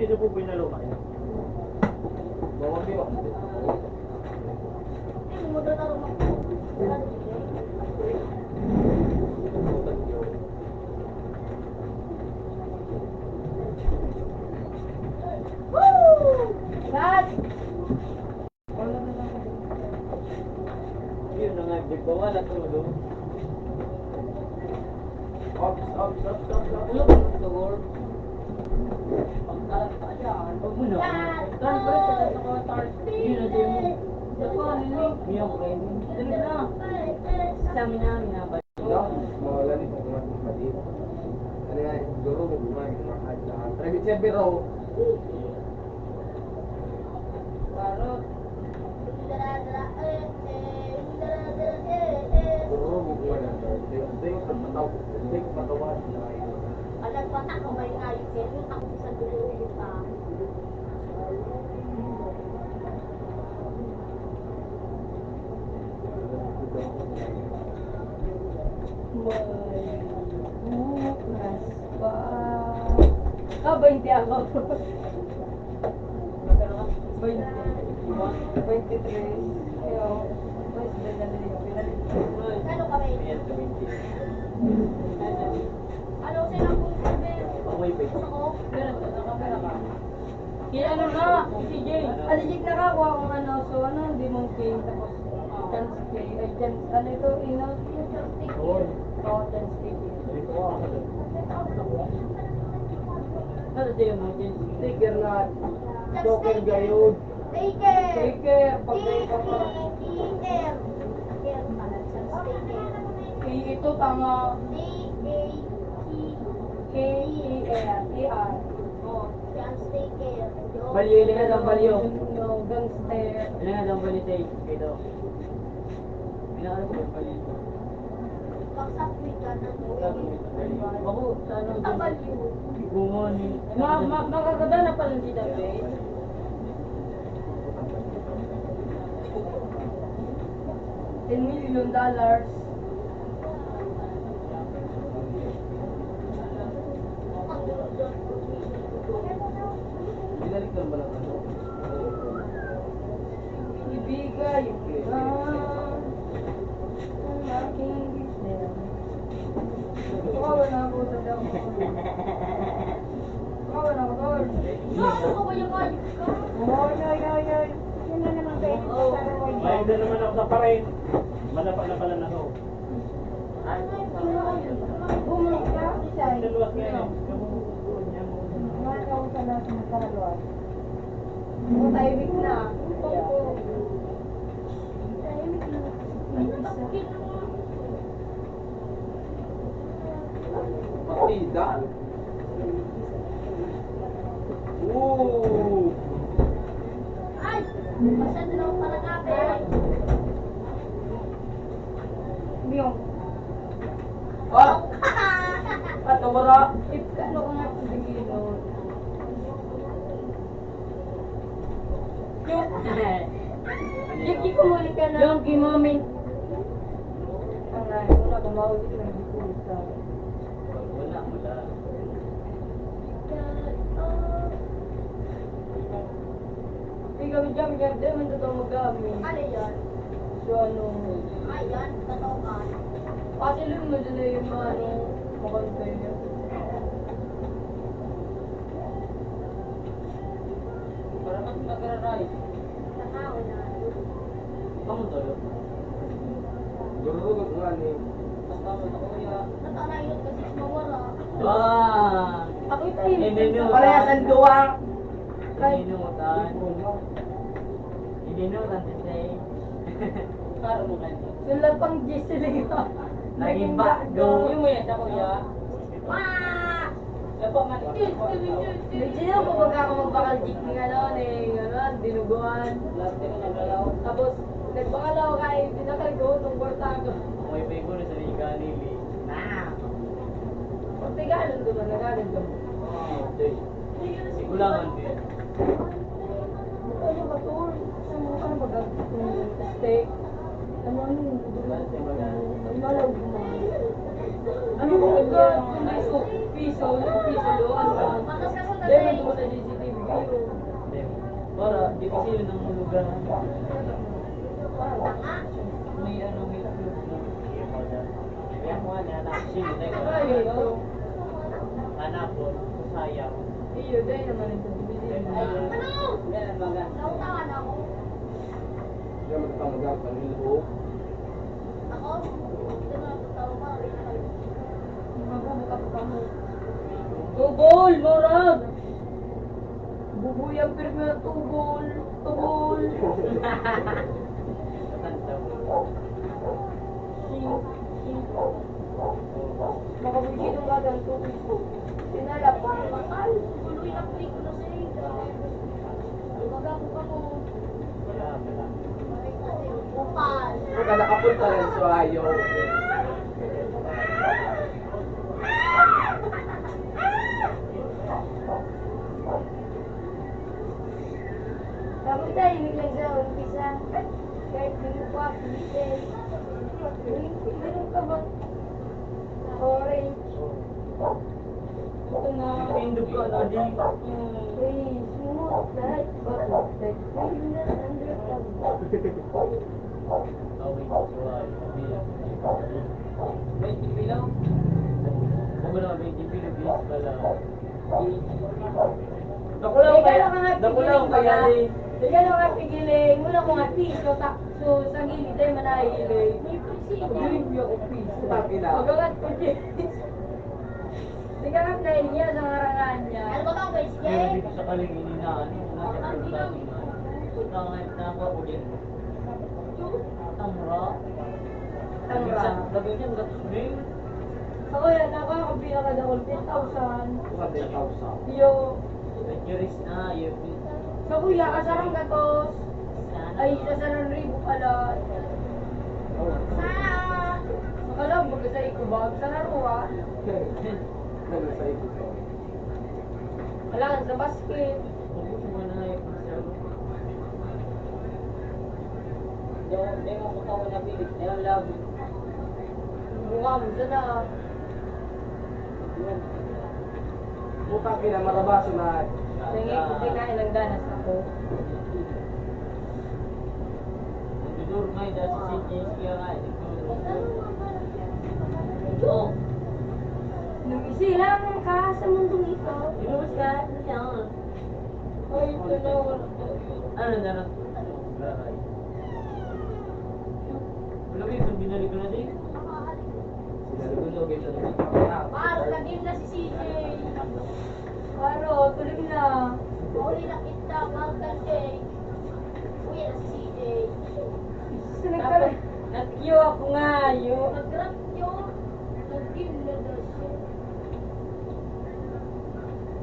pinupupoy na luma. Bawag yun. Muda na rumah. Woo! Gas! Yun na nga, bigbawa na tulog. Stop. Tulog mo sa world. Pagkalat pa dyan. Huwag mo na. Transfer sa naka-start. Yun na din mo. Dako, nilig. Miyang friend. Dali na. Sami na, minabay. Mawala nito kung mali. Ano nga, siguro mo bumahin kung makahadlaan. Trabit siya biro. Parot. Siguro mo bumahin. Hindi ko pataw. Hindi ko patawan. Alam ko, tak ko may ngayon sir. Yung tako sa dulo pa. Bukas pa. 20 ako. 20. 23. Ayaw. Mas dadali yung pinalit. Ano kami? Ayan, 20. Ano sir ang kung sabi? Amoy pa. Ako? Meron ka, nakamera ka. Kaya ano na, CJ. Aligig nakakuha akong ano, so ano, Demon King, tapos Chance King, ay Chance, ano ito, ino? Doon. Oo, Chance King. Dito ako. Ano tayo mo, Jen? Sticker na. Joker gayon. Take care! Take care, pag may ka pa. T-E-R. Care pala. Take care. Ito, tama, T-A-T. K-E-R, E-R. Oh, chance take care. Balyo, ilan nga daw balyo? No, gangster. Ilan nga daw balyo tayo? Ito. Ilan nga daw balyo? Pagsapit ka na mo. Ako, sa ano, Ang balyo. Gumon. Makakada na pala dito, babe. $10 million. Binalikan ba lang ano? Ibigay ka ang aking gift. Kawawa na ako sa damo. Kawawa na ako, tol. Ano ko ba yung ayos ka? Oy. Yan na naman kayo. May na naman ako sa parin. Malapa na pala na to. Bumalik ka, Isay. Daluwas nga yun. Mga kausap natin ng karaluan. Tahimik na. Tahimik na. Partida. Ooh. Ay! Masyado na ako pala kape. Biyong. Ah! Patawara. Ano ka nga sa bigino? Yung kumuli ka na. Yung kimami. Aray, wala ka maulit na hindi sa Wala. Hindi kami dyan, di man totoo mag-gamit. Ano yan? So ano, Ayan, totoo ka. pati lang mo dyan na yung mga ano, makantay niya. Para mas nag-aray. Tao na. Kamu tolo. Gururugod nga ni. Tama na kuya. Totoo na yun kasi mawala. Ako ito yun. Ininutan. Parehasan gawa. Ininutan. Ininutan din say. Para mo kanyo. Sila pang G sila. Naging bago. Yung mo yan sa kuya. Wah! Lapo man. Nagsiyo ko pag ako magpakaljik ng ano, ng dinuguan. Lahat din ang galaw. Tapos, nagbakalaw kay pinakal ko nung kwarta ko. May pego na sa liga nili. Pag tigalan ko na, nagalan ko. Sigulangan din. Ano ba to? Ano ba steak? Ano yun? Malaw ko na. Ano ba ito? Piso do? Ano ba? Makas ka sa Dahil man ko sa GCTV. Para, di kasi yun ang lugar. Tanga. May ano, may club na. Kaya mo nga na sino na Ay, ito. anak ko, sayang. Iyo, dahil naman ito. Dibisin. Ano? Yan, mga. Nautawan ako. Kaya magkakamagam, panilo. Ako? Ito na tao pa. Magbubukas pa mo. Tubol, morag! Bubuyang pirmi na tubol. Tubol. Makabugitong ka ng tubig ko. Sinalap pa. Bakal. Tuloy na ko na sa iyo. Lumaga ko pa mo. Bukal. Kaya nakapunta rin sa ayaw. Tapos tayo, lang sa umpisa. Kahit di mo pa, pilitin. Meron ka bang orange? Ito na. Pindog ka na di. Smooth like butter. Cream na under Okay, so 20 pilaw? Ano na 20 pilaw, bis pala. Nakulaw kaya eh. Sige lang nga pigiling. Muna ko nga piso. So, sa gilid ay manahilig. Pagaling ko yung piso. Magagat ko dyan. Hindi ka nga dahil niya sa ngarangan niya. Ano ba ang base Pero game? dito sa kalingininaan, nasa pagkakingan. Tama ko din. Tamra. Tamra. Lagay niya, gatsuming. Ako yan, nakakabila ka na 10,000. 100,000. Yo. Adjuris na, yun. Sa kuya, kasarang gatos. Ay, kasarang ribo pala. Makalang, baga sa ikubag. Sa naruwa. Ganun sa ito. Kailangan sa basket. Ubus mo na yung konserv. Hindi mo ko tawa na pilit. Ayaw labo. Bunga mo dyan na. Buta pinamarabaso na. Tingin ko kinain ng danas ako. Nagduduro ngayon dahil sa CJ, kaya nga, nagduduro. Oo. Numisilang ka sa mundong ito. Inuwas ka, yan. Ay, ito na. Ano na lang? Bahay. Wala ko yung binalik ko na din. Sinalugulog ito na din. Mahal na game na si CJ. Paro, tuloy na. Uli na kita, mahal ka day. Uy, na si CJ. Dapat, nag-queue ako nga, yo. Nag-grab yun. Nag-game na daw siya.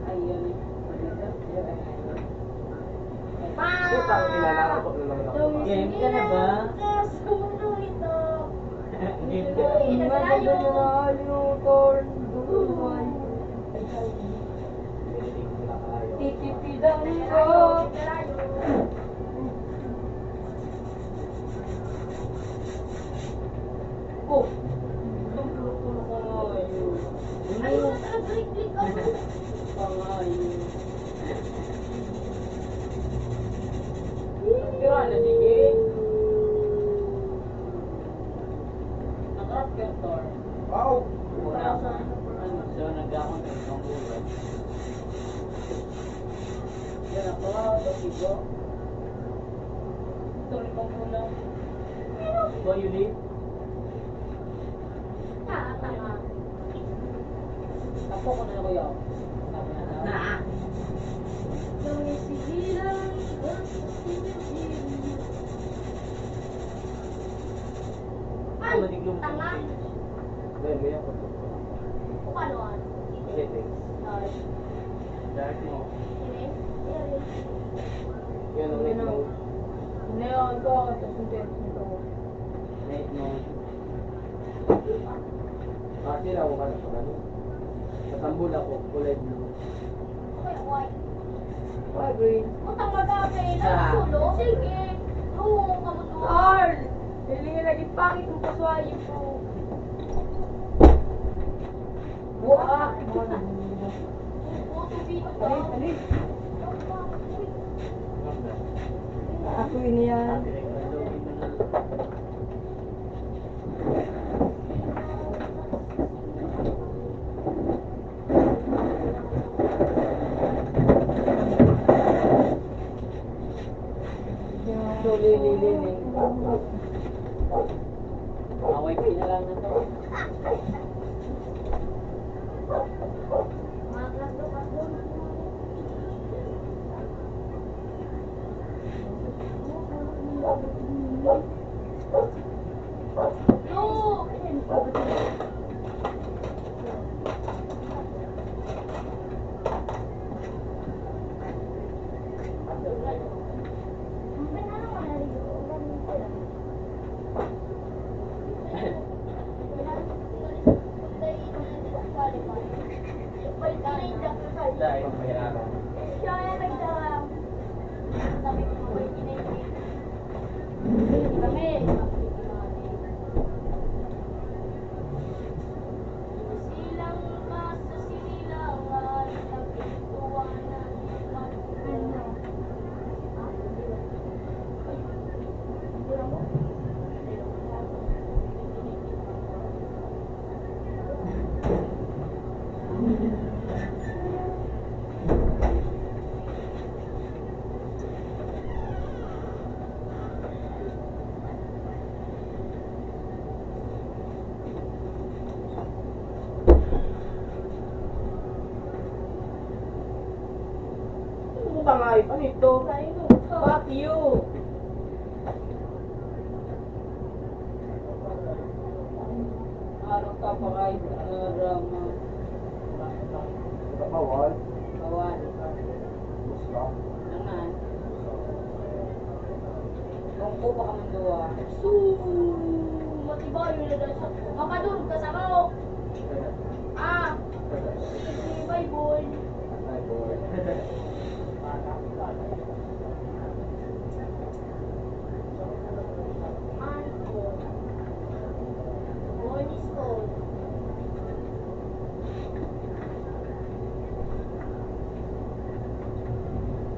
Ayun. Buta pinanakot na naman ako. Game ka na ba? Sa mundo ito. Game ka na. Maganda na haluton. Duman. Titipidang ko. Oh. Tulo-tulo ka nga, yo. Ay, nag-click-click ako. Pangayo. Tira na, sige. Nakarap ka, Tor. Wow! Wala. Ano, so nag-akong kayo ng buwan. Yan ako, bagigo. Tuloy kong muna. So, you leave? Tama. Tapo ko na, kuya. Sabi na daw. Sumisigilang. Ay, tanga. Dahil may ako. Paano ano? Settings. Ay, Dark mo. ini. Yan ang net mode. Neon ko, tapos yung test nito. Night mode. Kasi lang ako ka na sa ano. Natambol ako, kulay blue. Okay, white. Why, green? Utang magabi. Nagsulo. Sige. Oo, kamuto. Carl! Hindi nga lagi pangit yung paswayo ko. Buak! Puto dito. Alin, alin. Lutuin niya. So, lililing. Away pa na lang na to. Mga klaslo ka doon. Dahil mahirapan. Tangay, ano ito? Fuck you! Araw ka pa kahit drama. Bawal. Bawal. Gusto. Naman. Kung po baka manduwa. Matibay yun na daw siya. Mapadun ka sa mo. Ah, matibay boy. Ay, boy. Anko. Born is cold.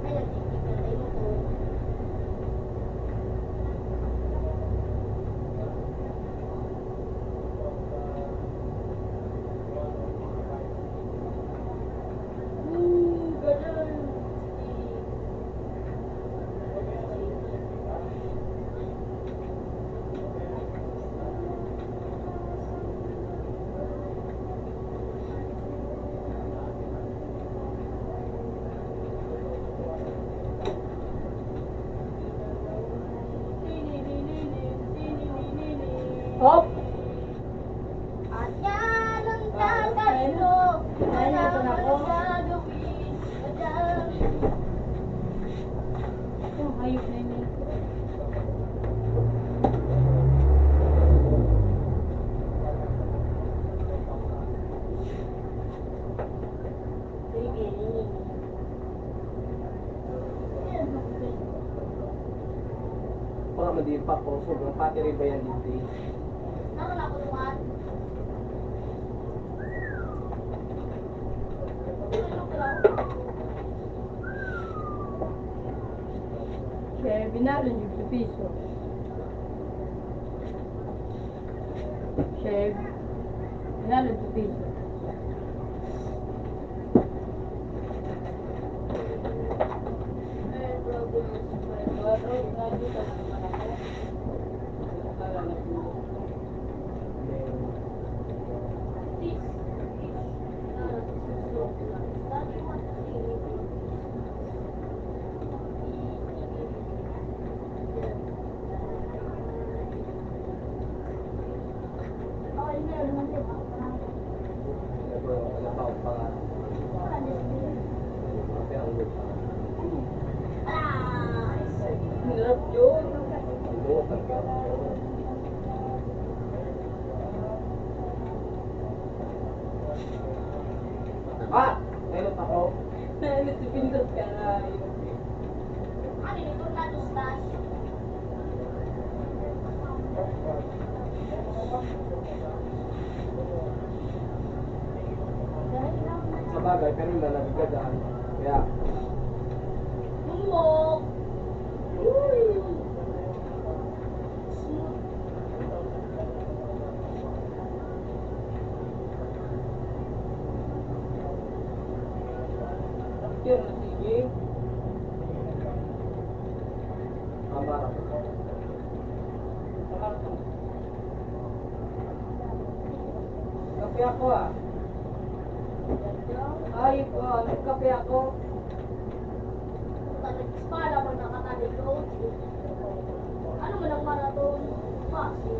Ay, nagtitig na tayo to. Ganun. Hop! At yan ang gagawin ko. Wala Ito na kang ako. gagawin. Madami. Ito, hayop na yun. Baka madipak kung sobrang pati rin ba yan dito? Naroon ako naman. Kaya binalon yung sa piso. Chef, binalon sa piso. Alabaw pa nga. Pero ang lupa. Hirap yun. Lupa ka. Ah! Meron ako. Natipindot ka nga. Ano ito na lustas? Sa bagay, pero lalagay ka dyan. Kaya, Lumok. Yun na sige. Amara. Kape ako ah. Ay, nagkape ako. Pala mo nakatalikod. Ano mo lang marathon? Kasi.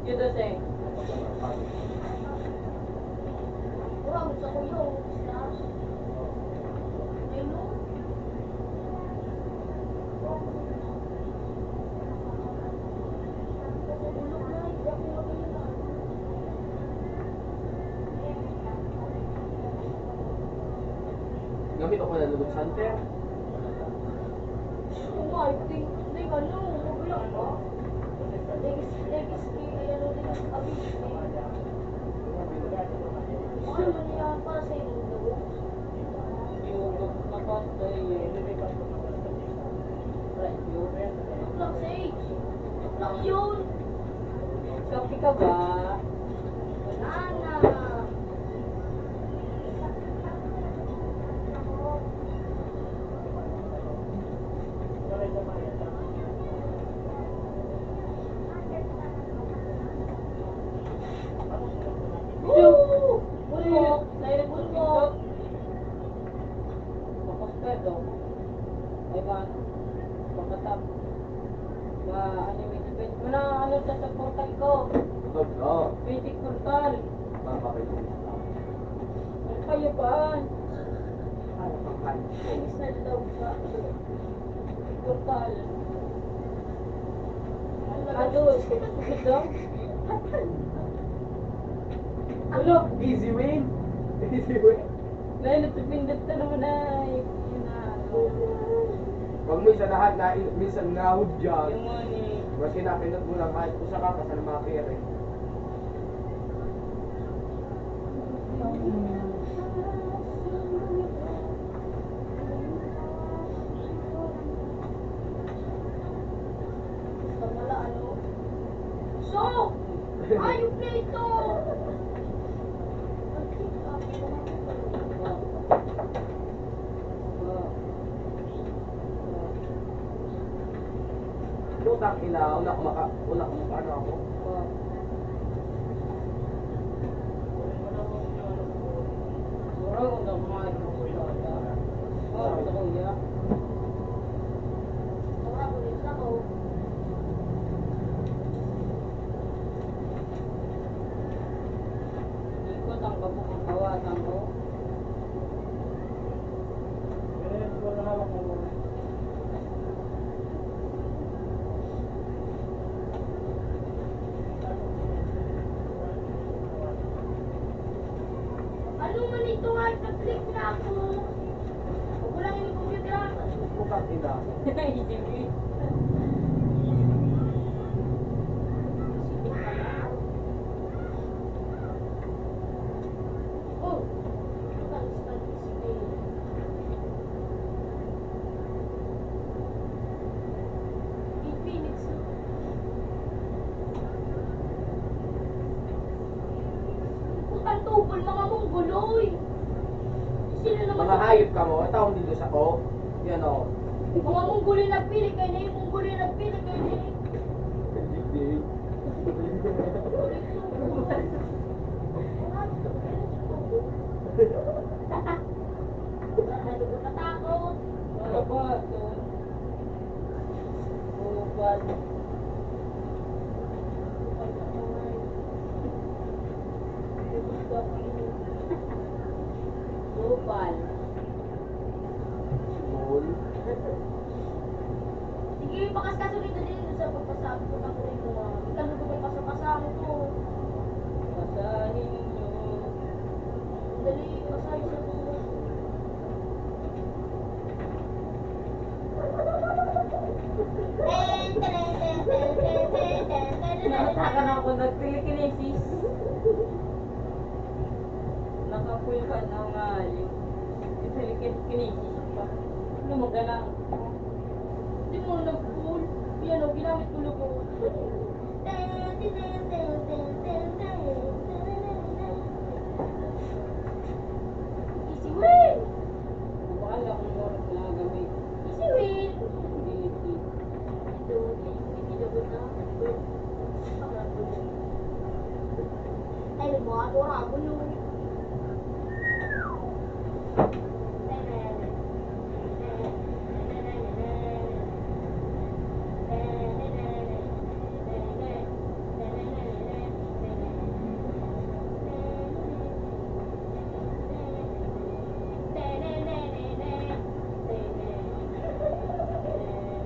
Yun na seng. Kurang sa kuyo. Ayun. Gamit ako na lulog center. I think, ano, magulang ba? Legis ano din ang abis ano man yan para sa inyo? Yung kapag Lang sage. Lang yun. kape ka ba? Wala na. Woo! Bulok. Dahil bulok. Pakaspedo. Ay ba? Pakatap. Ba, animated page. Wala, ano sa portal ko. Lulog, oo. Basic portal. Mapakailis. Ano kayo ba? Ano pang kain? Inis na daw siya. Portal. Ano? Ito? Ulo! Easy win. Easy win. Dahil natupindot na naman ay. Yun na. Pag mo isa lahat na minsan ngahod dyan. Yung money. Mas kinapindot mo lang kahit usa ka kasal makakiri. Wala ano. So! Ay, yung plate Putang ina, una ko makaano ako. Orang udah kumain ng kuya. Oh, ito kuya. Wala ko rin ako. Ikot ang babuk ang kawasan ko. Ano man ito ay nag-click na ako. Huwag ko lang yung computer. Putang ina. Oh! Constant speed. Minutes. Putang tubol, mga mongguloy. Sino naman? Mga hayop ka mo, taong dito sa ko. Yan o. Mga mongguloy nagpili kayo na yung mongguloy nagpili kayo na yung natakot. Ano ba ito? Upal. Upal. Bol. Sige, bakas kasunod na din sa pagpasabi ko ng kulit mo. Ikalun ko may pasapasama ko. Basahin nyo. Dali, pasabi sa ko. Nakataka na ako nag-telekinesis. Nakapuy ka na nga. Kinisis pa. Lumaga lang. Hindi mo nag-pool. Yan o, ginamit ko lugo. Easy win! Wala akong oras na gamit. Easy win! Ability. Ito, hindi dapat na. Ay, mo ako ako nun.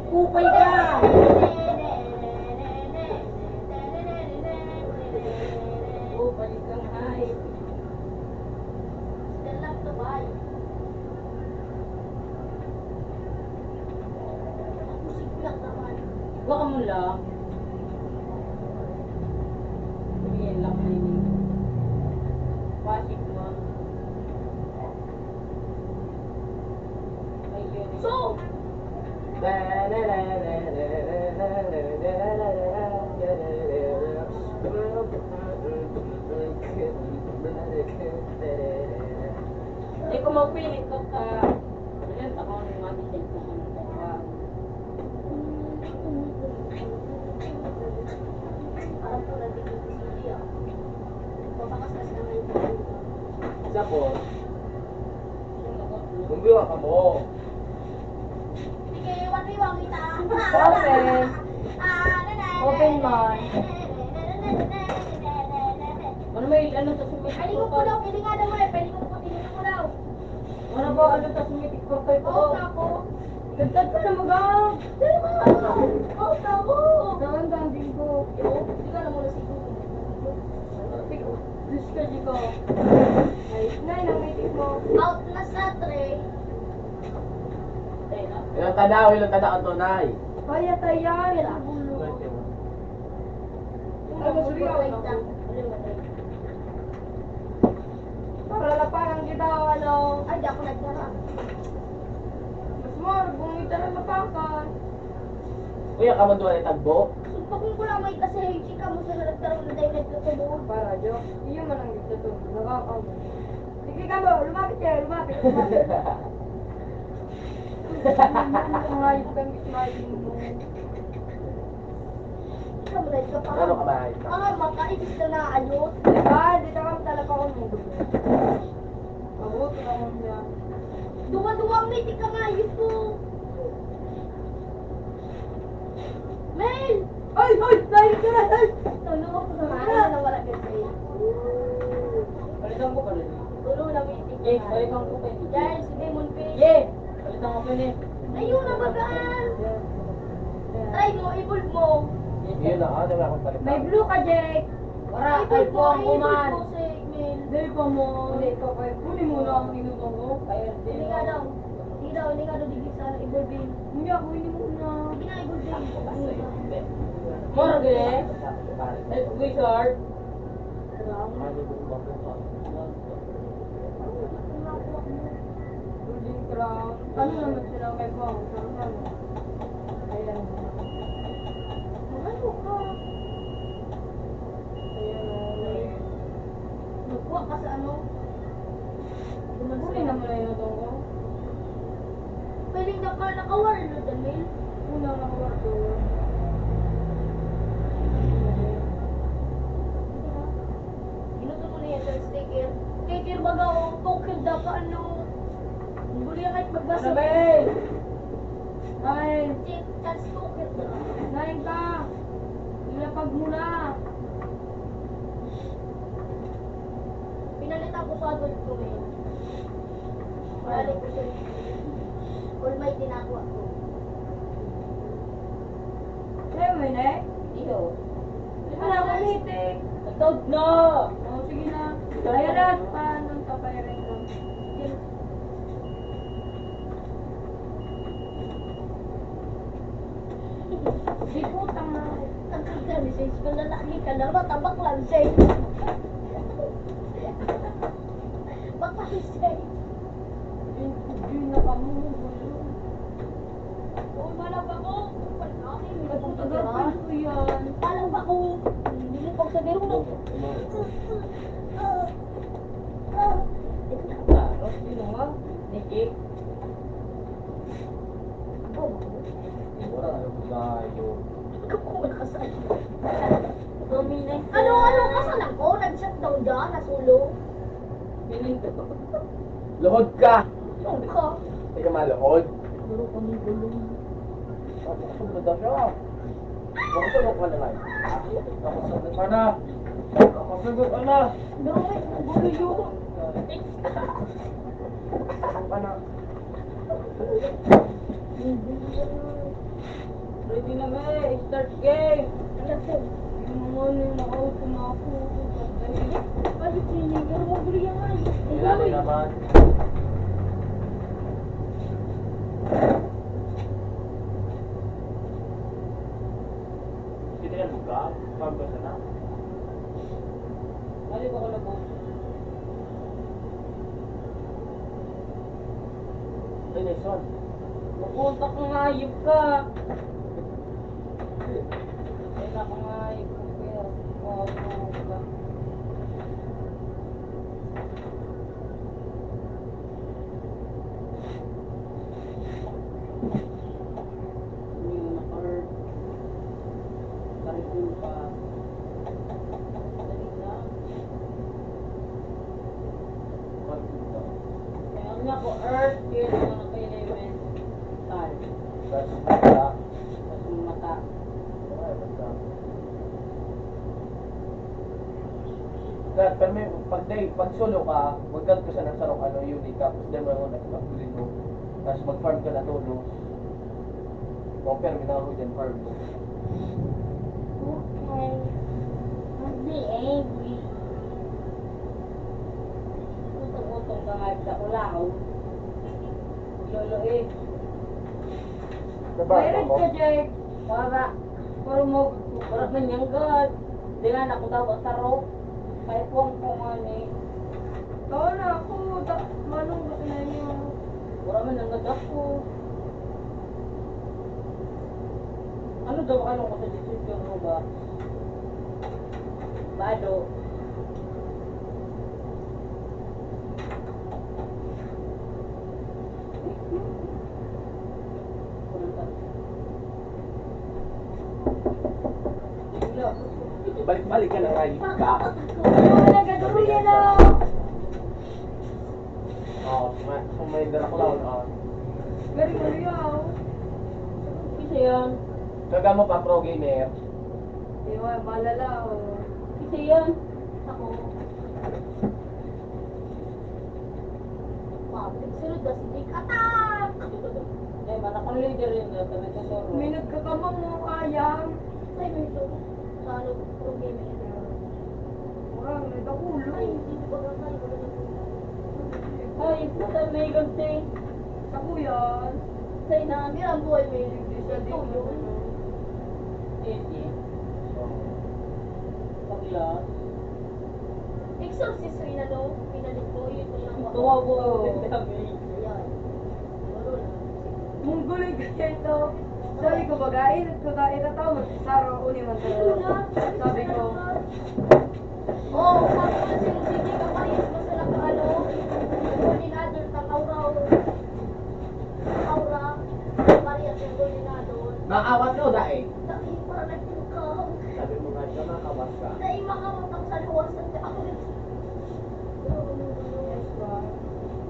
Kupay ka! Kupay kang hype. Baka mo lang. Tumingin lang na yun. Pasik mo. Ay, yun. So, Eh kung magpilit ko ka, ayan, ako ang mag-isip ko ng tawa. parang po nagiging busy ah. Papakas na ngayon. Isa po, bumbiwa ka mo. Sige, one-way-one kita. Open. Open man. Ano may ano sa sumitik Pwede ko ko pulaw, pwede nga daw eh. Pwede ko putingin ng pulaw. Ano ba ano sa sumitik ko kay Oo, ko? ako. Gagdag ka na mag-ang. Oo, ako. Dahan-dahan din ko. Hindi ka na muna siguro. Diyos ka, di ko. Ay, nay, namitik mo. Out na sa tray. Ay, na. Ilang tanaw ang tunay. Kaya tayan. Ay, gusto ko like that. Para lapangan kita, ano. Ay, di ako nagdara. Mas more, bumita na lapangan. Kuya ka mo doon ay tagbo? Sumpah kong ko lang may kasi chika mo sa nagkaroon na dahil nagkatubod. Para, Jo. Iyo man ang gusto to. Nakakaw. Sige ka mo, lumapit kayo, lumapit. Ang ayos kang ismailin mo. Ikaw mo dahil ka pa. Ano ka ba? Makaibig na naayos. Diba? Dito ka talaga ako mo. Mabuto na mo niya. Duwa-duwa may di ka nga ayos po. Mel! Ay! Ay! Dahil ka! Ay! Tulong ako sa mga na wala kasi. Palitan ko pa rin. Tulong na may di Eh, ka. balikan ko pa rin. Dahil si Demon Page. Yeah! Palitan ko pa rin. Ayun na bagaan. Try mo, evolve mo. Yun na, ano na akong palitan. May blue ka, Jake! Wala, ay po ang kuman. Evolve mo si Mel. Dahil pa mo. Hindi ko kayo. Kunin mo lang ang inutong ko. Kaya Hindi nga daw. Hindi daw, hindi nga daw digit sa evolving. Hindi ako, hindi mo na. Hindi nga evolving. More gaya. Wizard. Golden Crown. Ano naman sila may bang? Ayan. Ano ka? Ayan. Nagkuha ka sa ano? Kunin naman na yun ito ko. Pwede naka-war na dyan, Mel. Una na ko ito. Ginuto mo na yan sa sticker. Sticker baga o token da ka ano. Buli kahit magbasa. Ano ba? Ay! Chance token da. Nain ka! Ilapag mo na! Pinalitan ko sa adult ko ngayon. Balik ko siya. All my tinakuha ko. Sa'yo mo yun eh? Iyo. Di ba na ako nitik? Tawag na! Oo, sige na. Ayan na, paano sa pairin ko? Di putang na. Ang kagda message ko na lagi ka lang matabak lang say. Baka say. Yun na kamo. Uy, malang ba ko? Palaki, may Ba't mo nagpapatira. tagal ko yan? Malang ba ko? Hindi mo pag sabi rin mo. Klaro, sino nga? Nikki? Wala na yung tayo. Ano kasan ako? Nag-shutdown dyan, nasulong. Piling ko. Luhod ka! Saan ka? Hindi ka maluhod. Duro ko ng gulong. Nakasunod na siya. Nakasunod ka na lang. Nakasunod ka na. Nakasunod ka na. Dami, gulo yun. Nakasunod ka na. Ready na may, start game. Alam ko. Yung mga ano, naka-auto na ako. Balik niya, pero magulo yan nga. Kailangan naman. Kita mo ka? Farm ka sana? Mali ba ko na po? Ay, nice one. Mapunta kang hayop ka. Ay, nakang hayop ka. Kaya, wow, ka. Hindi mo naka-hurt. Karipin pa. Dali lang. Kaya nga ko, Earth, yun ang naka-element. Tal. That's mata. Tapos yung mata. Ay, basta. Dad, pero may, pag solo ka, magdad ka sa nasarong unit, tapos dahil mo nag-upgrade mo. Tapos mag-farm ka na tulo. O, pero may nakakot dyan, farm mo. Okay. Don't be angry. Utong-utong ka nga sa kulaw. Lolo eh. Mayroon ka, Jake. Para mo, para manyanggat. Di nga na kung daw sa rope. Kahit huwag ko nga eh. Oo na ako. Manong ba na niyo? Para manyanggat ako. Ano daw ano ko sa decision mo ba? Bado. Balik-balik ka na kayo ka. Ayun, nagaduro yan na. Oo, kung may dala ko lang. Very good yaw. Kasi yan. Kaga mo pa pro gamer. Iwan, malala. Kasi yan. Ako. Wow, nagsunod na si Jake. Attack! Eh, manakang leader yun na. Kami tuturo. May nagkakamang mo kayang. Sa'yo mo ito. Sa ano, problem eh. Orang, nagkakulo. Ay, hindi ko ba kayo? Ay, puta may ganti. Sa kuyan. Sa'yo na, mirang buhay may Isa din ito yun. Hindi. Paglas. Exorcist rin ano, pinalit ko, yun lang ako. Tuwa ko. Ayan. Wala na. Mungguloy ka ito. Sabi ko, bagain at kakain na tao. Magsasaro ko ni Mantalala. Sabi ko, Oo, sabi ko si Jake ang parehas mo sila ka ano, coordinator ng aura. Aura. Parehas yung coordinator. Nakawat ko dahil. Dahil para nagtulkang. Sabi mo nga siya nakawas ka. Dahil makamatang sa luwas ng ako.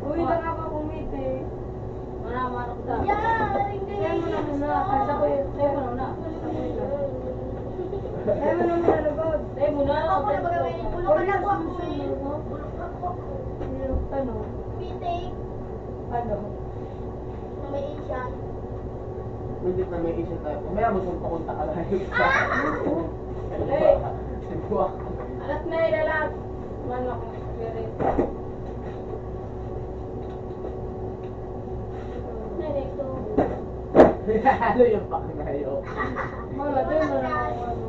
uwi na nga pa kumiti. Manaman ako sa. Yan! Hindi! Kaya mo na muna. Kasa ko yun. Tayo mo na. Kaya mo na muna lugod. Tayo mo na. Ako na magawin. Bulukan ako ako eh. Bulukan ako. Ano? Pitik. Ano? Na may Asian. Hindi na may isip tayo. Kumaya mo siyang pakunta ka na yun. Eh. Sibuak. Alas na ilalat. Manok ng spirit. Nerekto. Ano yung pakinayo? Mala, tayo mo na ako ano.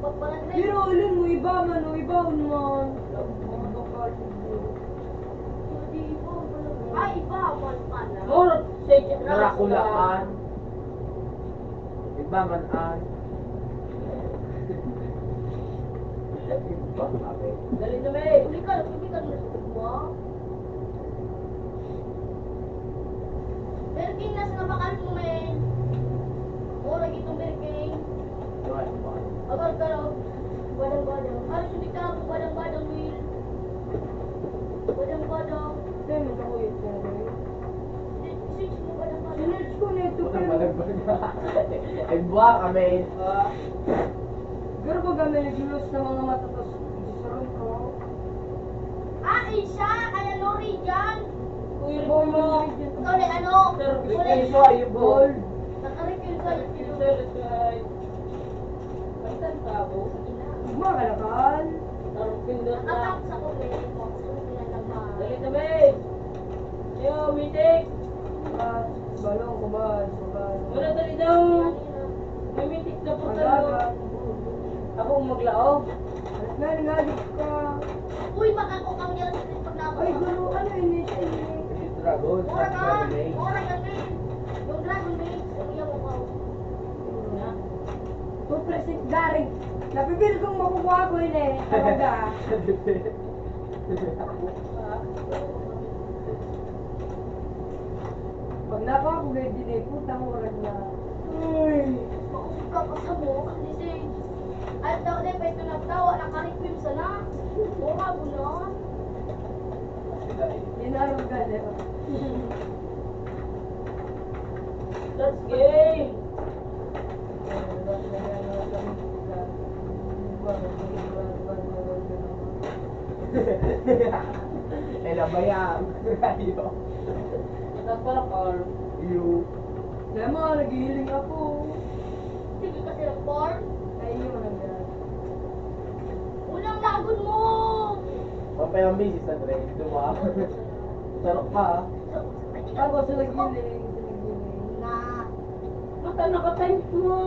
Pagpalag na Pero alam mo, iba man o, iba naman. Mga lokal siguro. Ay, iba! Dracula man. Iba man an. Iba kami. Dali na, May. Uli ka na sa kuwa. Berking na sa nabakal mo, men. Oo, lagi itong berking. Right, ba? Agar ka lang. Badang-badang. Halos hindi ka ako badang-badang, Will. Badang-badang. Dahil mo ako yun ko. Switch mo badang-badang. Sinerge ko na ito, Walang pero... malagbaga. Iba kami. Pero pag kami nag-lose ng mga mata, tapos sarong ko. Ah, Isha! Kaya Lori dyan! Uy, boy mo. Ikaw na ano? Ito ayun po. Gold. Nakarefill sa'yo. Basta tabo. Makalakal. Nakatap sa kulit. Dali na, May. Yo, mitik. Balong ko ba? Wala, dali daw. May mitik na po tayo. Ako ang maglaog. Alas na, ka. Uy, makakukang niya sa pag na Ay, gulo, ano yun? Dragon. Mura ka! Mura ka, Min! Yung Dragon Min, yung mo ko. Tupresik garing. Napipil kong makukuha ko yun eh. Talaga. Pag nakuha ko ganyan din eh, putang oras na. Uy! Makusuka ka sa mo, kasi ay daw din pa ito nagtawa, nakarequim sana. Mura mo na. Dinarong ka na. Let's game! Ela bayang. Ayo. Nagpalakal. You. Kaya mga naghihiling ako. Sige kasi ng porn. Ay, yun ang gano'n. Unang lagon mo! Papay ang misis na Dre. Diba? Sarok pa ah. Ako sa naghihiling. Na. Mata naka-time mo.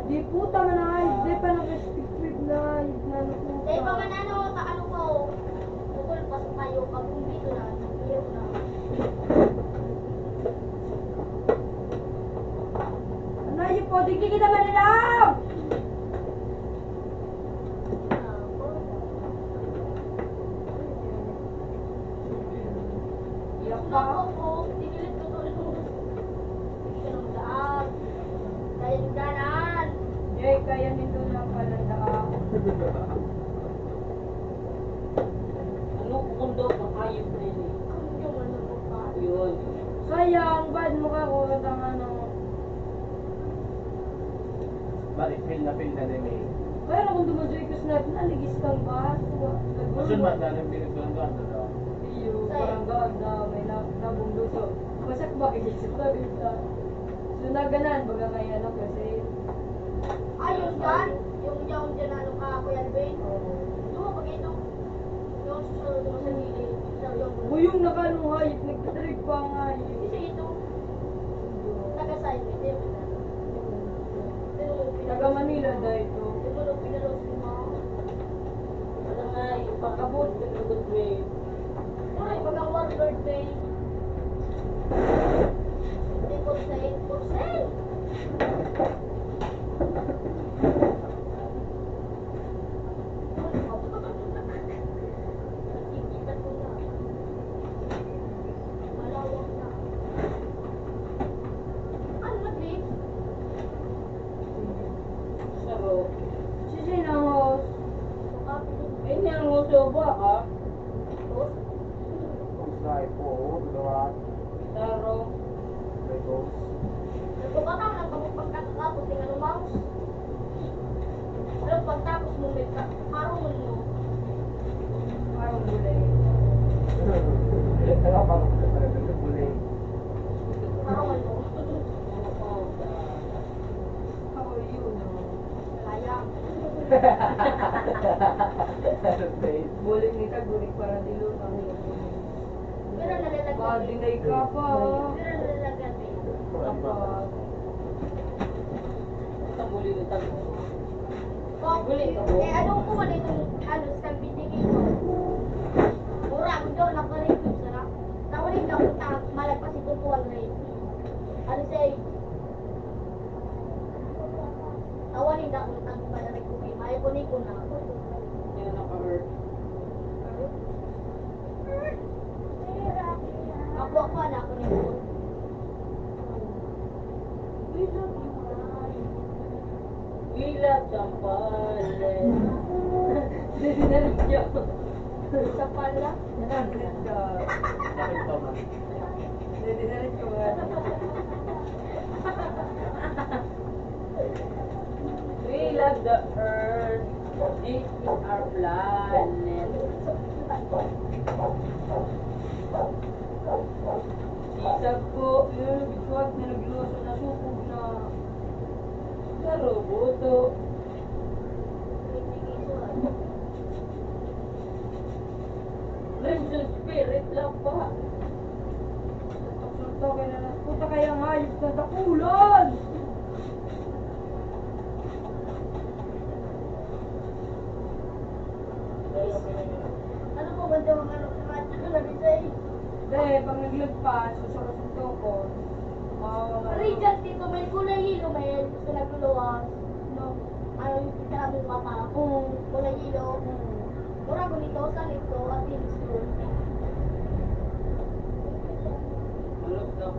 Di puta man na ay, di pa naka-stick na ano po. Dahil pa man ano, ano ko. Bukol pa sa tayo, pag dito na, iyo na. Ano yung po, di kita man alam! Iyak Ako pa. ko, tinilit ko tuloy ko. Ganun daan. Kaya yung danan. Jay, kaya nito na palanda ka. Ano kundo pang ayop na yun eh. Kung yung ano ko pa. Yun. Sayang, bad mo ka ko ang ano. Balik feel na ni May. Pero kung dumajoy ko snap, naligis kang ba? Masun man dalang pinagdanggan na daw. Iyo, parang gaan na may nabunglo. So, masak ba isip ko dito. So, naganan, baga kaya ano kasi. Ayun dyan. Yung dyan ano ka, Kuya Alvin. Doon, pag ito. Yung susunod mo sa gilid. Buyong nakanuhayit, nagtatrip pa nga yun. Kasi ito, taga-side mo, di ba? Taga Manila dahil ito. Di mo nung pinalos mo. Ano nga, ipakabot ka na good way. Ay, pag ang one birthday. Hindi ko sa 8%. Nakikita ko na. Malawak na. Ano nag-live? Saro. Sisi na host. Eh, niyang uso ba ka? Usay po. Diba? Saro. Legos. Nagpapataw ng pagkakatapos ng ano mouse. Pero pagtapos mo may karungon mo. Parang gulay. Nakapagod ka talaga ng bulay. Karungon mo. Ako yun. Sayang. Buling ni Kagurik para dilo na Pero nalalagyan. Dinay ka pa. Pero nalalagyan. Dapat. Sa muli ng tabi. Eh, anong kuha na itong ano, stamp binigay mo? Mura, kung doon ako rin kung sarap. Nawalin ka kung malagpas itong 200. Sa pala. Bakit ito man? We love the earth. This is our planet. Isag po, yun, bigwag na nagluso na supog na. Sa roboto. Crimson spirit lang pa. Sulta ka na lang. Puta kaya nga, ayos na dakulan. Ano po ba daw ang ano kakacho na rin Dahil pag naglagpas, susunod ang tokon. Radiant dito, may kulay hilo, may gusto nagluluwas. No? Ano yung pinaming mata? Kulay hilo. Mura ko nito, sa nito, at hinsto. Malok daw.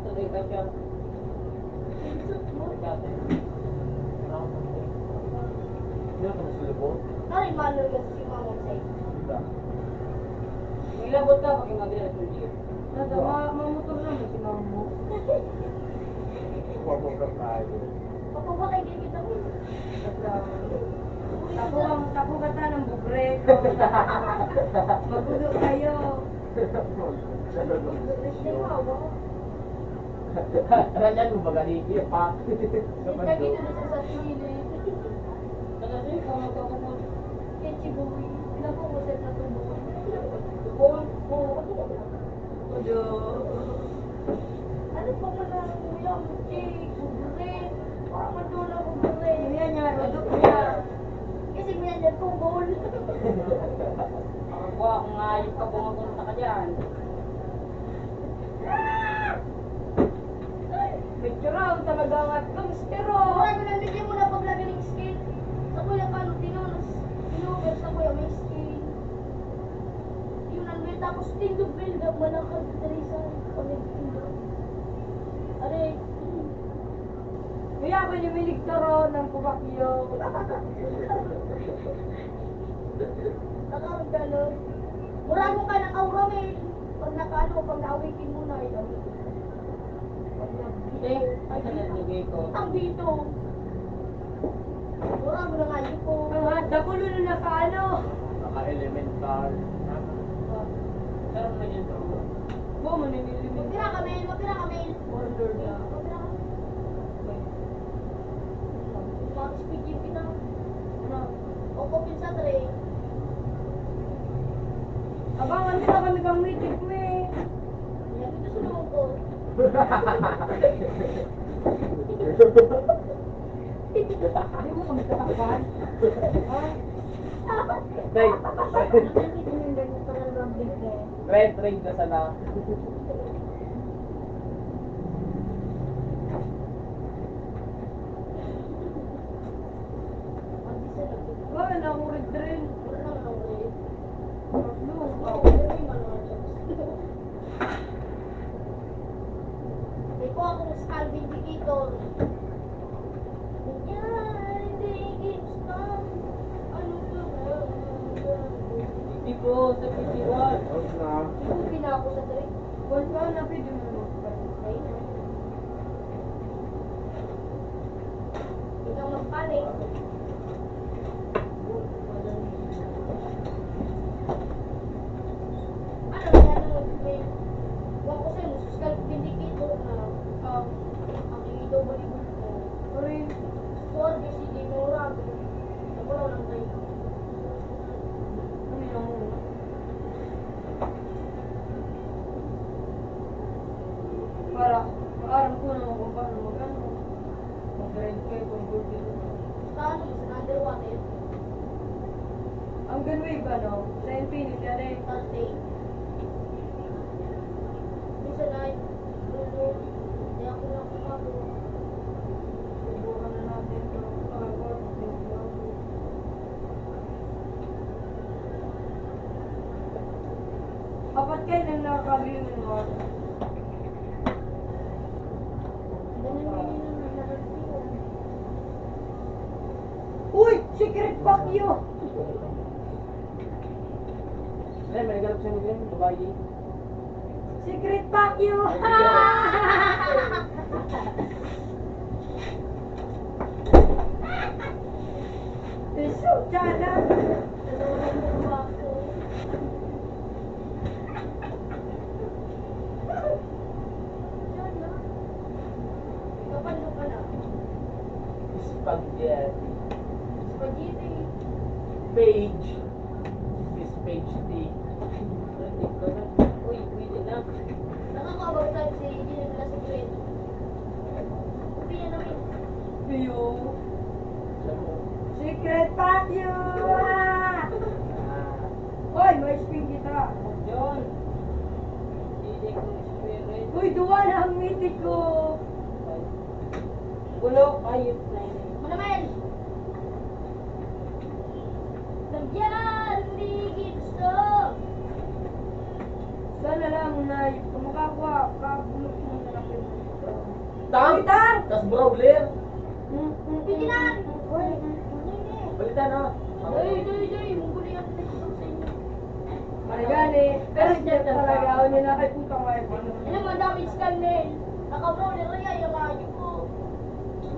Tuloy ka siya. Dati. Ano ito mas lubot? Nari malo yung si Mama sa'yo. Diba? Ilabot ka pag yung mabilis mo dito. Mamotor na mo si mama mo. Form of tayo. Ako ba kayo kikita mo? Tapo ka ta ng bugre. Magulo kayo. Hindi mo ako. Ranyan mo ba ganiki? Pa? Lagi na sa sili. Kasi ikaw magkakumot. Kenchi boy. Pinako mo sa tubo. Tukol po. Odo. Ano pa man ang uyang chik? Bugre. Parang madula bugre. Yan niya, rodok niya. Kasi may andyan kong goal. Ako kung ayos ka pumapunta ka dyan. Picture out talaga nga gangstero. Mura ko lang bigyan mo na paglagay ng skin. Sa kuya paano tinonos. Tinover sa kuya may skin. Yun ang may tapos tindog build up malakad dari sa pag-tindog. Aray. Kaya ba niyo may ligtaro ng pupakyo? Nakawag gano'n. Mura mo ka ng aura may. Pag nakaano, pag naawikin mo na ito. Eh, ay nalagay ko. Ang dito. Mura mo na nga yun po. Ang handa ko nun na sa ano. Naka-elemental. Sarap na yun. Bo, maninilimit. Magpira ka, Mel. Magpira ka, Mel. Order na. Magpira ka. Mag-speaking kita. Ano? O, kopin sa tray. Abangan nila kami kang meeting ko eh. Yan, ito sa loob ko. Hindi mo kami katakpan. Tay, Ganito na lang bigay. trade na sana. Wala na akong red drill. Wala naman ako eh. Ano? Oo, pero may manual siya. May po akong skull vindicator. Yan, hindi gipstam. Ano to? Hindi po, sa PT1. Tapos na. Ibuti na ako sa tray. Wala pa na pwede mo naman. Ay. Ikaw magpanik. Ano kaya nang may wala ko sa'yo, skull vindicator na ang ito balibol ko. Sorry. Sword kasi di mura. Wala lang tayo. Ano yung muna? Para, aram ko naman kung paano mag-ano. Mag-rent kayo kung good dito. Saan mo sa underwater? Ang ganway ba no? Sa Infinity, ano eh? Thursday. Isa na dulo. Hindi ako na kumagawa. Subukan na natin ito. Pagkakot. Apat kayo na nakakabili ng mga. Ganun yun yung nararapin. Uy! Secret fuck you! Eh, may nagalap siya ngayon, babae. Secret fuck you! Iso, Jana! Kapalo ka na. Spaghetti. Spaghetti. Page. Miss Page T. Uy, pwede na. Nakakabag tayo si hindi na nila secret. Upi na namin. Piyo! Alam mo. Secret fuck you! Ah! Hoy, may spin kita! John. Hindi ko spirit. Uy, duwa na ang mitik ko! Bulok, ayos na yun. Manamel! Nagyan! Hindi gusto! Sana lang na makakuha, kakabulok mo na lang yung ito. Tang! Tang! Tas brawler. Pigilan! Balitan ha. Day! Mungkuli ang sa inyo. Marigani, pero siya talaga ako nila ay putang ay Ano mga damage ka nil? Nakabraw ni Rhea yung ayaw ko.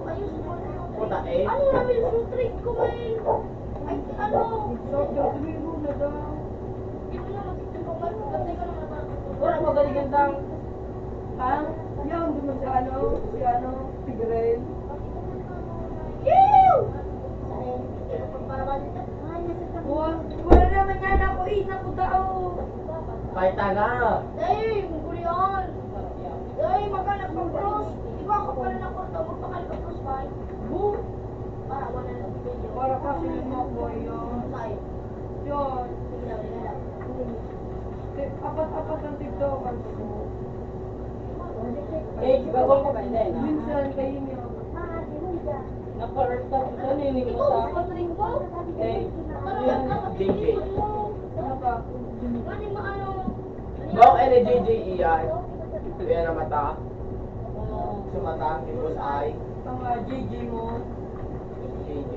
Ayos mo na yun. Puta eh. Ano namin yung trick ko ngayon? Ay, ano? Sobrang tumigo na daw. Ito na magiging ko ngayon. Gantay ko naman parang. Wala magaling ang tang. Ang, yun, duman sa si Tigreal. Yew! Para ba dito? Wala naman yan ako, naku tao. Kahit taga. Day! Mungkuli yan! Day! Maghanap ng cross! Iba ako pala na kurto. Magpakalit ng cross ba? Boom! Para wala na video. Para kasi mo yun. Sa'yo. Yun. Sige na, sige na. Apat-apat ang tiktokan ko. Eh, gagawin ko ba? Hindi na. Minsan kayo niyo. Naka-earth ka. Saan yung mo sa akin? Eh, JJ. Ano ba? Bawang NJJ iyan. Ito yan ang mata. Sa mata, people's eye. Ang JJ mo. JJ.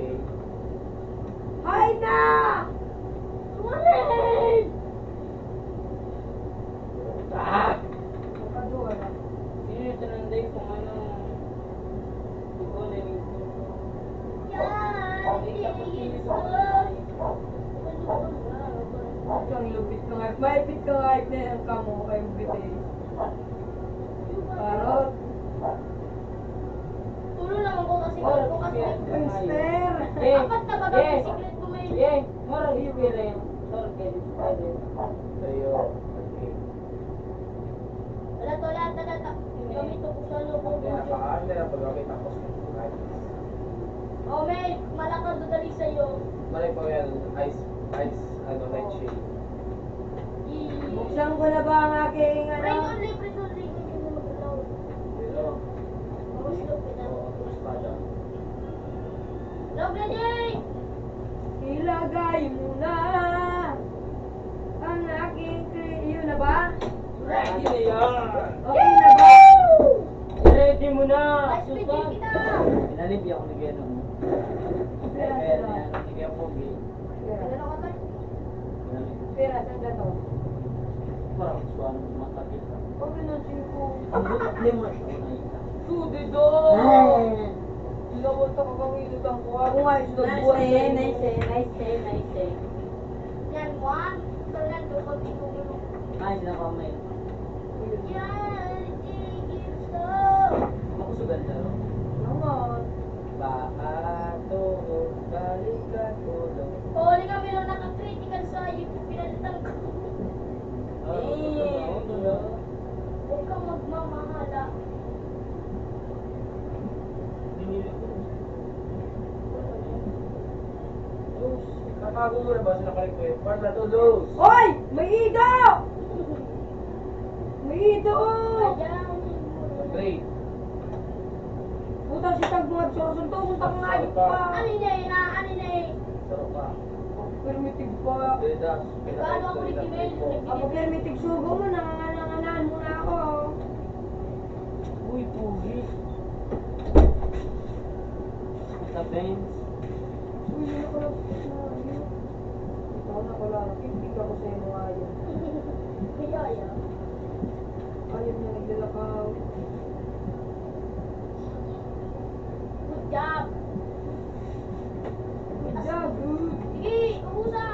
Hi na! Suwarin! Ah! Nakaduwa na. sino yung tinanday kung ano? Ikunin yung Yan! Ang lupit ko nga. Maipit ko nga na yung kamo kayong bitis. Parot. Tulo naman ko kasi ko kasi Gangster. Eh, apat na baga yung secret ko may eh, marang hiwi rin. Sorry, kaya pwede. Sa'yo. Okay. wala to lahat na data. Gamit ko sa loob Kaya ko. paano na pag-gamit ako sa Oh, may malakad do dali sa iyo. Malay pa yan, ice, night shade. Buksan ko na ba ang aking Print ano? only, hindi mo magalaw. Pero, Tapos lupit na. espada. Log na, Jay! Ilagay mo na ang aking yun na ba? Ready na yan. Okay na ba? Ready mo na. Ice pick Susan. kita! Inalip ako ni Geno. Pera, Kaya pera. na, hindi kaya pogi. Ano ka tayo? Pera, saan na to? Parang suwan, masakit. Okay na, 5. Ang butak ni mo. Sudi do! Ilawal ta kakangilot ang kuha. Ako nga, isa nagbuhat na yun. nice. Yan, one. Talan do pag inuulo. Ay, nakamay. Yan! Gusto! Makusugan na rin. Naman. Paatong balikan ulo. Huli kami nung nakakritical sa YouTube. Pinalitan ko. Huwag kang magmamahala. Luz, kakago mo na ba sa nakarequest? Part na to, Luz. Hoy! May ido! May ido! Ayan. Great. Puta si Tag mga sorsunto, puntang nga ayot pa. Ano na? Ano na? Sarap ka. Permitig pa. Dedas. Gaano ako ni Kimel? Ako permitig sugo mo, nangangananganan mo na ako. Uy, pugi. Sa bench. bumili ako ng ayun. Ito na ko lang, nakikinig ako sa mga ayun. Biyaya. Ayun na naglalakaw. Good job. Good job, good. Sige, umusa.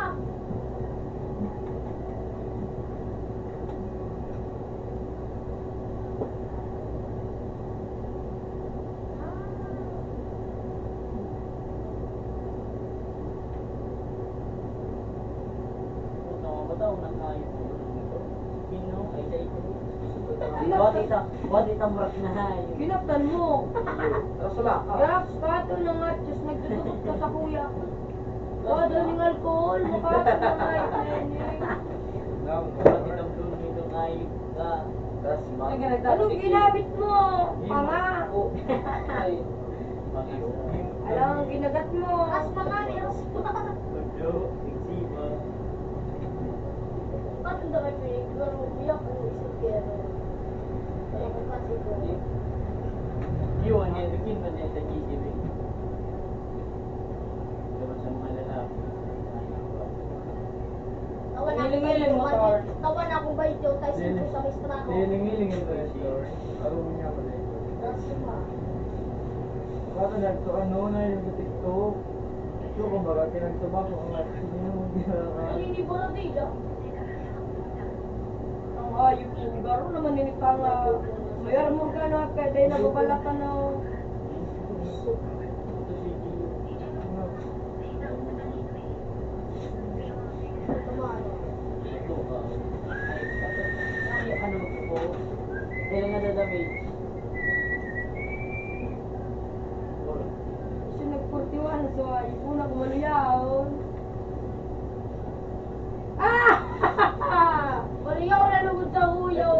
Kinaptan mo. Ano sila? Yak, kato na nga, just nagtutukot ka sa kuya. Kato ng alcohol, makato na nga, itlainig. Anong ginamit mo? Panga. Alam ang ginagat mo. Asma nga ni Asma. Paano daw kayo piniguro? Umiyak ang isip kaya. Kaya kung kasi ko. Yun, yan, bikin mo na sa GTV. Diba sa mga lalaki? Tawa na akong Hiling-hiling mo, bait. Tor. Tawa na akong bait yung tayo sino sa mistra ko. Hiling-hiling ito yung store. Araw niya pala ito. Asma. Paano nagto ano na yung TikTok? So, kumbaga, tinagtubak ko ang hindi na mo ginagawa. Naniniburo dito. Ang ayop mo, garo naman ninipanga. Mayar mo ka na, pwede na babala ka na. Ito si Gio. Tumano. Ito ka. Ay, ano po? Kailan nga dadamage? Kasi nag-41, so ayop mo na kumaluyaon. Ah! Baliyaw na lugod sa huyo.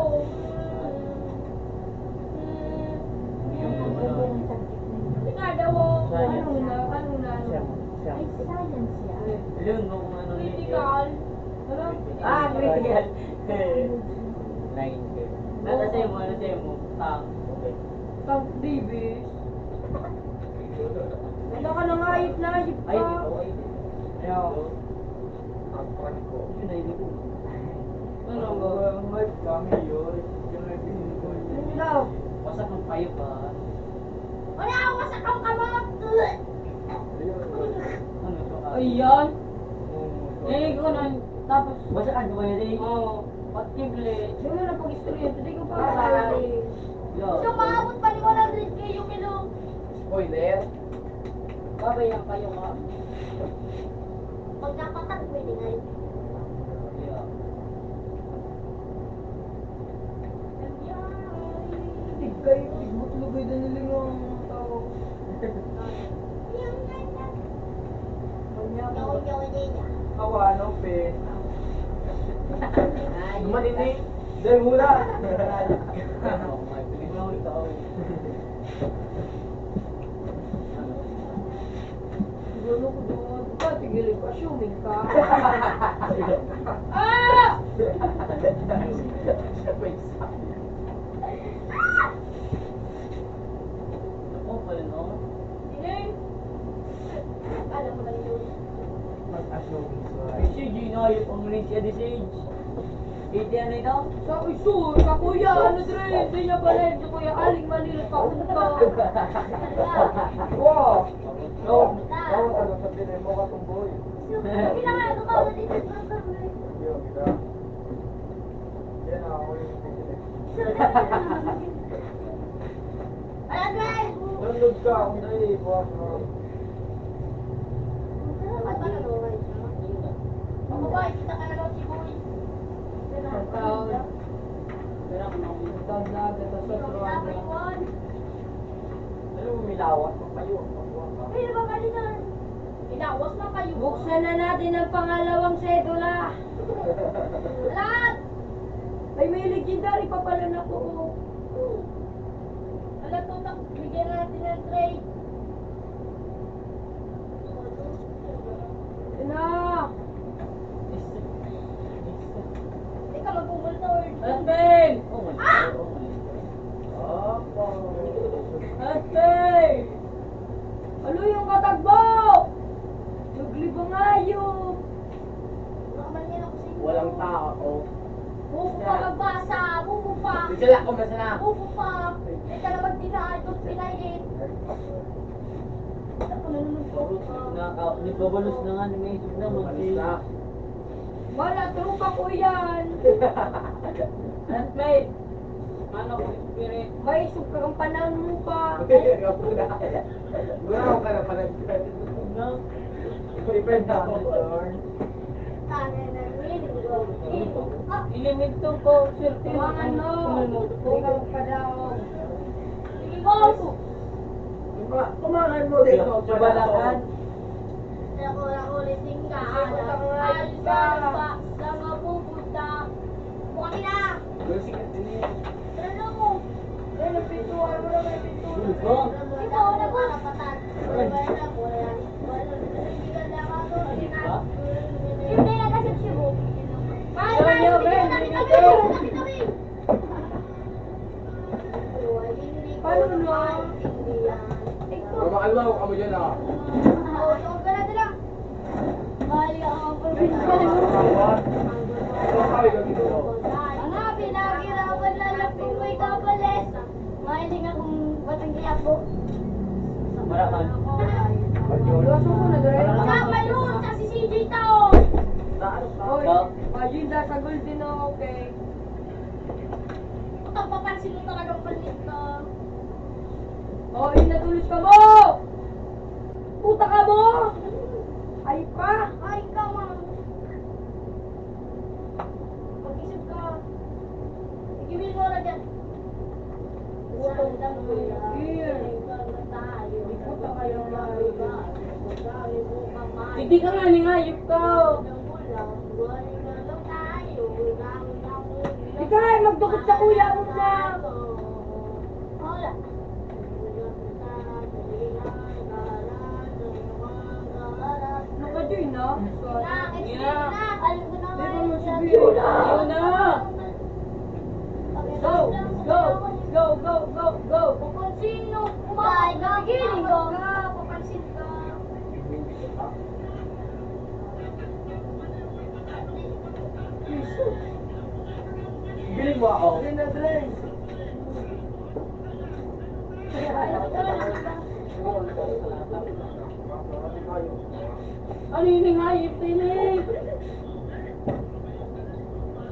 Tika daw. Ano na? Ano na? Ay, silence siya. Yun, no, kung ano yun. Critical. Critical. 9K. Nasa sa'yo mo. Tang. Okay. Tank Davis. Wala ka nang ayop na ayop Ay, ka. ito, ay. Ayaw. Ang prank ko. Yun, ay, ito. Ano ba? Ang live kami yun. Yung live ko Ano daw? Wasak ng payo pa. Wala ako sa kamkamot. Ano to? Ayan. Eh, ko na. Tapos, Wasak ang gawin rin. oh, Patible. yung na pag-istorya, hindi ko pa kaya. So, maabot pa ni 100k yung kilo. Spoiler. Babayan kayo ka. Pag napakat, pwede nga yun. Yeah. Tigay, tigbot-lugay na nilingang tao. Kanya ko. Kawa, ano, pe? Dumalinig. Dahil mula. Siguro ko doon. Ba, tigilin ko. Assuming ka. Ah! Ako pala, no? Sige. Alam mo na yun. Mag-assuming Si Gino, yung rin siya di Sage. Iti ano ito? Sa iso, ka kuya, ano dre, hindi niya balen, sa kuya, aling Manila, papunta. Wow! No, ano sa pinay mo katumboy? Sige na nga, tumawa dito sa kamay. Yo, kita. Yan ako yung pinay. Ay, Andres! Nandod ka, kung dahil, buwak na. Ba't ba nag-uway siya? Mag-uway, kita ka na daw si Boy. Taon. Pero ako na Taon na agad, sa sotruan na. Ano mo, milawas mo kayo? Magbuwak ka. Ay, naman kanina. Inawas na kayo. Buksan na natin ang pangalawang sedula. Lahat! May legendary pa pala na ko. Alam ko, bigyan natin ng trade. Na! Teka, mag-Google Atbeng! Oh my God, oh my God. Atbeng! Ano yung katagbo? walang tao. Buko pa magbasa, buko pa. Sila ko masana. Buko pa. Hindi ka naman dinaan, doon pinahit. Ako nalulungkot ka. Nagbabalos na nga ng isip na Malis na. Wala, trupa ko yan. At may, ano ko, spirit. May isog ka kang panahon mo pa. Guraw ka na pala. No? Depend ako. Tangin na rin. Ilimit to ko, swerte Tumangan mo. Ikaw pa daw. Sige, boss. Kumakan mo dito. Sa balakan. Ako ulitin ka. Ayos ka. Saan nga pupunta? Bukakin na. Tara na mo. Eh, napintuan mo na may pintuan. Ito. Ikaw na ba? Karapatan. Hindi na kasi sibo. Yo, Ben, Paano no? Mamakalaw ka mo dyan ah. Pinaghirapan na lang kung may kapalit. Mahiling akong batang kiyapo. Marakan. Iwaso mo na, Dre. Kapal roon sa si CJ tao. Oy, ayun sa golden na okay. Putang papansin mo talagang palit ka. Oh, natulos ka mo! Puta ka mo! Ay pa! Ay, kamang. Mag-isip ka. Igibil mo na dyan. Utong lang ko Here. Puta kayo Hindi ka nga ningayip ka. Di ka nga magdukot sa kuya mo na! Wala. Nakajoy na? Alam ko na Di ba mo si ngayon. Bill? Ayaw na. Go! Go! Go! Go! Go! Go! Papansin mo, kumain ka, giling ka. Papansin ka. Biling mo ako. Hindi na, Dre. Ano yung ningayip, tinig?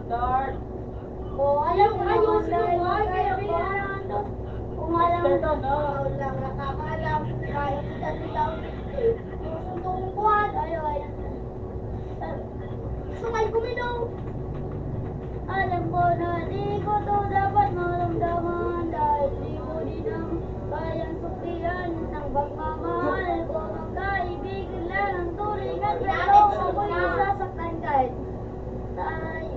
Start. Alam mo, ayusin mo, kaya kailangan to. Kung alam mo, ikaw lang nakakaalam. Kahit kita sigaw, susundong buwan. Ayaw. Sumay kumilaw. Alam ko na di ko to dapat maramdaman dahil di mo din ang kayang suklian ng pagmamahal ko. Ang kaibigan lang ang tulingan pero ako'y nasasaktan kahit tayo.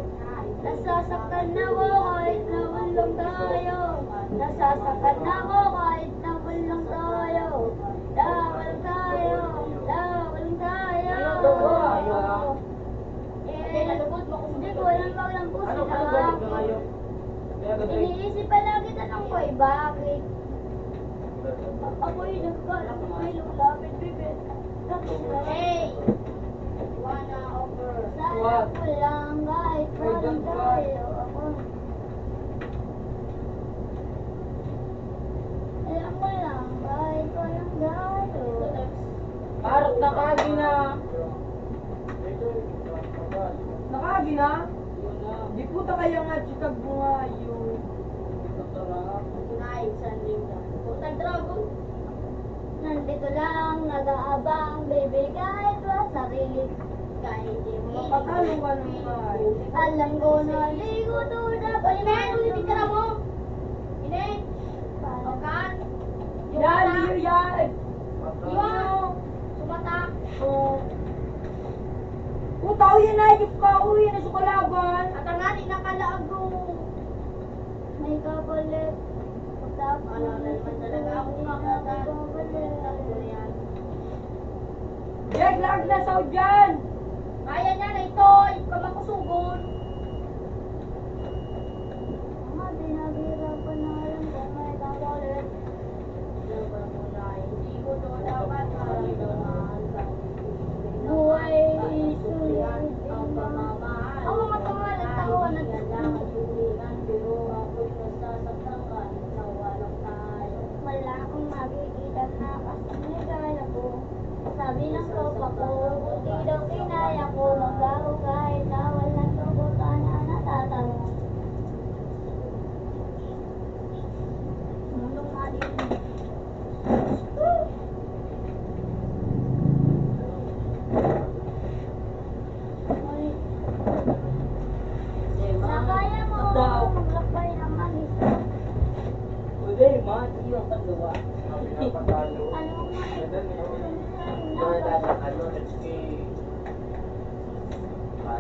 Nasasaktan na ako kahit naman lang tayo. Nasasaktan na ako kahit naman lang tayo. Laban tayo. Laban tayo. Hindi ko alam wag lang po Ano sila. ka balik na ngayon? Iniisip pa lang kita ng ko'y bakit? Ako'y nagkaroon ng may lumalapit, bebe. Hey! Wanna offer. Sana ko lang kahit walang tayo. Ako. Alam ko lang kahit walang tayo. Parang nakagi na. Nakagi na? Di puta kaya nga chikag mo nga yun. Nag-dragon. Nandito lang, nag-aabang, baby, kahit wa sarili. Kahit di mo Mapatalo ka naman. alam ko na di ko to dapat. Inen, ulitin ka na mo. Inen. Okan. Yan, liyo yan! Yung. Sumata. Oh. Puta, uwi na, ikip ka, uwi na sa kalaban. At ang ating nakalago. May kapalit. Ano na naman talaga ako makakapalit. Jack, lag na sa dyan! Kaya niya na ito. Ikaw makusugod. Mga pinaghirapan na alam ko may kapalit. Hindi ko to dapat maramdaman. Buhay isulit ang pamamahal. Ako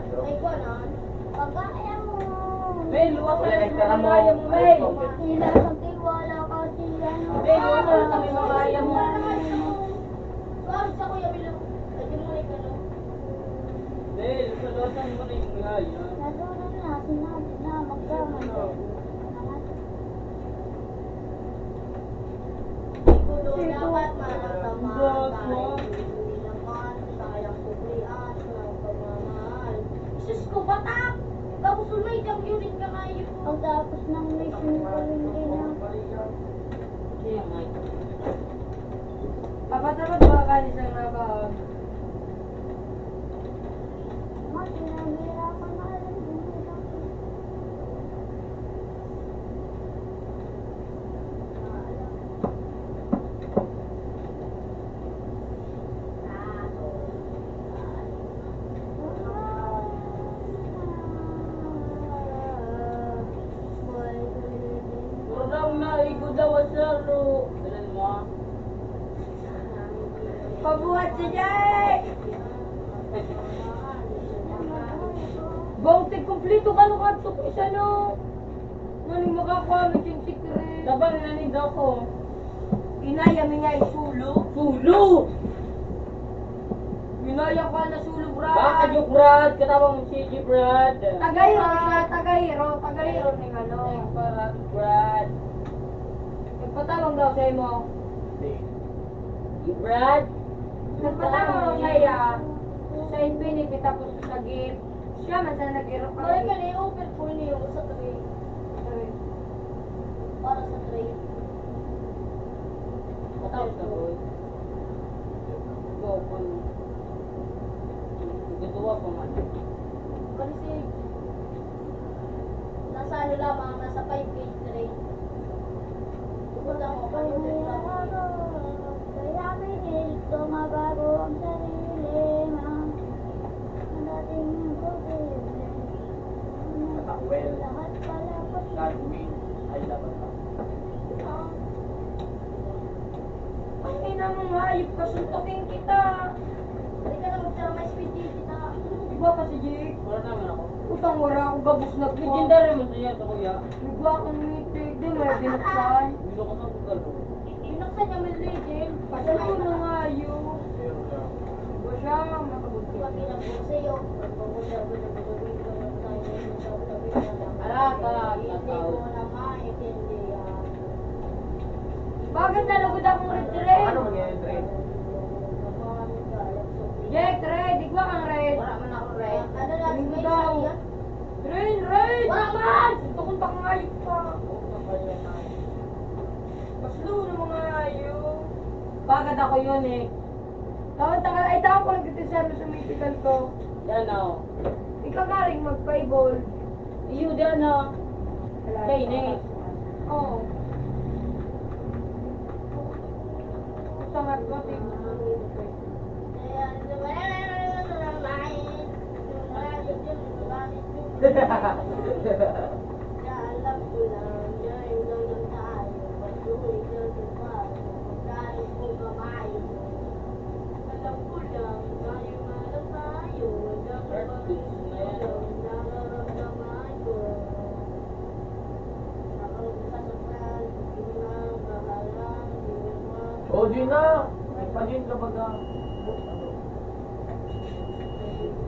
Ay, ko nun. Pagkaya mo. May luwas Wala na nagtara mo. kaya mo, May. Sila magtiwala kasi ano. May luwas na kami makaya mo. Sorry sa kuya Bilo. Ay, di mo ka no. May, luwasan mo na yung kaya. Nasunod na, sinabi na magkamay. Dapat maramdaman tayo. Hindi naman sayang suklian ng pagmamahal. Isus ko, batak! Kapusul may jam unit ka kayo. Ang tapos ng mission ko rin din ang Kaya nga. Dapat ba kanin sa nabag? Nahirapan na alam kung hirap. Kurang na igudaw sa laro. Dalan mo ah. Pabuhat si Jay! Bautik kumplito ka nung kapto ko isa no. Nang makakuha mo yung secret. Dabang nanid ako. Inaya mi nga isulo. Sulo! Inaya ka na sulo, brad. Baka juk Brad, katawang si G Brad. Tagayro siya, tagayro ni ano. Para Brad. Nagpatawag daw sa imo. G Brad. Nagpatawag daw siya sa Infinity tapos sa gift. Siya man sa nag-irap ka. Balik ka na yung open po niyo sa tray. Para sa tray. Matawag ka boy. Go, kung gagawa pa man. Kasi nasa ano lamang, nasa 5 page tray. Bukod lang ako, kanina lang ako. Kaya pinig tumabago ang sarili na dating posible. Katakwel. Lahat pala Godwin. Ay, dapat pa. Ang ina mo nga, yung kasuntokin kita. Hindi ka na magtara may speed kita. Iba kasi Jake. Wala naman ako. Utang wala akong gabos na po. Legendary mo siya ito kuya. Nagwa akong mitig. Di mo yung binuksan. Gusto ko sa galo. Binuksan niya may legend. Kasi yun na nga yun. Iba siya, makabuti. Pag inabot sa'yo, hindi ko na maintindihan. Bakit nalagod akong red? Ano mangyayari, Dre? Jake, red. Igwa kang red. Wala man ako red. Ano lang, Ring may daw. isa yan? Red! Wala man! Tukon pa kang ayok pa. Paslo na mga ayok. Bakit ako yun eh? Tawag-tagal, ay tawag ko nagtitisero sa mythical ko. Yan o. Ikaw galing mag-payball. Iyo dyan o. Kay Nate. Oo. Sangat ko, tingin mo. Alam ko lang, ngayon lang tayo, patuloy na tayo, magkano po kamayo. Alam ko lang, ngayon lang tayo, nararamdaman ko. Nakasasakal, hindi na bahalang, hindi naman. Oh, Gina! Nagpa-gin ka baga.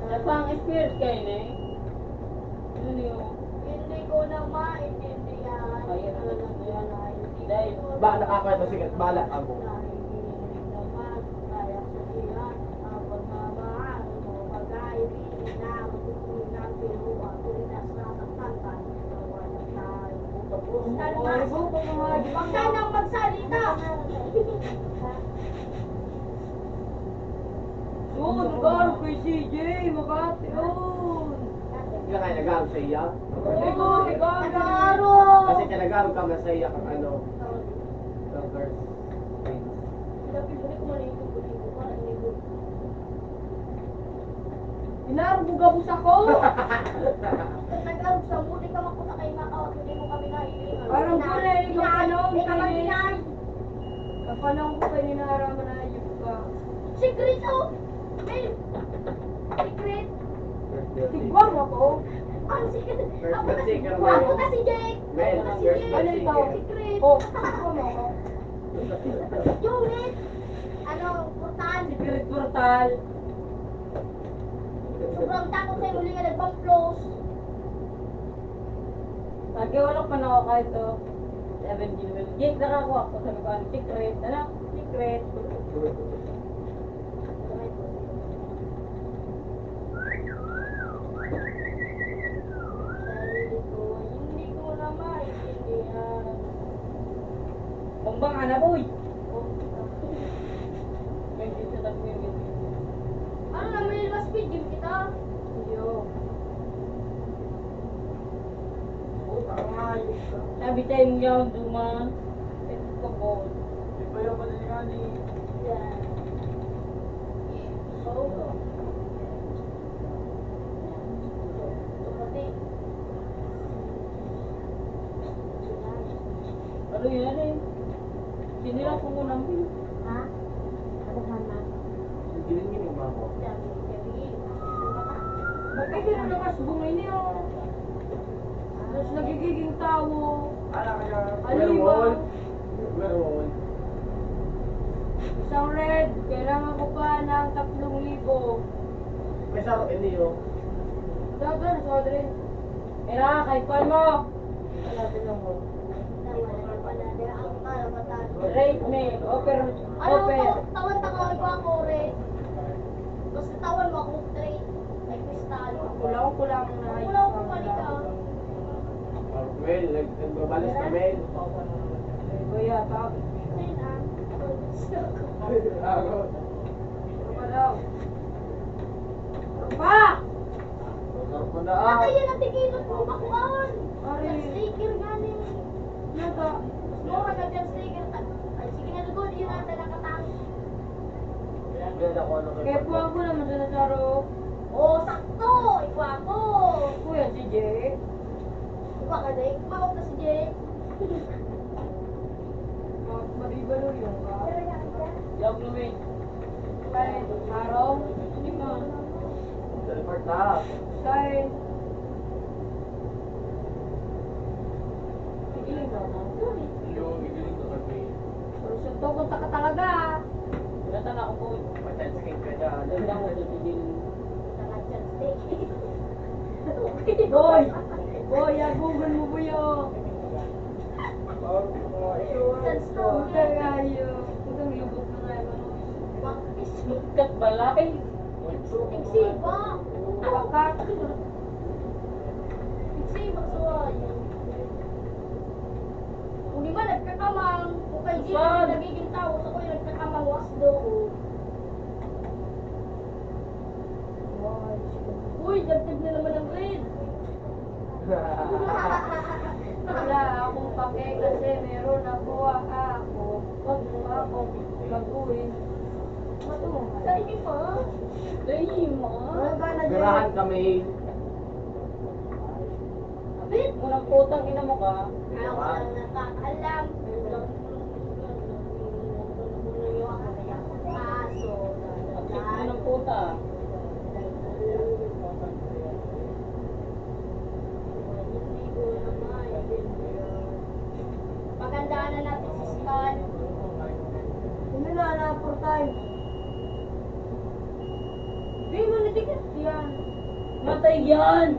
Nagpang spirit kay Nate. Ano yun? Hindi ko na maintindihan. Ayun, Alam ko yan. na hindi Dahil, ko Ba, nakakaya sige, bahala ako. nahihilig naman. Kaya sabihan ang pagmamahal mo. Pag-aibigin na matutuloy ng pinuha. Tuloy na sasaktan ka. Nawala tayo. Tapos ka naman. Huwag ka nang magsalita. Oo, nag-aaral kay CJ, Makati. Oo. Hindi na kayo nag-aaral sa iya. Oo, nag-aaral. Nag-aaral. Kasi kaya nag-aaral ka na sa iya kung ano. Lovers. Inarugabos ako. Nag-aaral sa muli ka makuha kay Macau. Hindi mo kami nahihiling. Parang kulay, ikaw anong Ikaw ang kay pinay. Kapalong ko kayo ninaraman na ayun ka. Secret oh! Babe! Secret! Birthday. Tigwang ako. Ano si First Ako blood kasi, seeker, ako Mel. kasi Jake. Mel, Ako kasi first Jake. blood Ano ito? Secret. Oh, tigwang ako. Jungit. Ano, portal. Secret portal. Sobrang takot sa'yo, uli nga nagpamplos. Lagi walang panako kahit to. 17 level. Jake, nakakuha ko. Sabi ko, ano, secret. Ano? Secret. Sarili ko, hindi ko na maintindihan. Kumbang ka na, boy! May dito na pinigil. Ano na, may mas speed game kita? Yo. Sabi tayo yung duman. Ito ko po. Yeah. Oo. Kapatid. Ano yan eh? Sinira ko mo namin. Ha? Ako sana. Giling-giling ba ako? Bakit hindi na nakasbungay niyo? Tapos nagiging tao. Aliwa. Meron. Isang red. Kailangan ko pa ng 3,000. May sarap niyo. Dapat na sa rin. Era, kahit pa mo. Wala din mo. Rate me. Offer. Tawan-tawan ko ako, Red. Basta tawan mo ako straight. May kristal. Kulang na. Kulang ko malika. Mel, nagbabalis ka, Mel. Kuya, tawag. Ako. Ano pa daw? Ano pa? Sarap mo na Baka yan ang tikilot mo, bakuan. Ari. Yan sticker gani. Nata. Mura ka dyan sticker. Ay, sige na lugod, yun ang nakatang. Ganda ko ano Kaya po ako naman sa Nazaro. Oh, sakto! Ikaw ako. Kuya, si Jay. Ikaw ka, Jake. Kumawag na si Jake. Maribalo yung ka. Yag lumin. Kain. Araw. Liman. Teleport na. Kain. Igiling ka mo. Yung gigiling ko kami. Pero sa tukot ka talaga. Pinatan ako po. Patay sa king ka dyan. Ganda mo sa tigil. Sangat dyan, steak. Boy! Boy, agugan mo po yun. Huwag ka kayo. Huwag kang lubog na nga yun. Sukat balaki. Igsiba. Bakak. Igsiba sa yun. Kung di ba nagkakamang, kung kay Jake Saan? nagiging tao, sa kuya nagkakamang wasdo. Uy, dagdag na naman ang grade. Wala akong pake kasi meron ako ako. Huwag mo akong mag-uwi. Dahil pa. Dahil mo. Wala ka na dyan. Garahan kami. Abit. Unang putang ina mo ka. Ako lang nakakaalam. Kaso, Aksip mo ng puta. hindi ko na maintindihan. Pagandaan na natin si Stan. Umila na for time. Hindi mo natigas yan. Matay yan.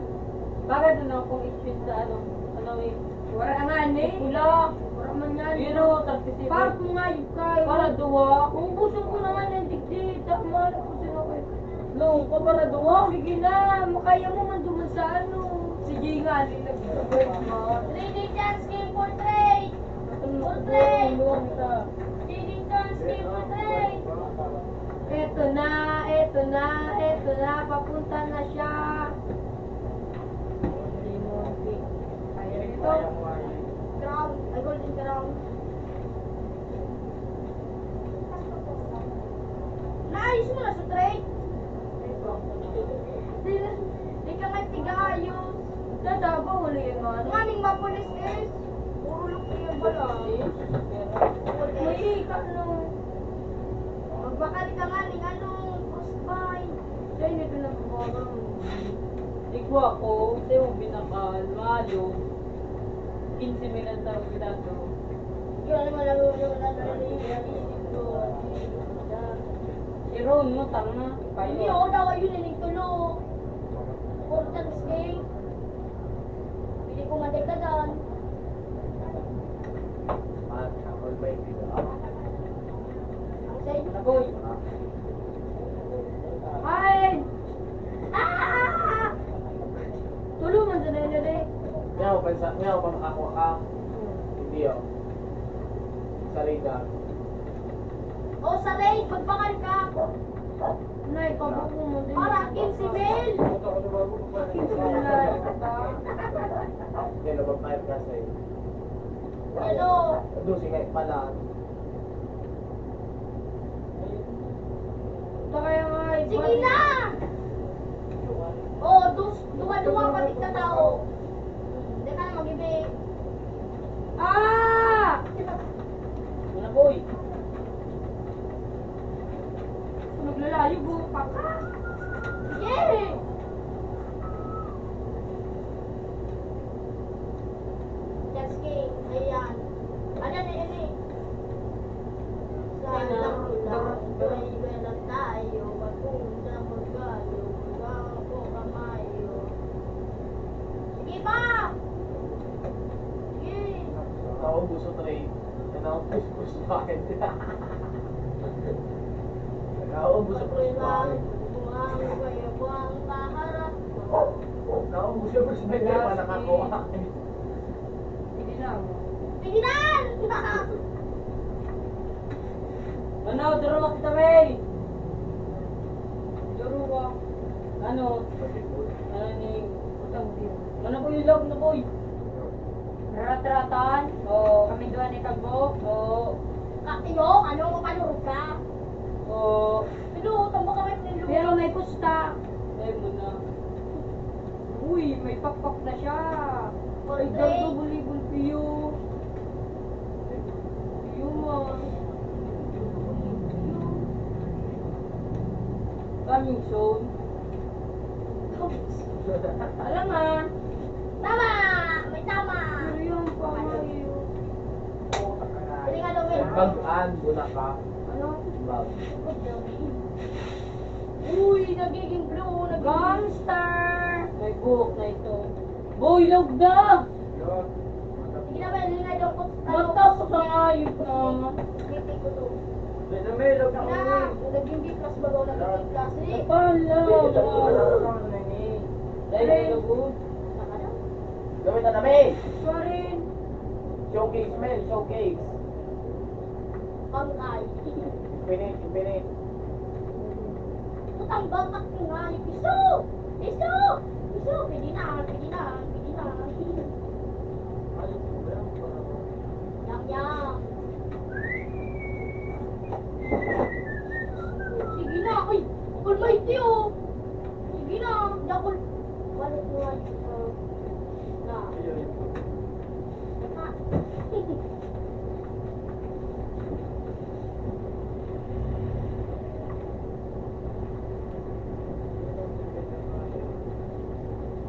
Bakit ano kung spin sa ano? Ano eh? Wala nga ni. Pula. Wala man yan. Yun o, 37. Parang kung nga yung kayo. Para duwa. Ubusin ko naman yung digdi. Tama na kung sino kayo. Long ko para duwa. Sige na. Makaya mo man duman sa ano. Sige nga. Hindi nag-break mo. 3D chance game for trade. Portrait. Luwag ka. 3D chance game for trade. Eto na. Eto na. Eto na. Papunta na siya. Hindi mo. Kaya nito. Crown. Ay, golden crown. Naayos mo na sa trade. Di ka nga tigayos. Dadago. Wala yung mga ano. Ang aming mapulis is, puro look yung bala. May ano. Magbakali ka nga ng ano, frostbite. Kaya nito na po. Ikaw ako, hindi mo binakal, malo. 15 minutes sa pinato. Yun, malaro yung lalari ko. Si Ron mo, tanga. Hindi ako daw ayun yung tulog. Portals game. Pili ko madagdagan. All by dito. Ang sa'yo. Nagoy. Ay! Ah! Tulungan sa nilari. Ngayon pa nakakuha ka. Hindi oh. Sa radar. O sa raid, magpakal ka. Nay, pabuko mo din. Para 15 mil. Nay, Yan, nabapayag ka sa'yo. Ano? Doon si kahit pala. ito kaya nga. Sige na! O, duwa-duwa patik na tao. Hindi ka na mag-ibig. Ah! Nagoy. Naglalayo, buka ka. Sige! Just king. Ayan. Ayan eh. Sa lang, may lang tayo. Magpunta magalo. Magpo kamayo. Sige pa! Sige! Ako gusto trade. Yan ako push sa akin. Ako gusto push sa akin. Buang bayabang kaharap. Ako gusto push sa akin. Wala nakakuha. Hindi lang. Pigilan! Ano, duro kita, May. Duro ba? Ano? Ano ni? Ano ko yung log na boy? Rat-ratan. Oo. Kami doon ni Kagbo. Oo. Kakino, ano mapalurog ka? Oo. Pinuutang mo kami ng Pero may pusta. Ay mo na. Uy, may pakpak na siya. Ay, Portrait. dardo bulibul piyo. Piyo mo. Coming soon. Alam nga. Tama! May tama! Pero yung pangayo. Hindi nga daw may... Bagaan, wala ka. Ano? Bag. Uy, nagiging blue, nagiging... Gangster! May buhok na ito. Boy, log na! Yun. Sige na ba, hindi nga daw ko... Matapos na nga yun na. Hindi ko to. May log na Na, naging B plus ba daw, naging B plus. Eh, Pala! Dahil may log. saka na. Gawin na namin! Sorry. Showcase, men, showcase. Bangkay. Infinite. Utang bangkak ko nga, piso! Piso! Piso! Pwede na, pwede na, pwede na. Yang yang. Sige na, ay! Almighty oh! Sige na, double. Walo ko nga na. Ah.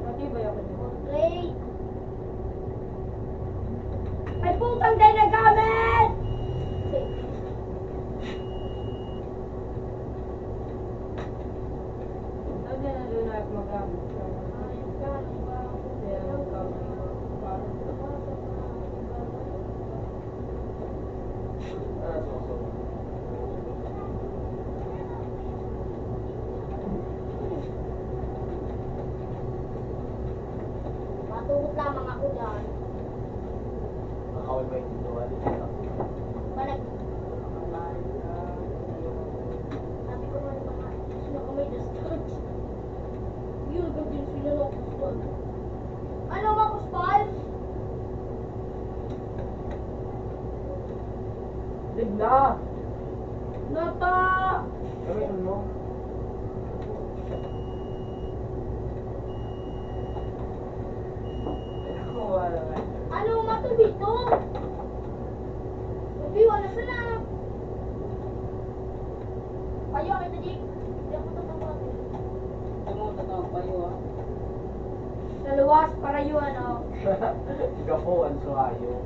Pati ba yung Portrait. ay putang din na gamit! Sabi na doon na magamit. Kaya magamit. Matugot lamang ako dyan. Nakawal ba yung dito? Balag. Sabi ko nga mga sino ko may discharge. Yun, gagawin sila ng kuspal. Ano nga kuspal? Ligla! Nata! Gawin mo. Ano matubi to? Sabi, wala sila. Payo kita, Jake. Hindi ako tatawag. Ano mo tatawag pa yun ah? Lawas para yun, ano. Gapuan so ayo.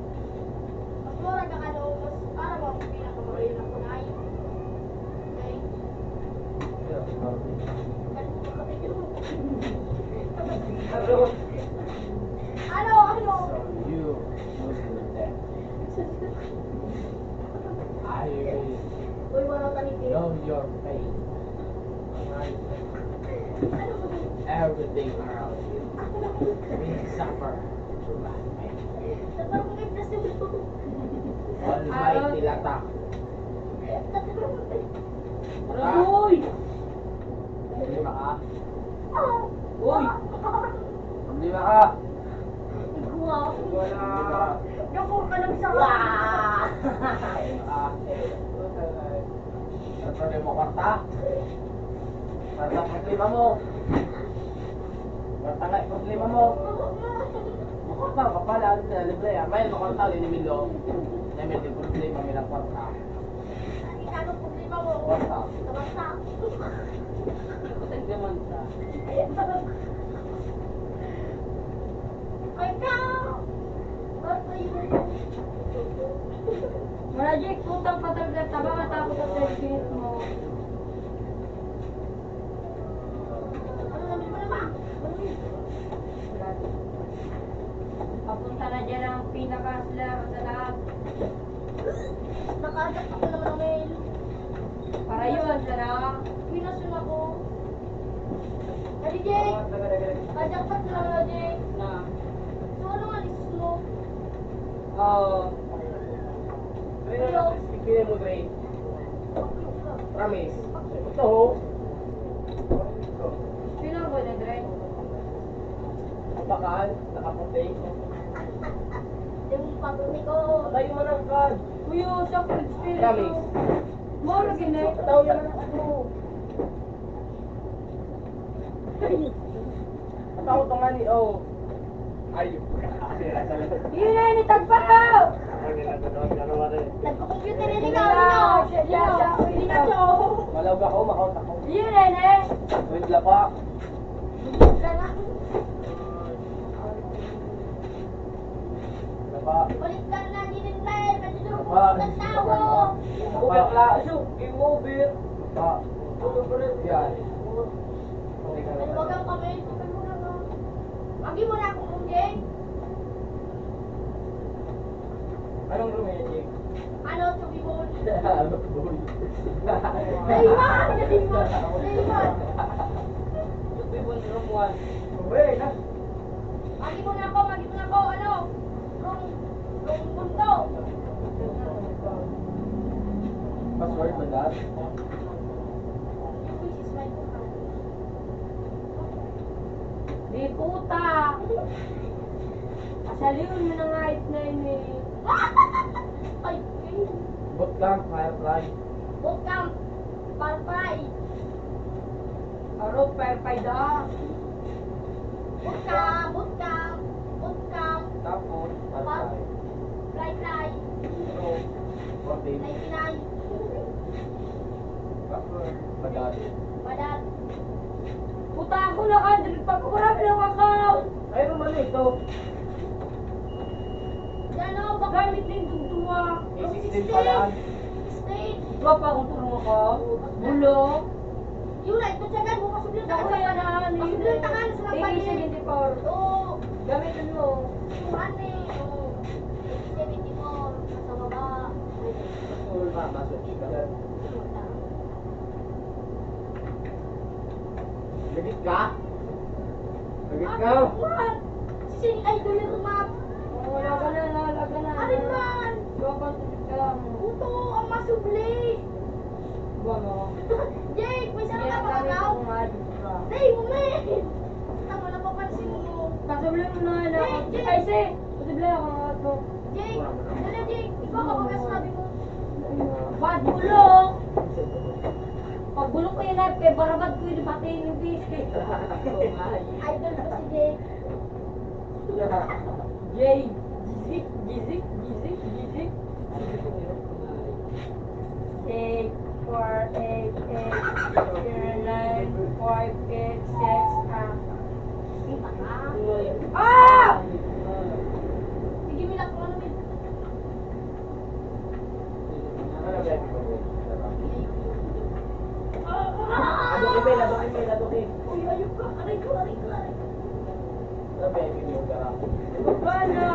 Mas mura ka ano, mas para mo ang pinakamahal na kunay. Okay? Ano? Ano? So you lose that. I Uy, walang tanikit. know your pain. Ano ba? Everything around you. We suffer through life. Parang ligtas yung ulo. Almighty latak. Uy! Lima ka. Uy! Lima ka. Wow. Wala. Gapur ka lang sa Ang problema mo, kwarta? Kwarta, problema mo. Kwarta nga, problema mo. Kwarta, kapala, libre yan. May kwarta, linimilo. May di problema, may lang kwarta. Ikaw problema mo. Kwarta. Basta. Patag naman sa... Ay, ikaw! Basta yun. Wala, Jake, putang patalgat. Taba matapos sa 10 minutes mo. Ano namin mo naman? Wala. Papunta na dyan ang pinaka-slar sa lahat. Nakaagap ako naman ng mail. Para yun, sana. Pinasun ako. Kali Jake! Kajakpat na lang na Jake. Na... So ano nga lisus mo? Kaya mo, Dre. Promise. Ito, ho. Sino ba na, Dre? Bakal, nakaputi. Yung pagpunti ko. Tayo mo ng card. Kuyo, sa food spirit. Promise. Moro gini. Tayo yan ang ano. Ataw to nga ni, oh. Ayun. Yun na, initagpaw! Nagko-computer rin ikaw. Dino. Malawag ako, makaut ako. Yun na, eh. Wait lang pa. Lapa. Balik ka na din mail. Pwede doon Lapa. ng tao. Lapa. Game over! Lapa. Yan. Nalwagan kami. Agi mo na akong mungkin. Anong romantic? Ano, tubibon? Ano boy? Layman! Layman! Layman! Yung Ibon Room 1. Uy, na. Agi mo na ako, agi mo na ako. Ano? Rong bunto. Password ba that? Which is my command. Di puta! Asaliwan mo na nga it na yun eh. Ay, Bootcamp, Firefly. bootcamp. Parpay. Aro, perpay da. Bootcamp. Bootcamp. Bootcamp. Tapos, Firefly. Fly. Ano? Forte. 99. Password. Bagat. Badat. Puta ako na ka, dili pa ko marami ng account. Ay, naman ito. Yan o, baka Gamit din dugduwa. A16 pala. state. Diba pa kung tulungan ka? Bulok. Yun na, ito siya mo kasublit Ako ako yan sa na. kasublit ka sa mga panin. 74. Oo. Gamitin mo. Tuhan eh. Oo. 74. Nasa baba. Password pa, password. Bagat. Lagit ka? Lagit ka? Man! Sising idol yung map. Wala ka na, wala ka na. Arin man! Kapag ka lang. Puto, ang masubli. Ba mo? Jake, may sarap Kaya ka kami pagkakaw. pumadid ka. Hey, umin! Tama na papansin mo. Kasubli mo na na. Jake! Ay, si! Kasubli ako nga ito. Jake! Dala, Jake! Ikaw kapag sabi mo. Bad bulok! Pag bulok ko yun ay, barabad ko yun, patiin yung biscuit. Idol ko si Jake. Jay! Gizik, gizik, gizik, gizik. 6, 4, 8, 8, 0, 9, 5, 8, 6, Kita ka. Ah! Paano?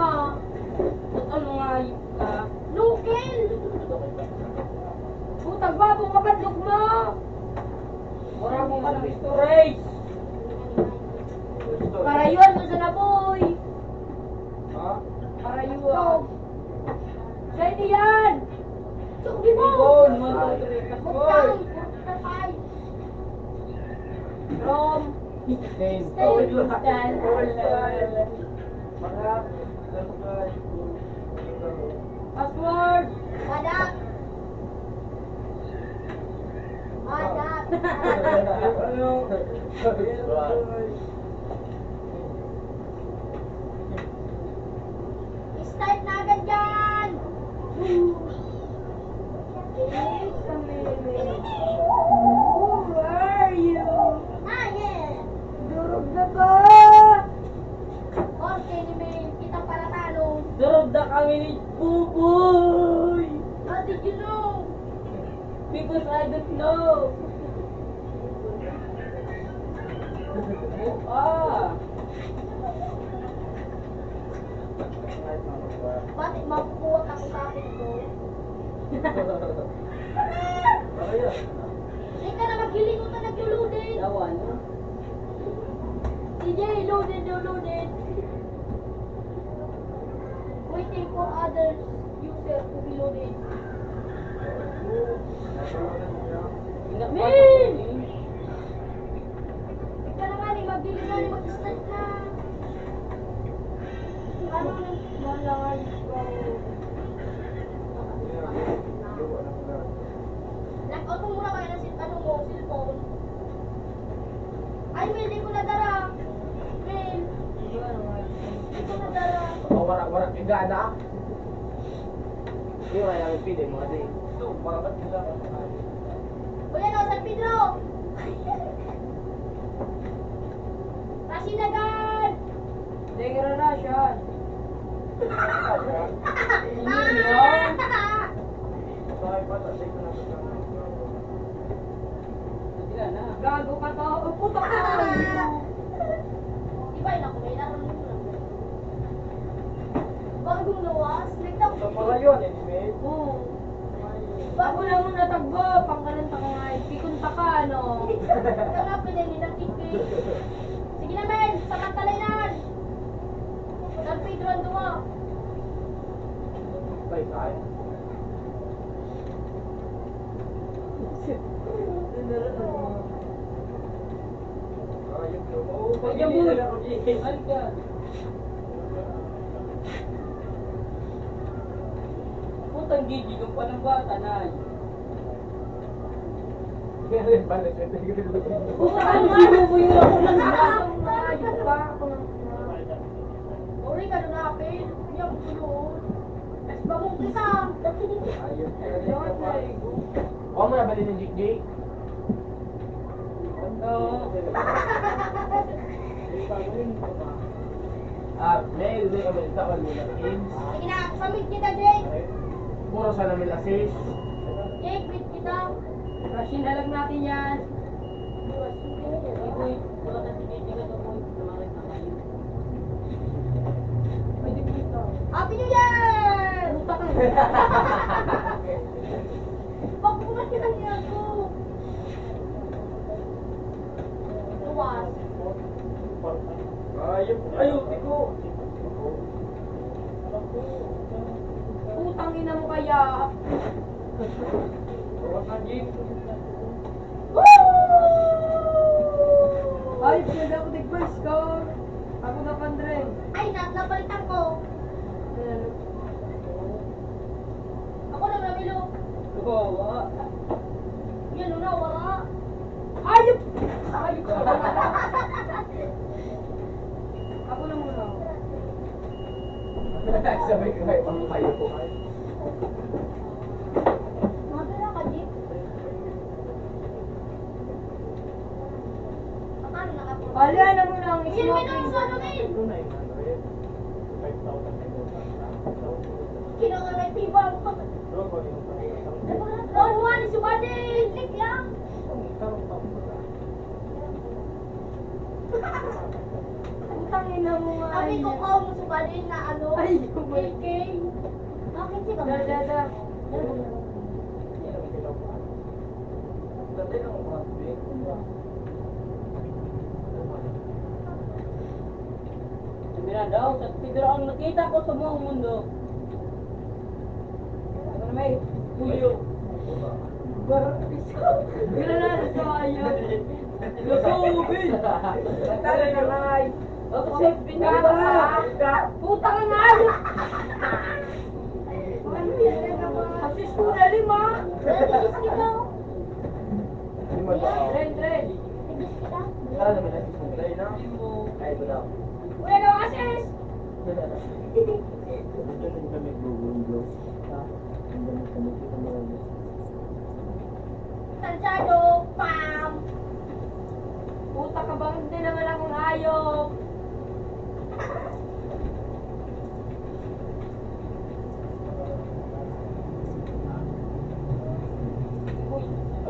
Ba't ano nga yun ka? Lukil! Putang babo, kapadlok mo! Wala mo ka ng storage! Karayuan mo sa naboy! Ha? Karayuan! Sa hindi yan! Sukli mo! Ibon! 1, 2, 3, Magkano? Kapoy! From Ten. Stan. Password! Adak! Adak! Start na agad yan! Wait a minute. Who are you? Ah, yeah! Durog na ka! Okay, ni May, kitang palatano. Durog na kami ni Buboy! How did you know? Because I don't know! Ah! Bakit makukuha ka sa akin ko? Hindi ka na maghiling ko na nag-loaded. Yawan. DJ, loaded, you loaded. Waiting for other user to be loaded. Min! Ika na nga ni, magbili na ni, mag-start na. Ano nang malangan ko? Nag-out mo muna kayo ng ano mo, cellphone. Ay, Will, di ko nadara. Will, di ko nadara. Warak igana. Hindi mo kaya pili mga day. So, marabat nila. O yan o, San Pedro! Pasinagan! Degradation. Sila na. Gago ka to. Oh, puta ka! Iba yun ako, may laro nito lang. Bagong lawas, nagtapos. So, para yun, anime. Oo. Bago lang mo natagbo, pangkalanta ka nga. Pikunta ka, ano? Kangapin na nilang tikpi. Sige na, men, samantalay na. San Pedro ang duwa. Bye, tayo. Kaya mo. Halika. Putang gigi kung pa ng bata na. Ano nga, bubuyol ako ng batang na. Ayun ka. Uri ka na napin. Yung pulo. Bagong kita. Huwag mo na bali ng Jik-Jik. Ano? May kami sa kanila kids. Sige na, samit kita, Jake. Puro sa namin assist. Jake, wait kita. Rashin na lang natin yan. Uy, wala ka tinitingnan ako. Tumakit na kayo. Pwede dito. Happy New Year! Puta ka. Pagpunan kita niya ako. Luwas. Ayaw, tiko. Putang ina mo kaya. Ay, pwede ako nag-voice ko. Ako na pandren. Ay, napalitan ko. Ako na namilo. Bawa. Yan, una, wala. Ayop! Ayop ka. Ako na muna. Sabay ko kayo, pang kayo po kayo. Magala ka, Jake. Paano nakapunta? Wala na muna ang Yan, may smoking. nang ano, Min. Kinangaratiban ko. Don Juan, subade. Click lang. Putang ina mo nga. Sabi ko ko mo subalin na ano. Ay, yung KK. Bakit si Da, da, da. Dati lang mga sabi. Sabi na daw, pero ang nakita ko sa buong mundo. Ano na may puyo. Granada sa ayo. Lusubin! Dali na ngay. Kasi pinaka. Putang ina. Ano yan? Asis ko na 5. Nagigis kita. Lima daw. Tren. Nagigis kita. Kala naman na isang tray na. Ay, ito daw. Wala daw asis. Salsado. Pam. Puta ka bang hindi naman akong hayop.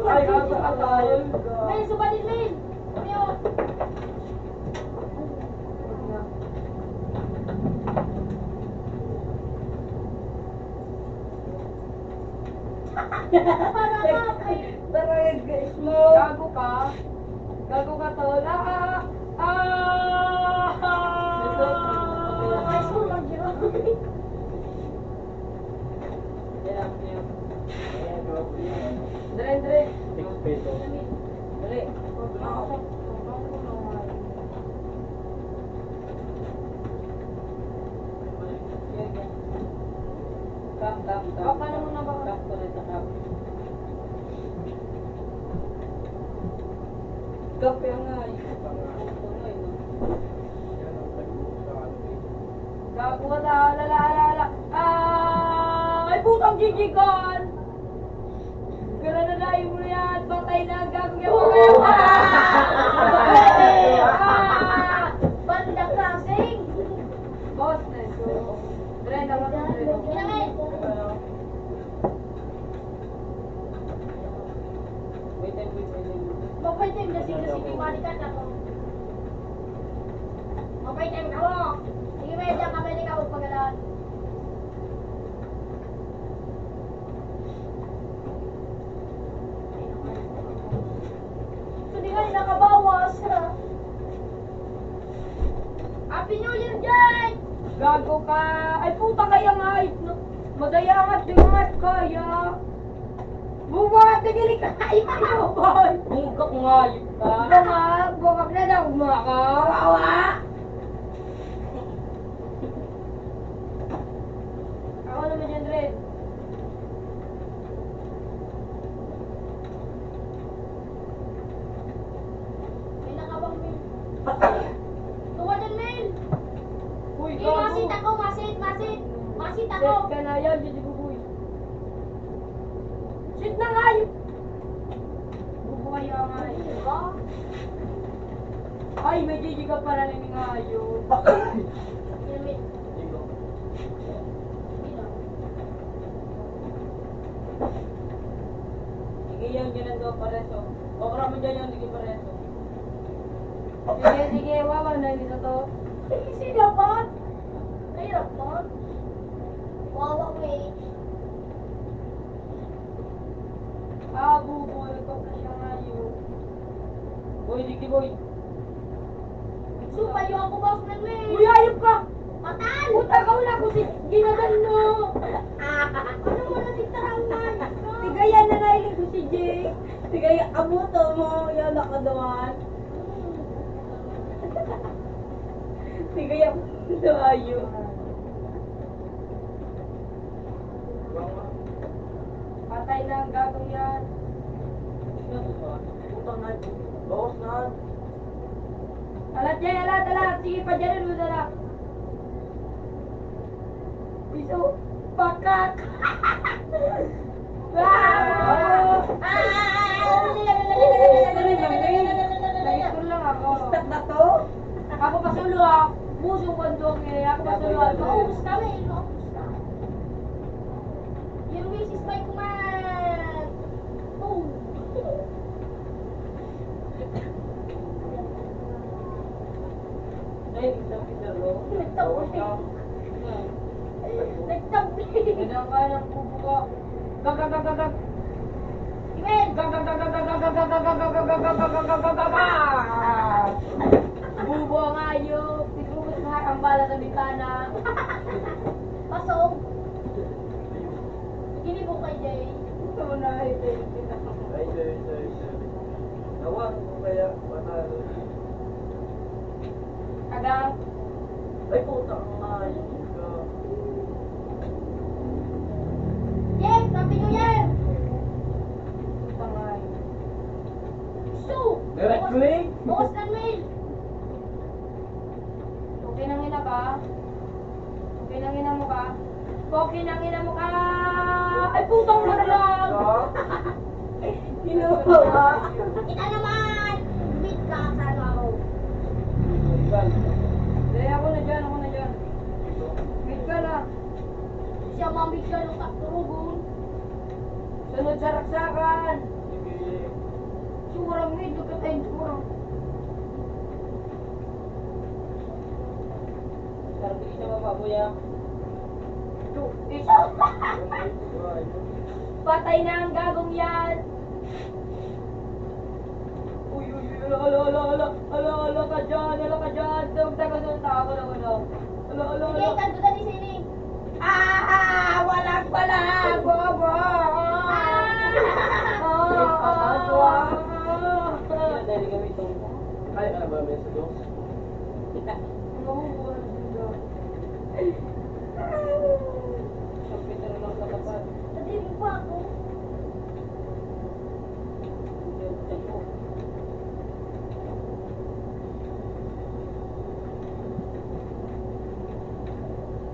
Ay, asa ka tayo? Mel, subalin Mel. Ano yun? Para nga, Mel. Smoke. Gago ka to. High school lang yun. Dre. 6 pesos. Dali. Kap. Paano mo na ba? Kap ko na sa kap. Kap yan nga. Tuloy, no? Gago ka na. Lala. Ay putang gigigan. Gano'n na dahil mo na yan. Patay na. Gago yan. Banda crossing. Boss na ito. Dre, naman na Dre. Ina, Mel. Wait. Mapay time na sige balikan ako. Mapay time na ako. Sige, Mel, diyan kami ni Kaut pagalan. So, di ka rin nakabawas. Happy New Year, Jay! Gago ka. Ay puta kaya nga. Madaya nga. Di nga kaya. Buwag. Nagilig ka. Ay boy. Bungkak nga yun ka. Bumag na daw. Makawawa. Ako naman yan, Dre. May nakabang Mel. Tuwa dyan, Mel! Uy, Eh, masit ako, masit! Masit ako! Set ka na yan. Didi bubuy. Shit na nga yun. Bubuhay ang nga yun. Diba? Ay, may Gigi ka pala na nga yun. Ina, Mel. Ina. Sige yan, ganun daw pareso. Okra mo dyan yung hindi pareso. Sige, wawa na dito to. Sila ba? Mahirap ba? Wawa ko eh. Buboy. Ikaw na siya nga yun. Boy, digi boy. Supayo ako boss ng Mel! Uy, ayop ka! Patal! Puta ka wala ko si ginagan mo! Ano mo na titarawan? Tigayan na nailig ko si Jake. Tigayan, abuto mo. Yan ako doon. Tigayan mo ayo. Patay na ang gagong yan. Utang na. Bawas na. Alat Jay, alat. Sige pa dyan mo dala. Piso, pakak. Nag-school lang ako. Stop na to? Ako pasulo ah. Musong kondong eh. Ako pasulo ah. Naubos kami, naubos ka. Yung Mrs. Mike man. Boom. Nagtabli. Ganyan ka ng pupo ko. Gagagagagag. Imen! Bubo ang ayop. Tigubot na ang bala sa bintana. Pasok. Gini mo kay Jay. Ito na ito. Ay, sorry. Nawang ko kaya, panalo. Kagang. Ay, puta nga. Yes! Happy New Year! Tangay. So! Directly? Bukas ng mail! Okay nang ina ka? Okay nang ina mo ka? Okay nang ina mo ka? Ay putang na lang! Kinuha. Kita naman! Meet ka sa ako. Hindi, ako na dyan. Meet ka na. Siya mamigyan ng takturugon. Sunod sa raksakan. Surang meet, look at tayo surang. Sarap hindi siya mapabuya. Patay na ang gagong yan. Uy, ala ka dyan. Tago na ko na. Sige, kanto na ni Sini. Walang pala, bobo. Dahil kami itong Kaya ka na ba may sa Diyos? computer lang sa tapat. Nadinig pa ako.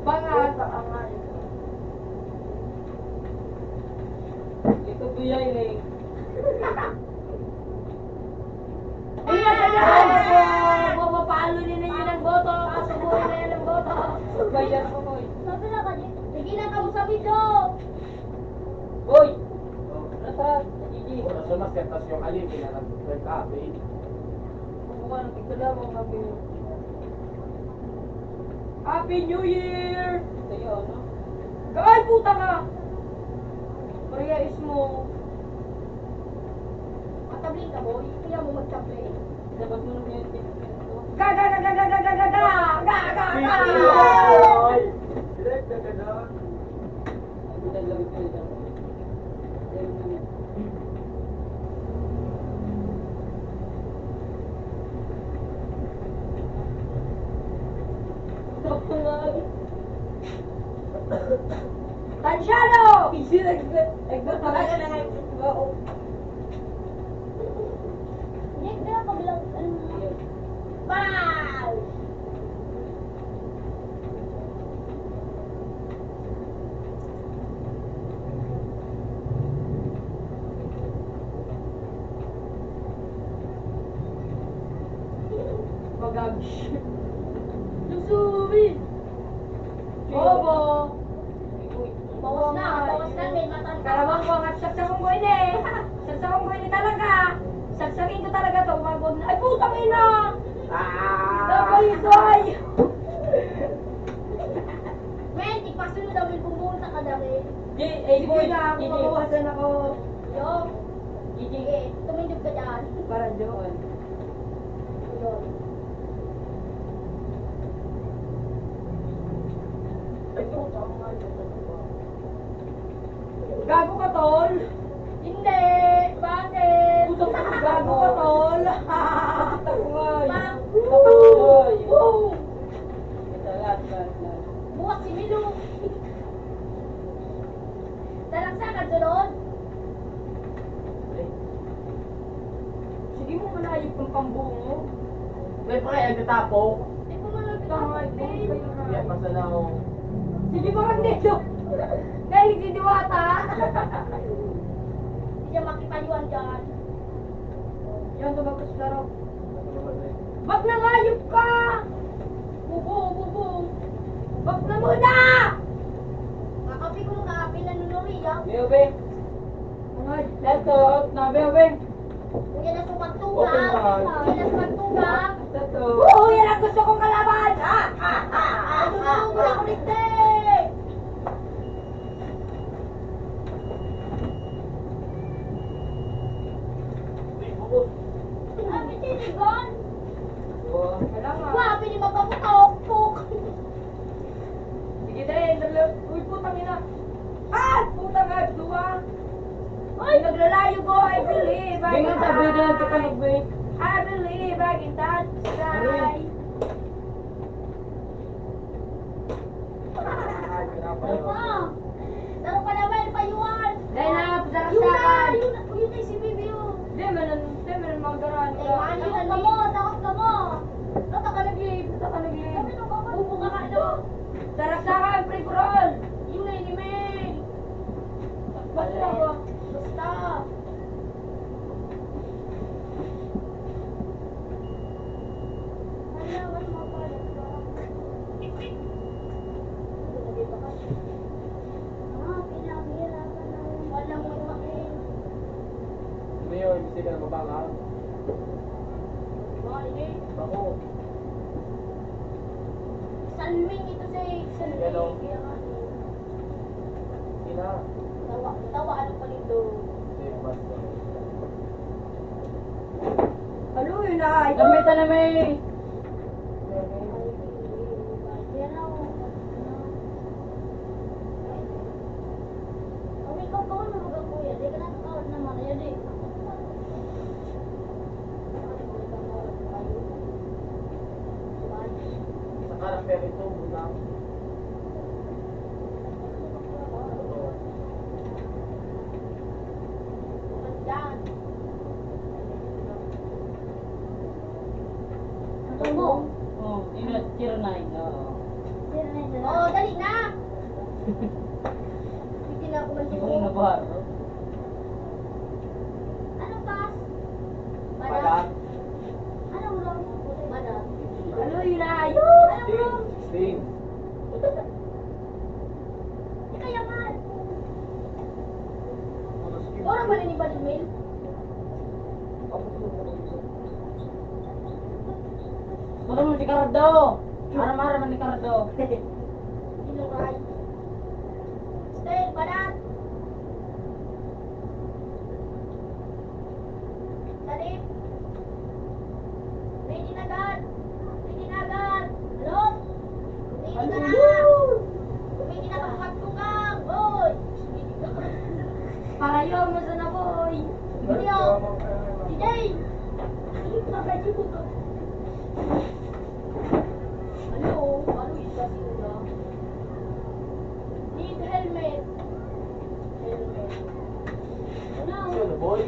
Bangat. Ito buyay lang. Mapapalo din ninyo ng boto. Kasubuhin na yan ng boto. Bayan ko ko. Sabi na ka, sige na ka mo sa video. Hoy! Nasa, Gigi. Wala sa mas kertas yung alipin na nag-copy. Kumuha ng pagkadamang kami. Happy New Year! Sa'yo, no? Ay, puta ka! Maria is mo. Matabling ka, boy. Kaya mo magtabling. Dapat mo naman yung pinagkento. Direct na ka na. Ang pinaglagot ko ito. Tansyado! Nagbat talaga na nga. Oo. Hindi, kaya kabilang, Bal! Magagsh. Lusubi! Bobo! Bawas na, may matan ka. Karamang ko, at saksakong ko ini. Saksakong ko ini talaga. Saksakin ko talaga to, umabot na. Ay, putang ina! Napayisoy! Men, ipasulo daw yung bumuhon sa kadami. Sige na, kung mabawasan ako. Yo, sige, tumindog ka dyan. Para doon. Yun. Gago ka, tol? Hindi! Bakit? Gago ka, tol? Nakita ko nga. Boom! Ito, lahat. Buwak si Milo. Talaksakan sunod. Sige mo manayip ng pambungo. May pa kaya nagtatapo. Hindi ko malapit Tangay, ako. Kaya masalaw. Sige ba kang dito? Dahil si Diwata. Hindi siya makipaliwan dyan. Yan, tumagos laro. Ba't nangayop ka? Bubong! Ba't na muna? Kakapi ko nung kakapi na nunuriya. Bebe. Ay, leto, nabe, obe. Kung yan ang sumantuga. Open mind. Kung yan ang sumantuga. Ito. Oo, yan ang gusto kong kalaban! Hindi ka na mabangang. Mga ligay. Ako. Salming ito sa salming. Hello. Kaya nga. Sina. Tawa, ano pa nito? Safe master. Ano yun na? Gamitan na may... Yan ako. Kung ikaw ka man mabagang kuya, di ka na kakawad naman. Ayan eh. Sa karakter ito, unang. Yan. Ano mo? Oh, ingat, tier 9. Oo. Oo, dali na! Hindi na ako Ibang malito. nabar. Anong pass? Balat. Anong wrong? Balat. Ano yun na? Anong wrong? Sting. Di kaya nga. Orang ba ni Balik Mail? Baka mo si Cardo. Aram-aram man ni Cardo. Inuray. Stay, balat. Salip. Ready na agad. Ready na agad. Hello? Ready ka na. Ready na kapag-tukang. Hoy! Para yun, masa na boy. Video. DJ. Pagkaji ko to. Ano? Ano isa sila? Need helmet. Helmet. Ano? Yun, boy.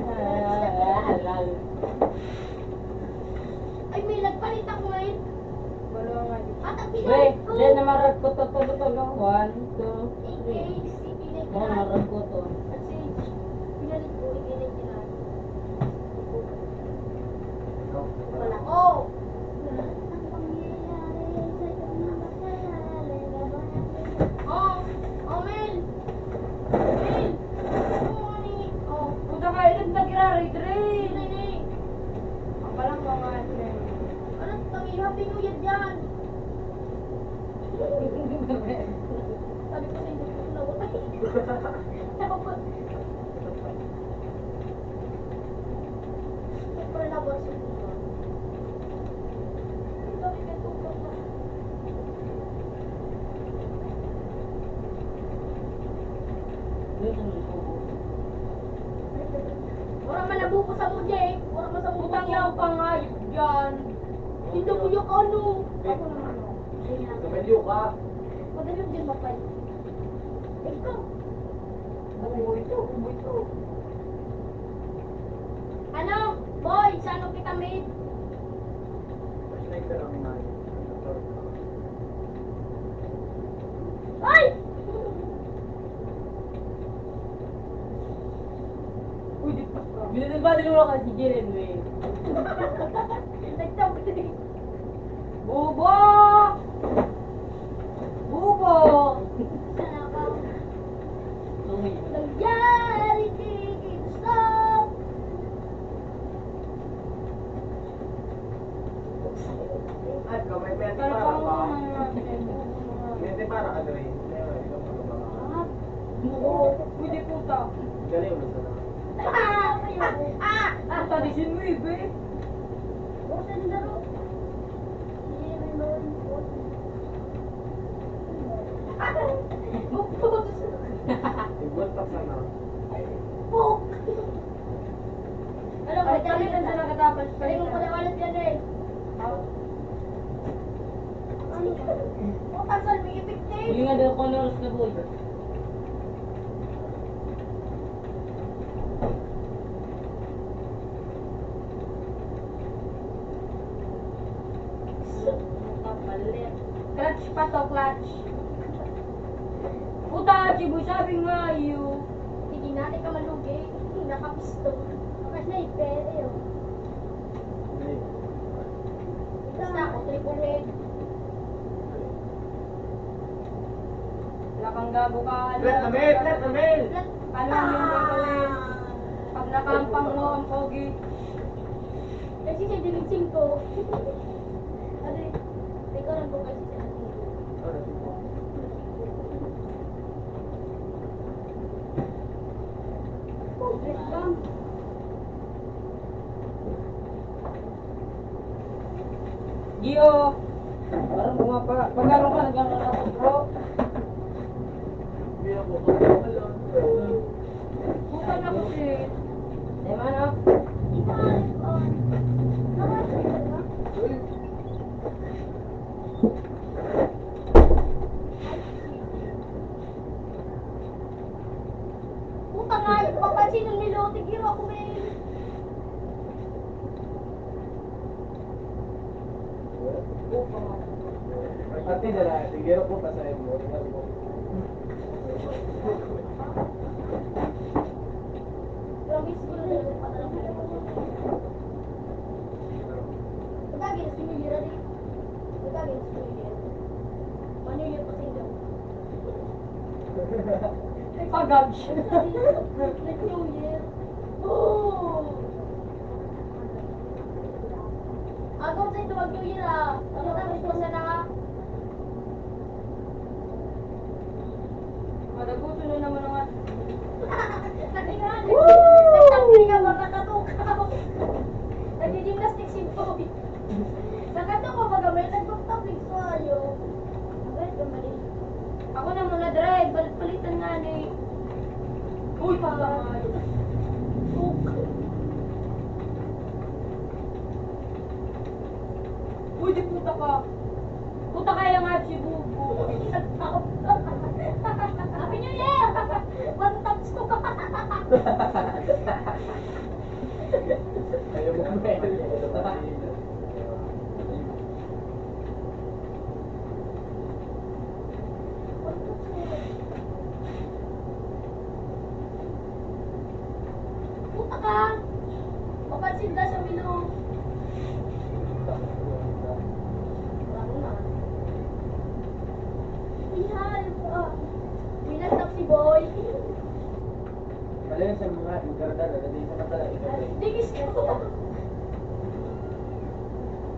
Halal. Ay, may nagpalit ako ngayon. Wala nga. At ang Weh, pinalik ko. dahil namarag ko to, tulo-tulo. 1, 2, 3. Engage. Pinalik Baka namarag ko to. Kasi pinalik ko. Pinalik ko na. Wala ko. Oh, oh, Mel. Mel. Oh, ni. Oh, Punta ka, ilan na gira-read-read. Nene. Ang palang mga Ano, kami happy new year dyan. Sabi ko sa inyo, nawala. Nakapag. Siyempre labas yung iba. Ang dami ka tukang na. Wala man nabuko sa mudya eh. Wala man sa mudya. Utang yaw pangayop dyan. Hindi mo yung ano. Ako naman. Tumelyo ka. Madali yung din mapay. Ikaw. Bubo ito. Ano? Boy, sa ano kita made? Sniper ang inay. Ay! Uy, di pa ka. Bilitin ba din mo ka si Jiren, weh? Nagtawag ka din. Bubo! Bubo! Sana ka. Tumi. Nangyari gusto. Ay, kamay pwede Pero para pang ka. mga Pwede para ka rin. Ikaw mo naman. Uy, di puta. Galing mo sana. Puta, disin mo ibe. Bukan laro. Hindi naman meron. Upos. Igual pa sana. Pok. Ano ba? Ay, kami na nakatapan. Kali mo palawalat yan eh. Ano? Oh, asal may effective. Yung nga daw colors na boy. Clutch pa to, clutch. Puta, Chibu, sabi nga iyo. Hindi natin ka malugi. Nakapisto. Naka-sniper. Ayun. Basta ako, triple head. Wala kang gago ka. Flat na mail! Flat na mail! Flat. Ano yung gagawin? Pag nakampang mo ang pogi. Kasi siya dinigsing ko. Ano eh? Teka lang po kasi siya natin. Ano po? Wait lang. Gio! Parang bumapa. Pagano ka nagkakaroon bro? Hindi ako. Buka na ko si... Di man ah. Puta nga, papansin ng Milote, giro ako may... Ate na lang. Siguro po pa sa'yo mo. Tingnan mo. Promise ko na talaga patalang ko lang. Pagkagin, sumilira rin. Pagkagin, sumilira. Manilira pa sa inyo. Pagag. Let New Year. Oh! Ako sa ito mag New Year ah. Ano tapos ko sana nga? Madaguto na naman naman. Nagtangkay ka ba nakatukaw? Nagdi-gymnastics si Boy. Nakatukaw ba gamay? Nagpaptapig ko ayo. Agad ka mali. Ako na muna drive. Balit-palitan nga ni. Uy, pagkamay. Uy, di puta ka. Puta kaya nga si Bubu. Happy New Year! One touch ko ka. Ayaw mo kumain. Puta ka! Papansin ka sa Milo. Lalo na. Ihal po ah. Pinagtap si Boy. Malayan sa mga inkardan na hindi sa mata lang ikaw. Digis ko.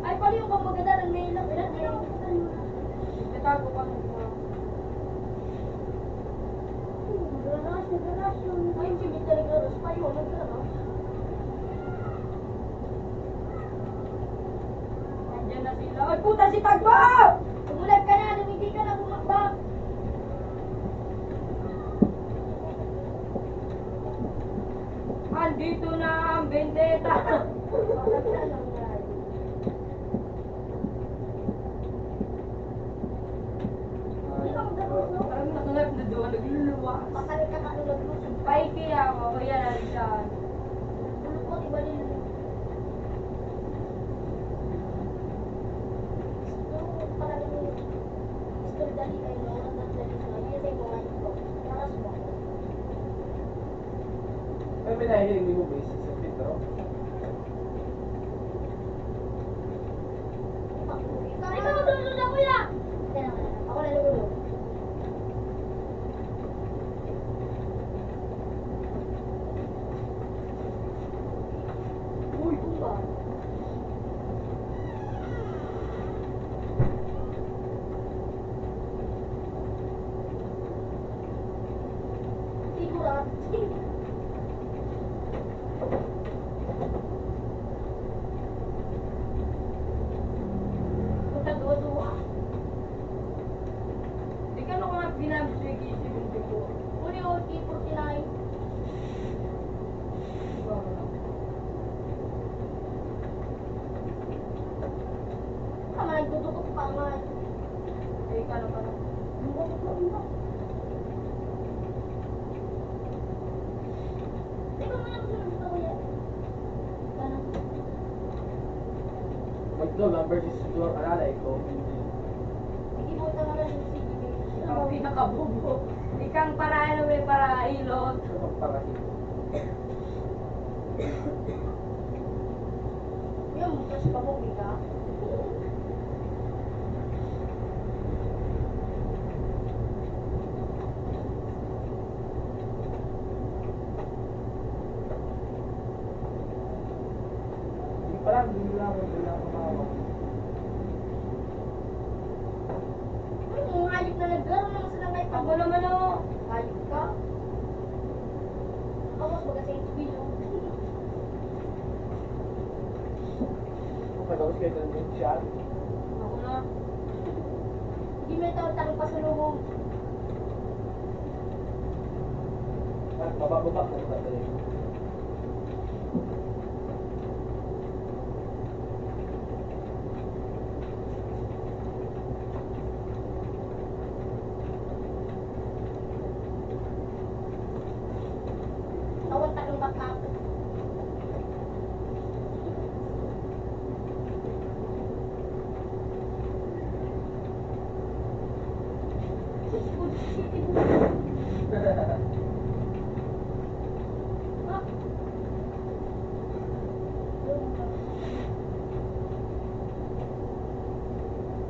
Ay, pali yung maganda ng mail lang. Itago ka nung Nagranas yun. Ay, si Mita nagranas pa yun. Nagranas. Nandiyan na sila. Ay, puta si Tagbo! Tumulag ka na, lumiti ka na bumakbak. Andito na ang bendeta. Pasagsa lang yan. Parang nakalap na doon. Nagluluwa. Pasal ka ka nung naglusog. Paiki ako. Kaya na rin siya. Bulot mo, iba din. Yung talagang story dali kayo, no? Nagdali sa mga. Yun yung mga ito. Maras mo. May pinahiling ni mo basis sa fit, no? Ikaw, lulod na kuya! Ako na lulod. Uy, tumba. Sigura. Puta, dua-dua. Di ka nung mga pinabiswigi si Bubu ko. Uli o, T49. Tama, nagtutukot pa nga. Ay, ka na pala. Teka, may ako sunod sa kuya. Sana. Mag-vlog ang versus door alalay ko. Hindi mo ito nga lang yung sige. Ikaw ang pinakabubo. Ikang para ano may para ilot. Magparahin. Kuya, mutas pa po, Mika. kayo ng shot. Ako na. Hindi may tanong pa sa lubong. Mabababa ko na tayo. Tawag tanong baka.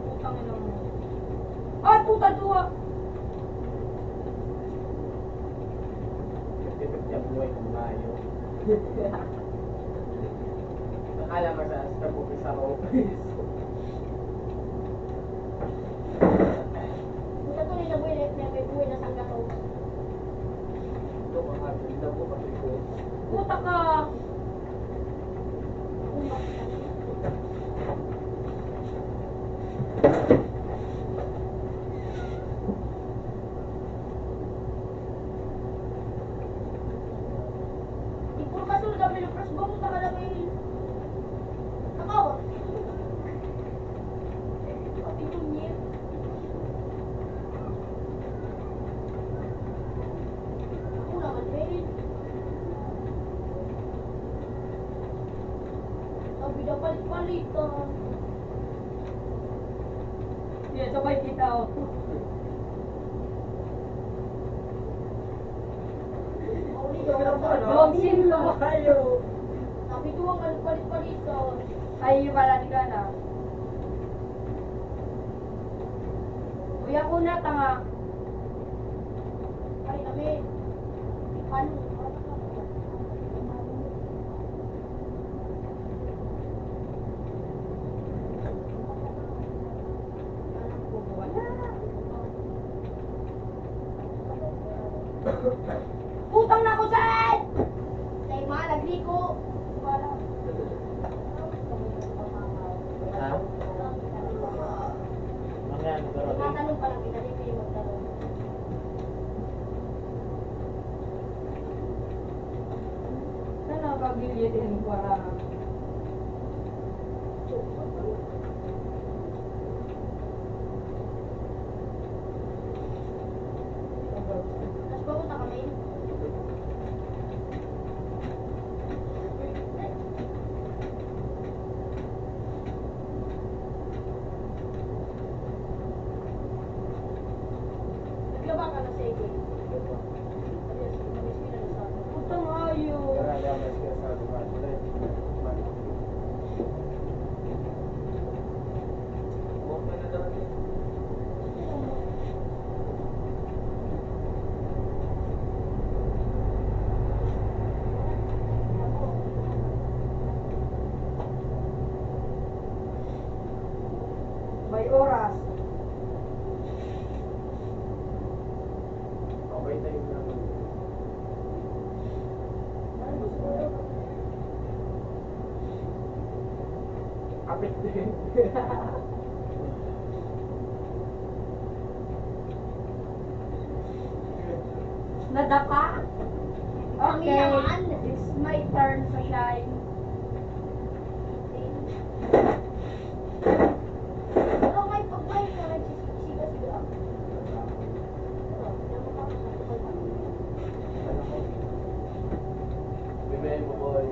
Putang ina mo. Ay, puta duwa! Pagtipid niya buhay ng mayo. Nakala mo sa Starbucks sa office. Buta to nila buhay na may buhay na sangga to. Ito ang habi na po kasi ko. Puta ka! Di puro kasunod ang pinapras ba mo nakalagay. Nakawa. Pati yung niya. Ako naman din. Sabi na palit-palitan. Sige, sabay kita oh. Boxing lang kayo. Sabi ko ang palit-palitan. Ay, wala ni Gana. Kuya ko na, tanga. Ay, kami. Paano? Putang na ko saan! Sa ima, nagliko. Wala. Ha? Mga ano ka rin? Matanong pa lang kita, di kayo magtanong. Sana pag-bilya din para... Tapos pumunta kami. Naglaba ka na sa ikay. Putang ayo. Karali ang mas kaya sa lugar. Okay na daw din. May oras. Okay tayo na. Kapit din. Nadapa? Kami Okay. naman. It's my turn sa shine. Pero may pagbayad ka, nagsisiga-siga. Bibigay mo boy.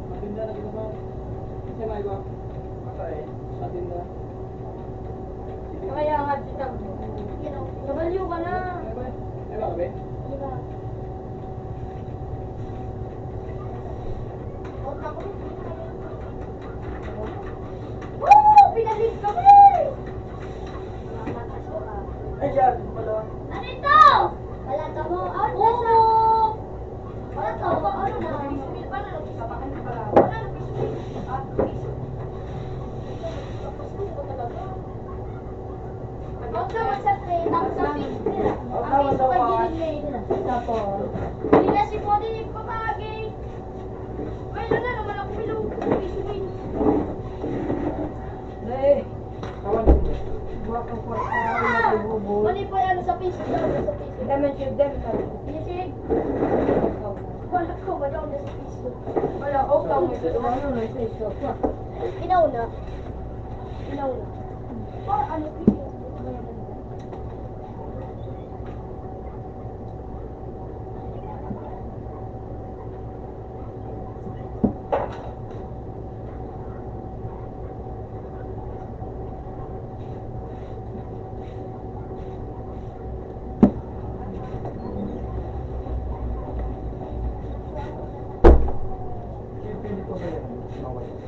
Matinda na kita ba? Kasi may ba? Matay. Matinda. Kaya nga kita. Kabaliw ka na. Ay ba? Ay ba kabe? Diba? Out na ko. Woo! Pinalis kami! Mamatas ko ah. Ay, dyan. Pala. Ano ito? Wala ka mo. Out na sa... Wala ka mo. Ano na? Bismil pa na. Kabakan ka pala. Wala na bismil. Ah, bismil. Tapos ko talaga. Out naman sa train. Tapos sa fix nila. Out Ang naman piso daw, ka ah. gilid nila. Tapos. Hindi kasi po din yung papagay. piso din. Eh, kawan ko. Buwa kang kwarta na bubo. Mali pa yan sa piso. Daw sa piso. Daman siya dem sa. Pinisig. Wala ko ba daw sa piso. Wala ko ka mo ito ano na sa iso. Inauna. Inauna. Para ano piso? Pwede ko ba yan? Okay.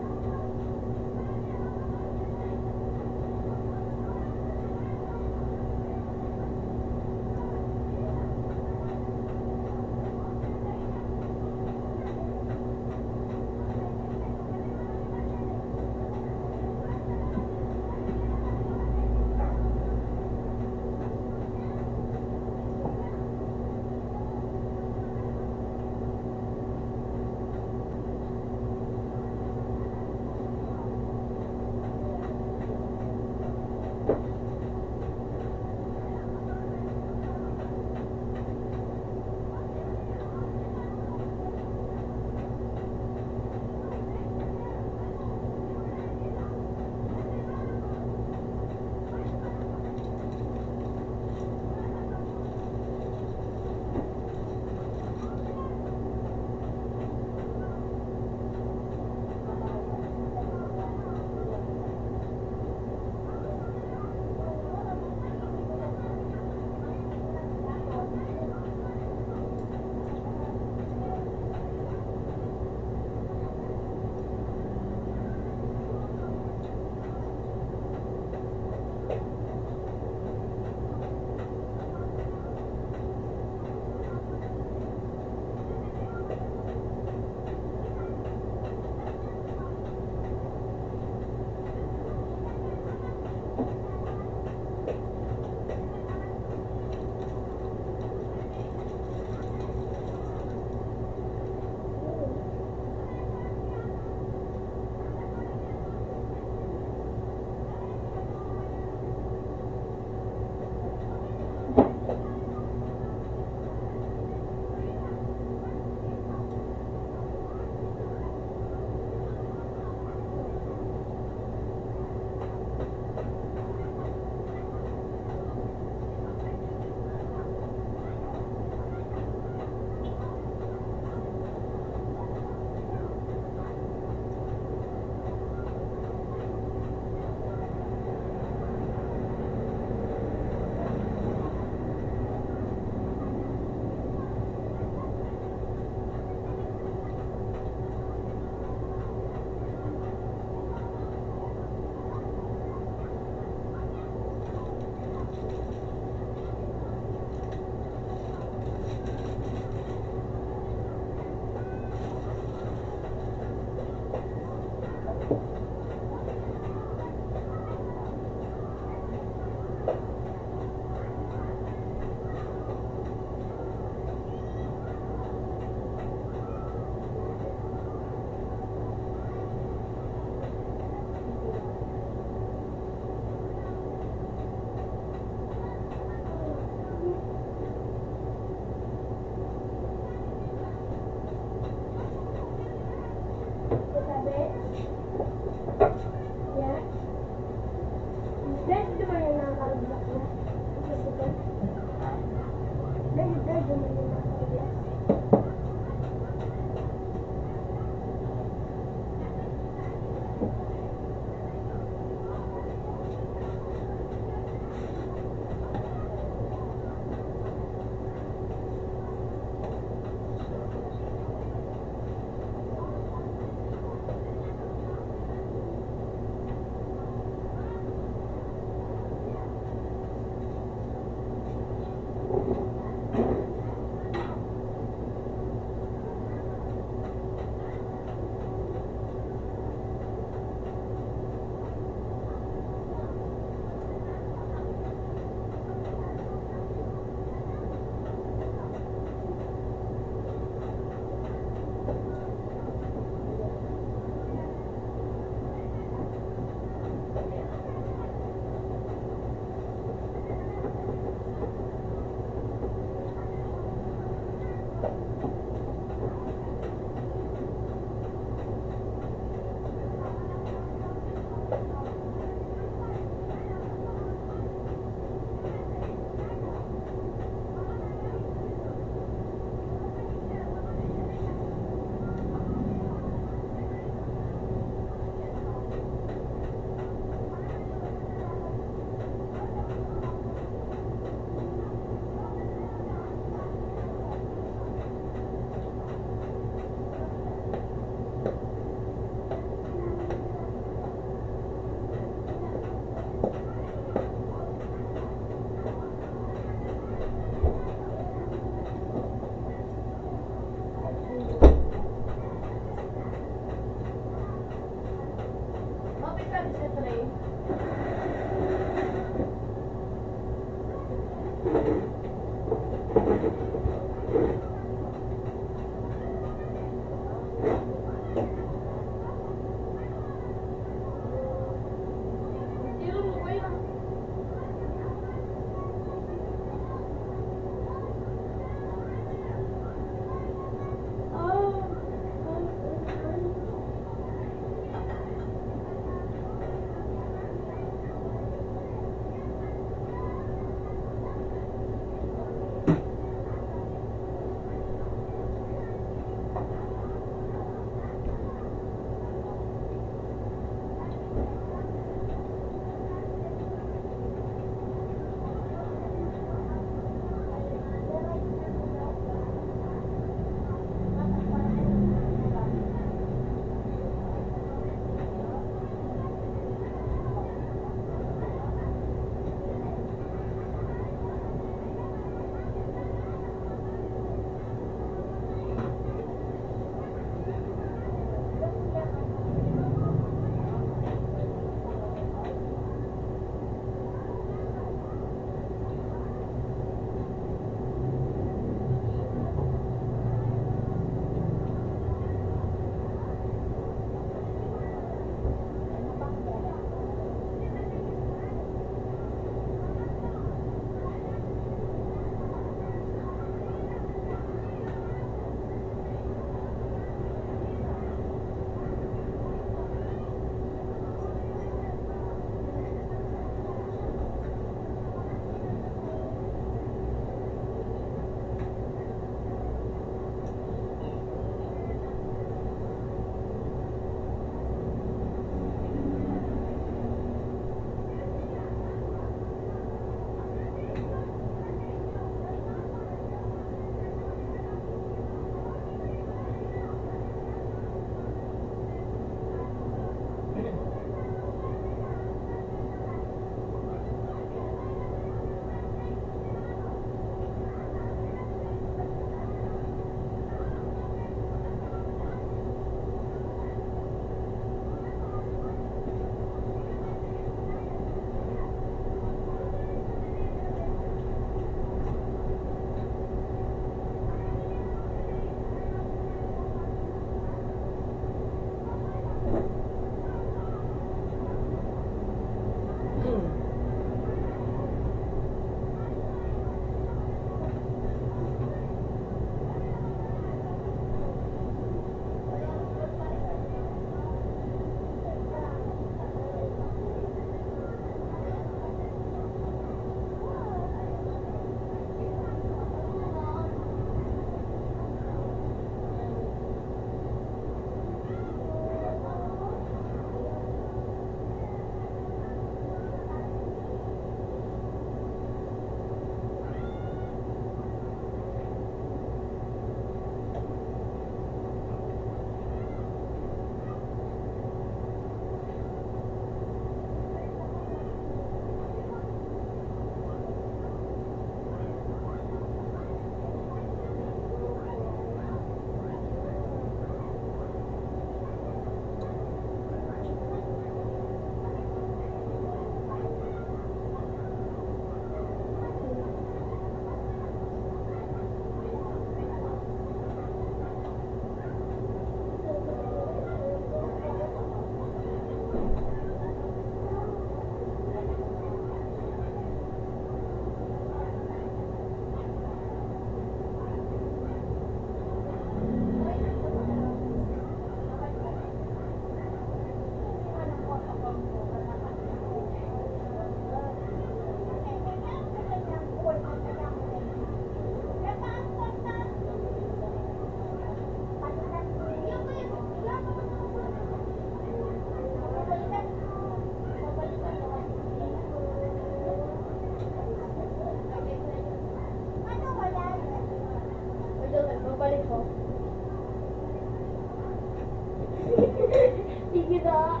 Sige na.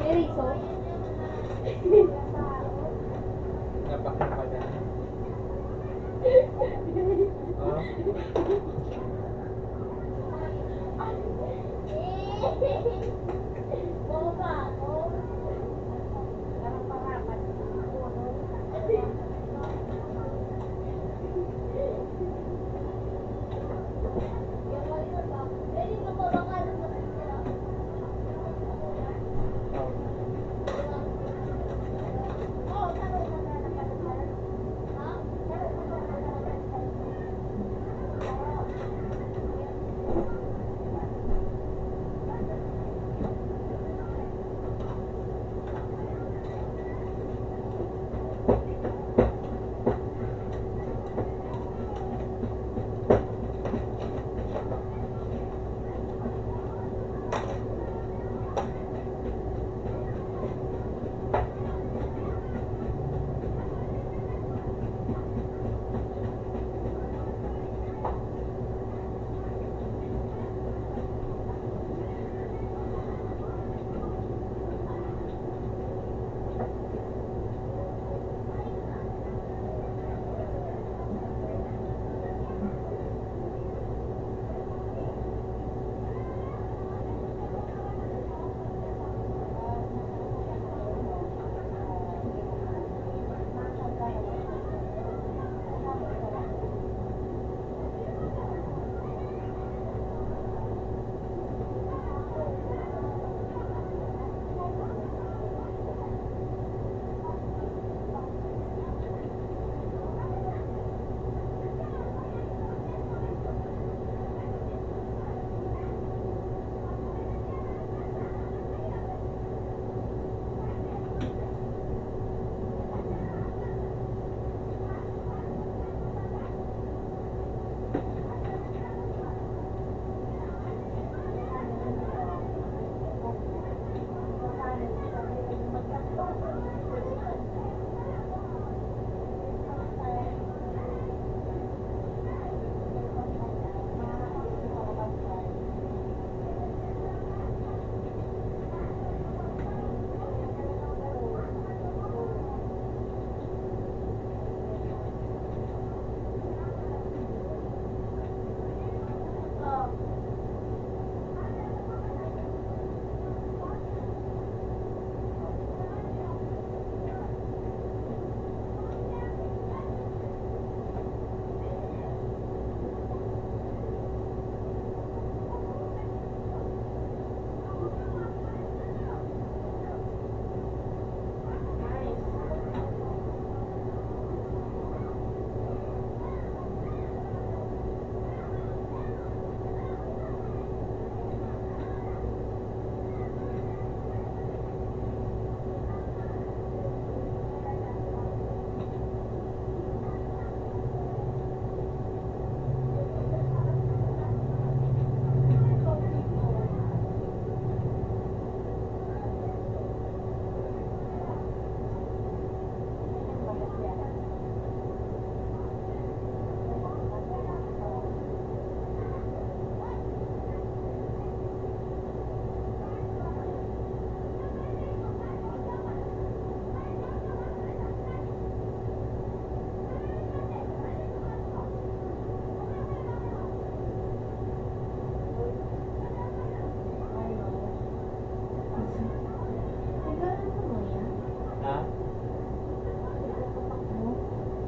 Eriso? Napakapaganda. Boba ako. Parang parapat. Pwede ka pa baka nung masisira? Oo, taro ka na nakalasan. Ha? Taro ka na nakalasan.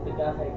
Tigahay.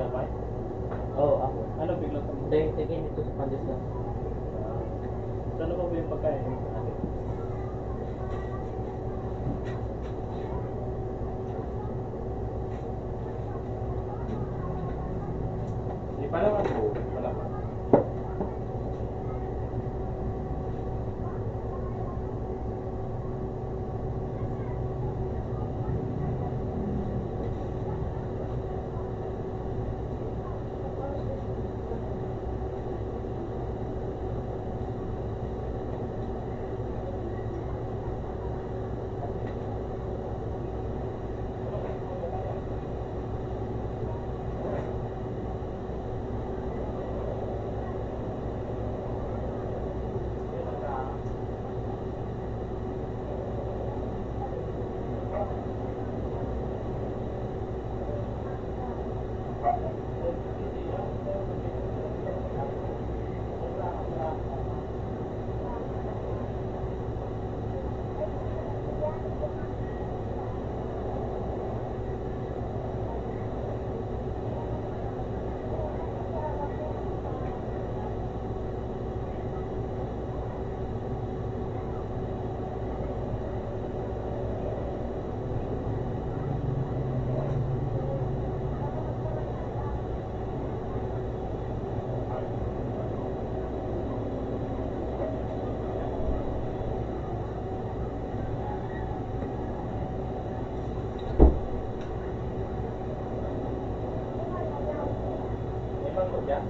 tinapay? Oo, ako. Ano biglang Dahil tingin ito sa pandesal. Saan mo ba yung pagkain mo sa atin? Hindi pa naman po. Wala pa. May mangkok yan?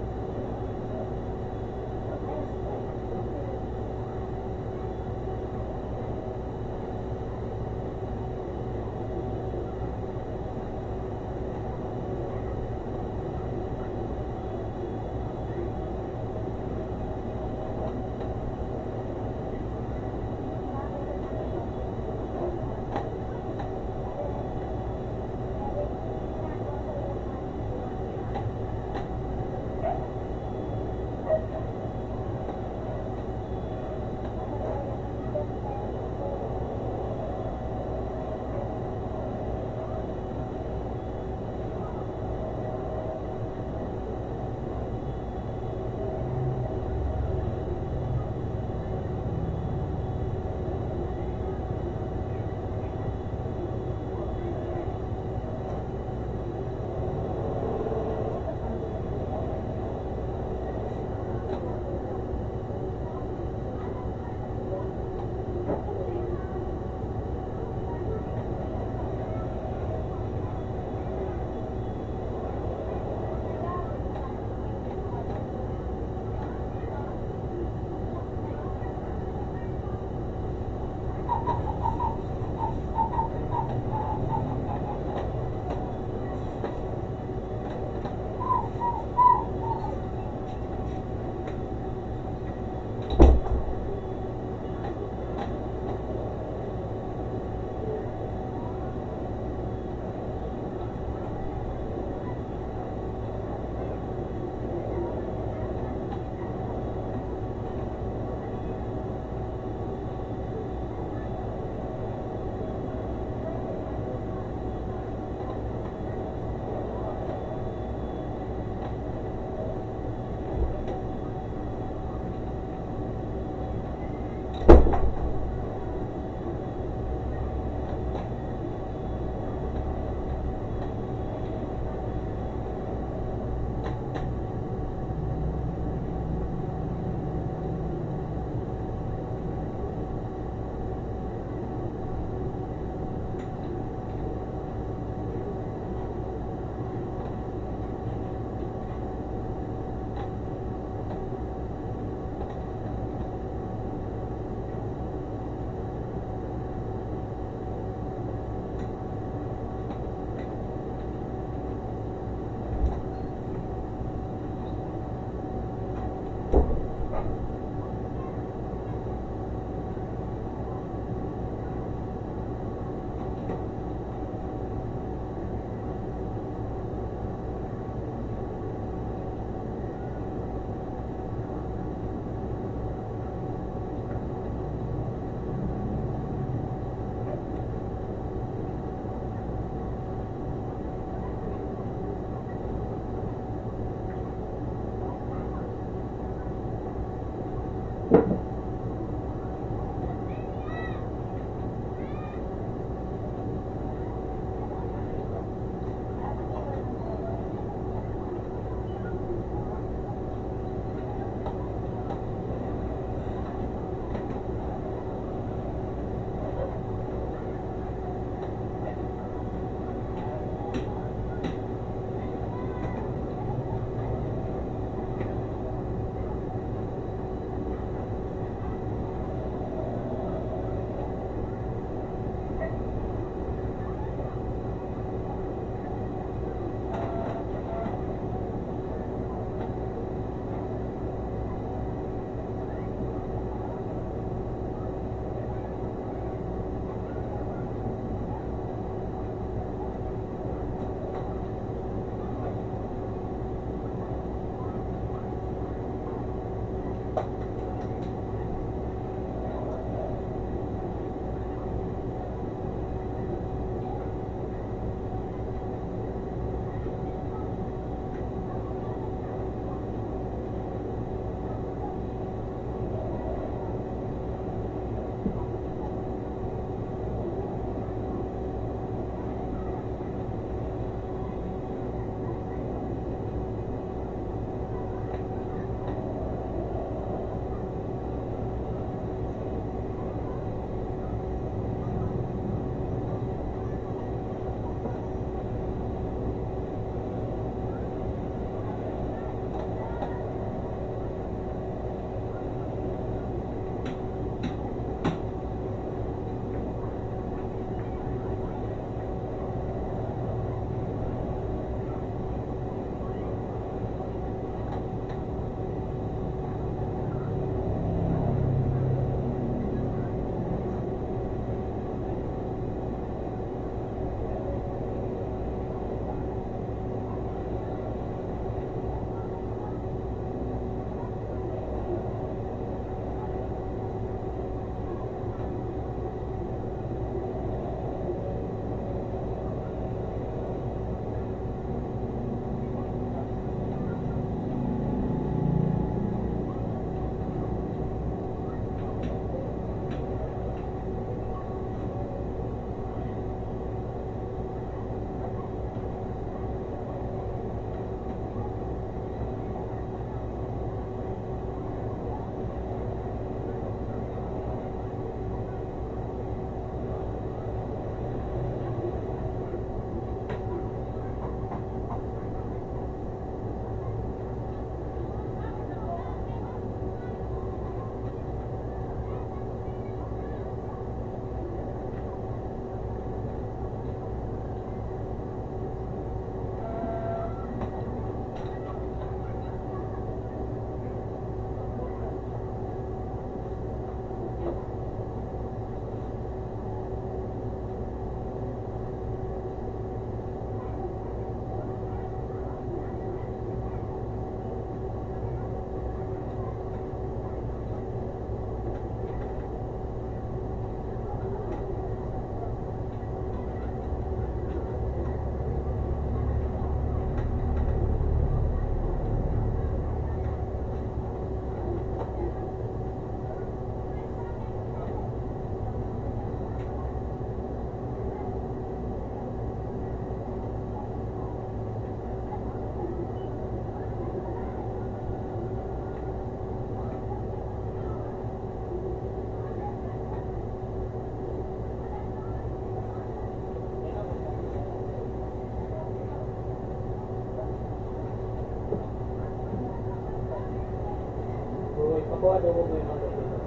Avocado ko ba yung mga dito?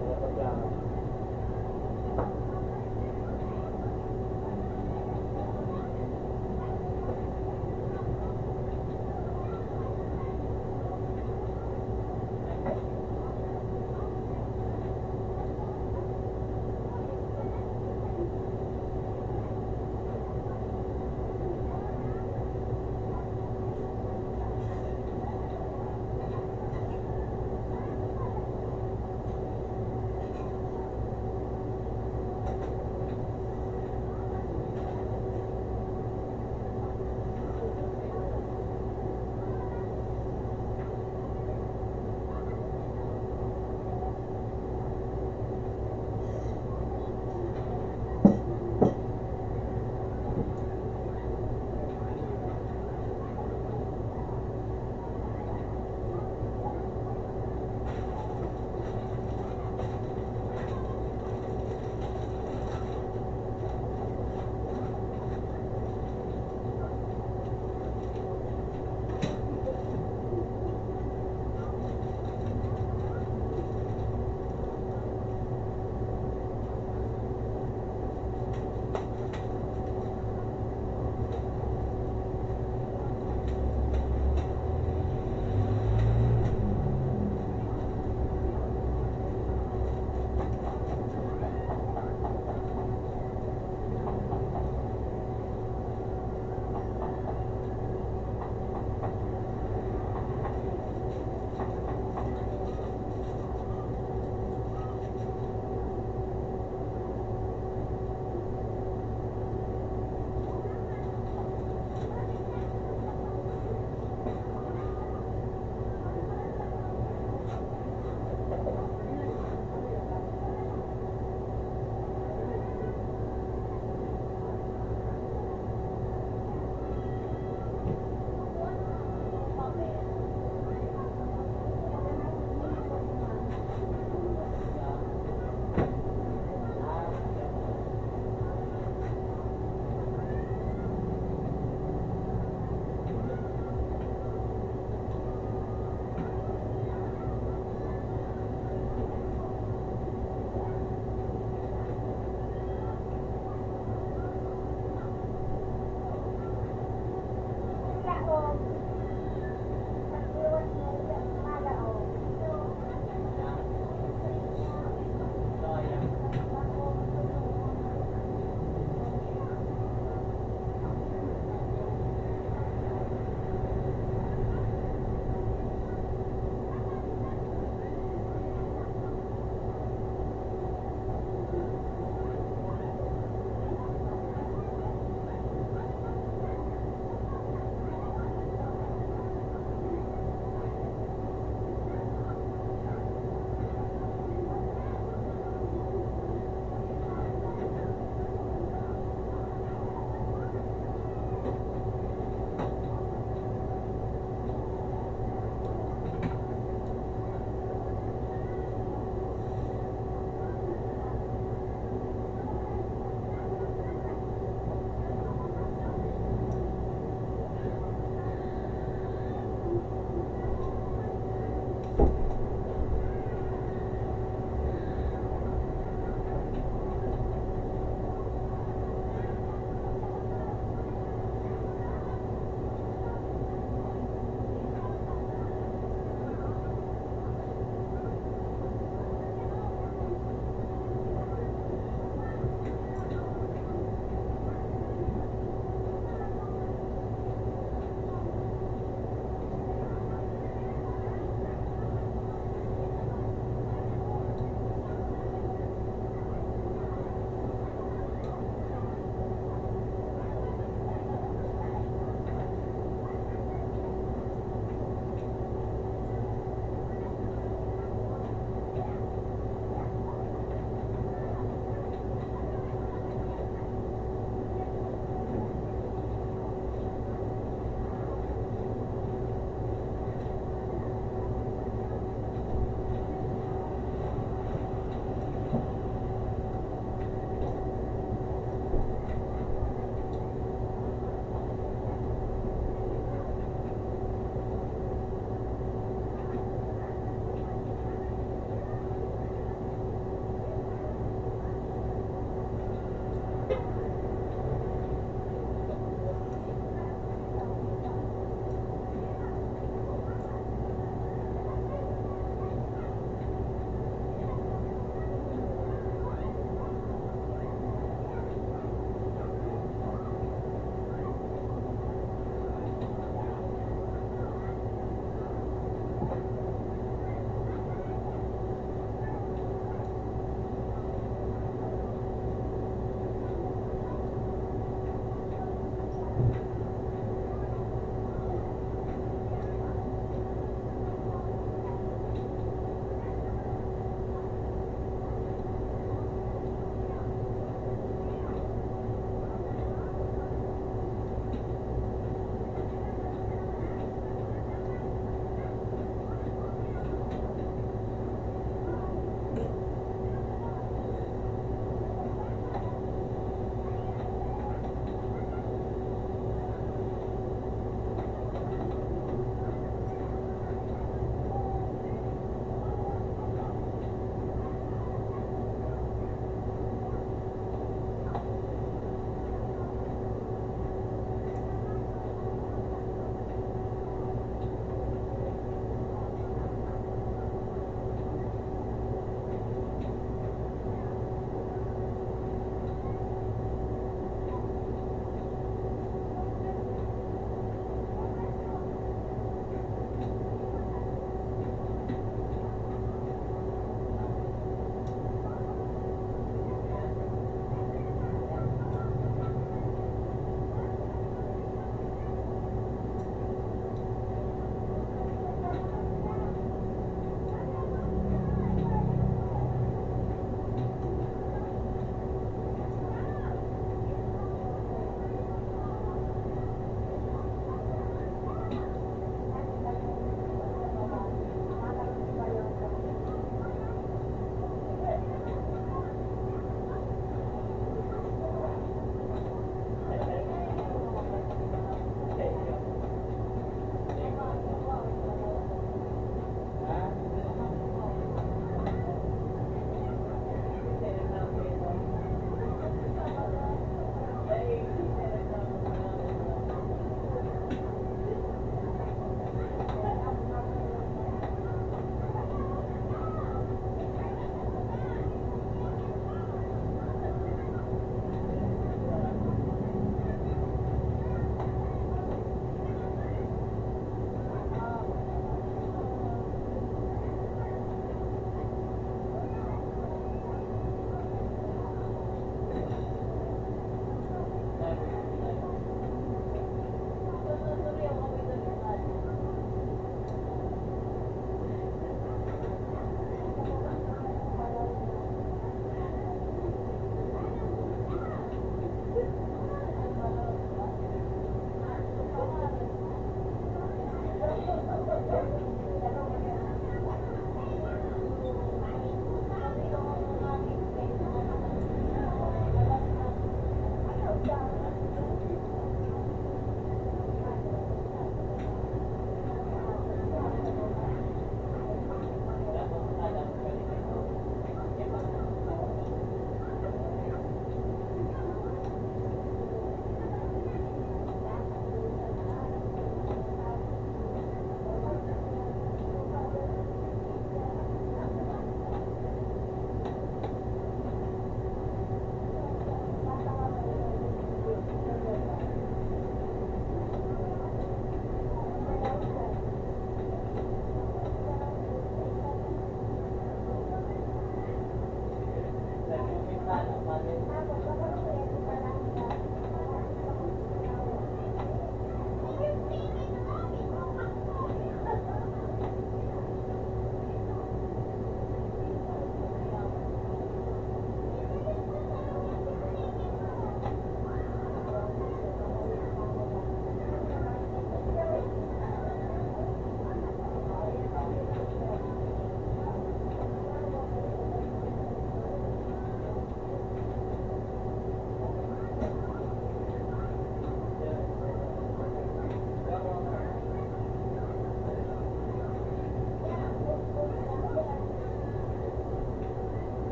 Dapat lang.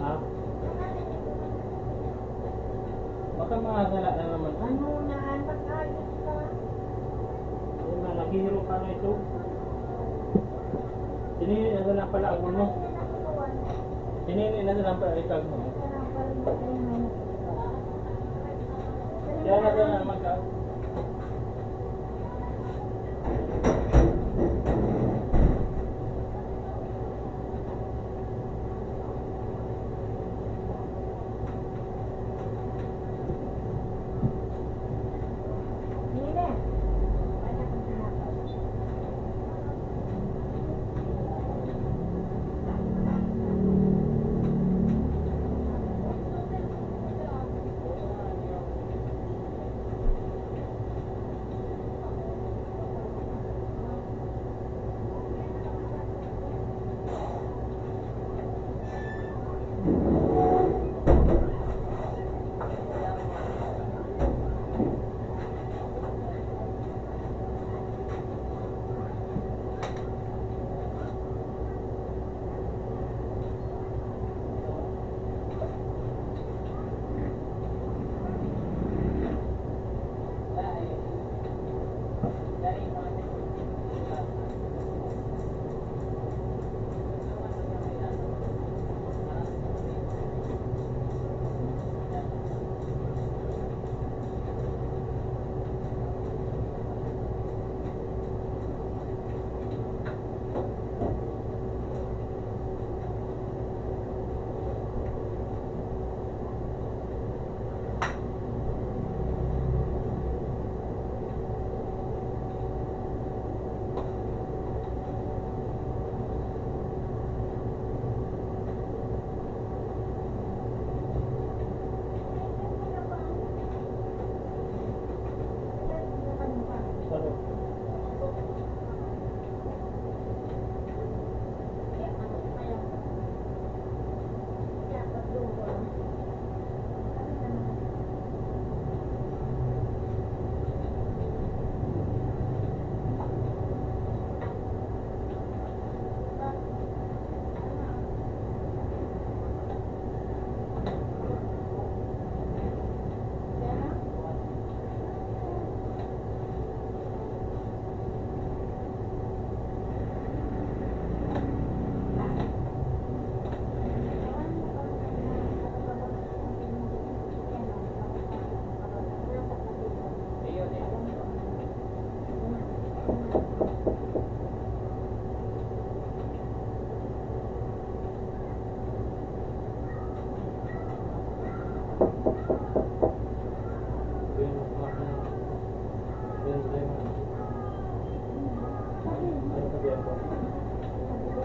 Ha? Baka makagala na naman. Ano na, pag-ayos ka. Hindi man, naghihiro ka na ito. Sinini na lang pala ako mo. Sinini na lang pala ikag mo. Kaya na doon na magka.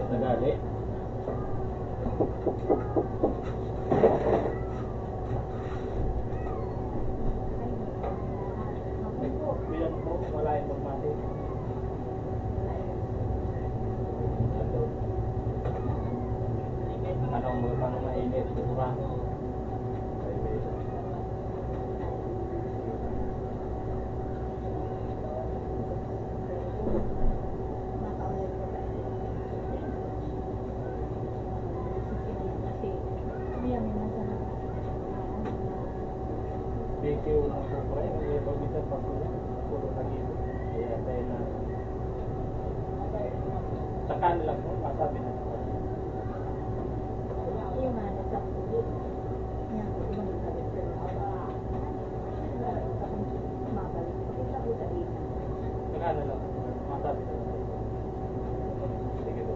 Nagali. Bilang po, wala yung magmati. Anong mga pang mainit, diba? BQ lang po po eh, may pag-isa pa po yan. Puro lagi po. Kaya tayo na saka na lang po, masabi na po. Saka na lang po, masabi na lang. Sige po.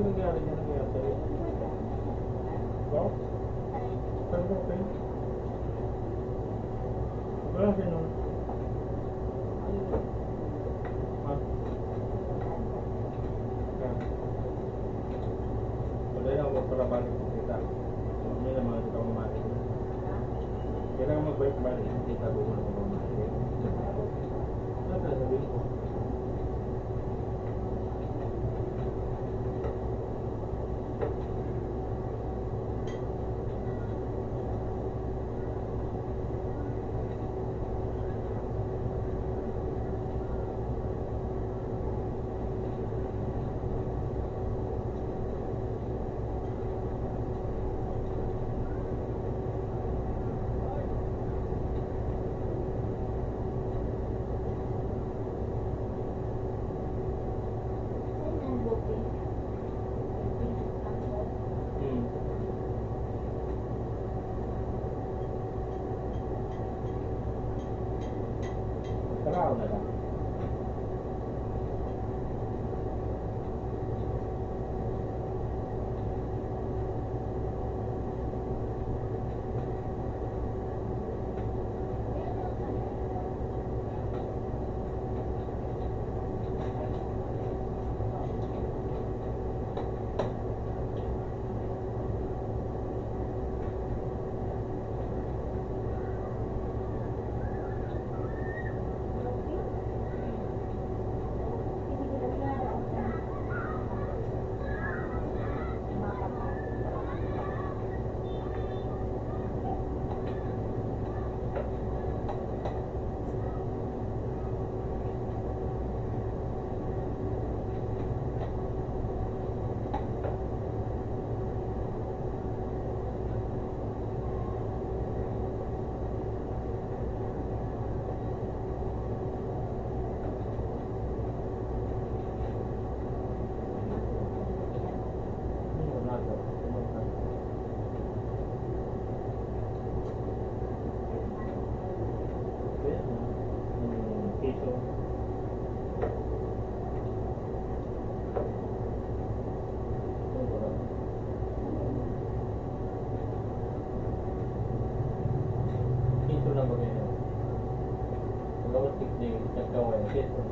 nangyari niya nangyari sa'yo? Wow? Saan ko kayo? Wala sino? Ha? Yan. Wala na ako para balik kita. May naman kita ko mamalik. Kailangan magbalik-balik yung kita ko na mamalik. Ano ka sabihin ko? Taraw na lang. Ito lang ba kayo? Gawat tikling, nagkawin, ito.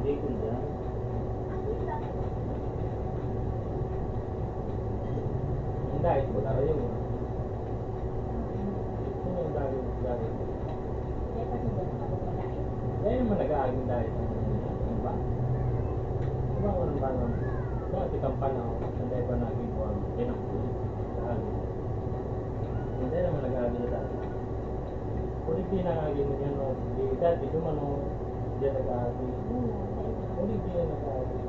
Hindi ko dyan. Dahil ko laro yung dahil. Dahil naman nag-aagin dahil iba. Iba ko ng banang. Dati kampana ako. Sanday ba naging ko ang pinakuli. Hindi naman nag-aagin na dati. Kulit din nag-aagin na yan. Dati dumano dyan nag-aagin. Kulit din nag-aagin.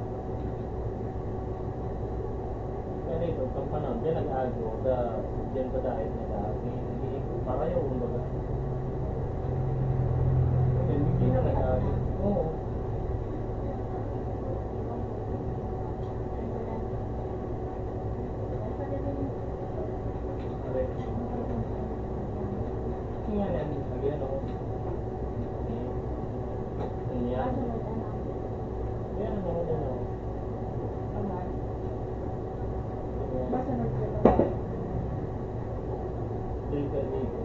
Kaya ito, kampanan, dyan nag-ago, dyan pa dahil nag-aagin. Para yung kumbaga. Hindi na nag-aagin. Oo. Correct. dito.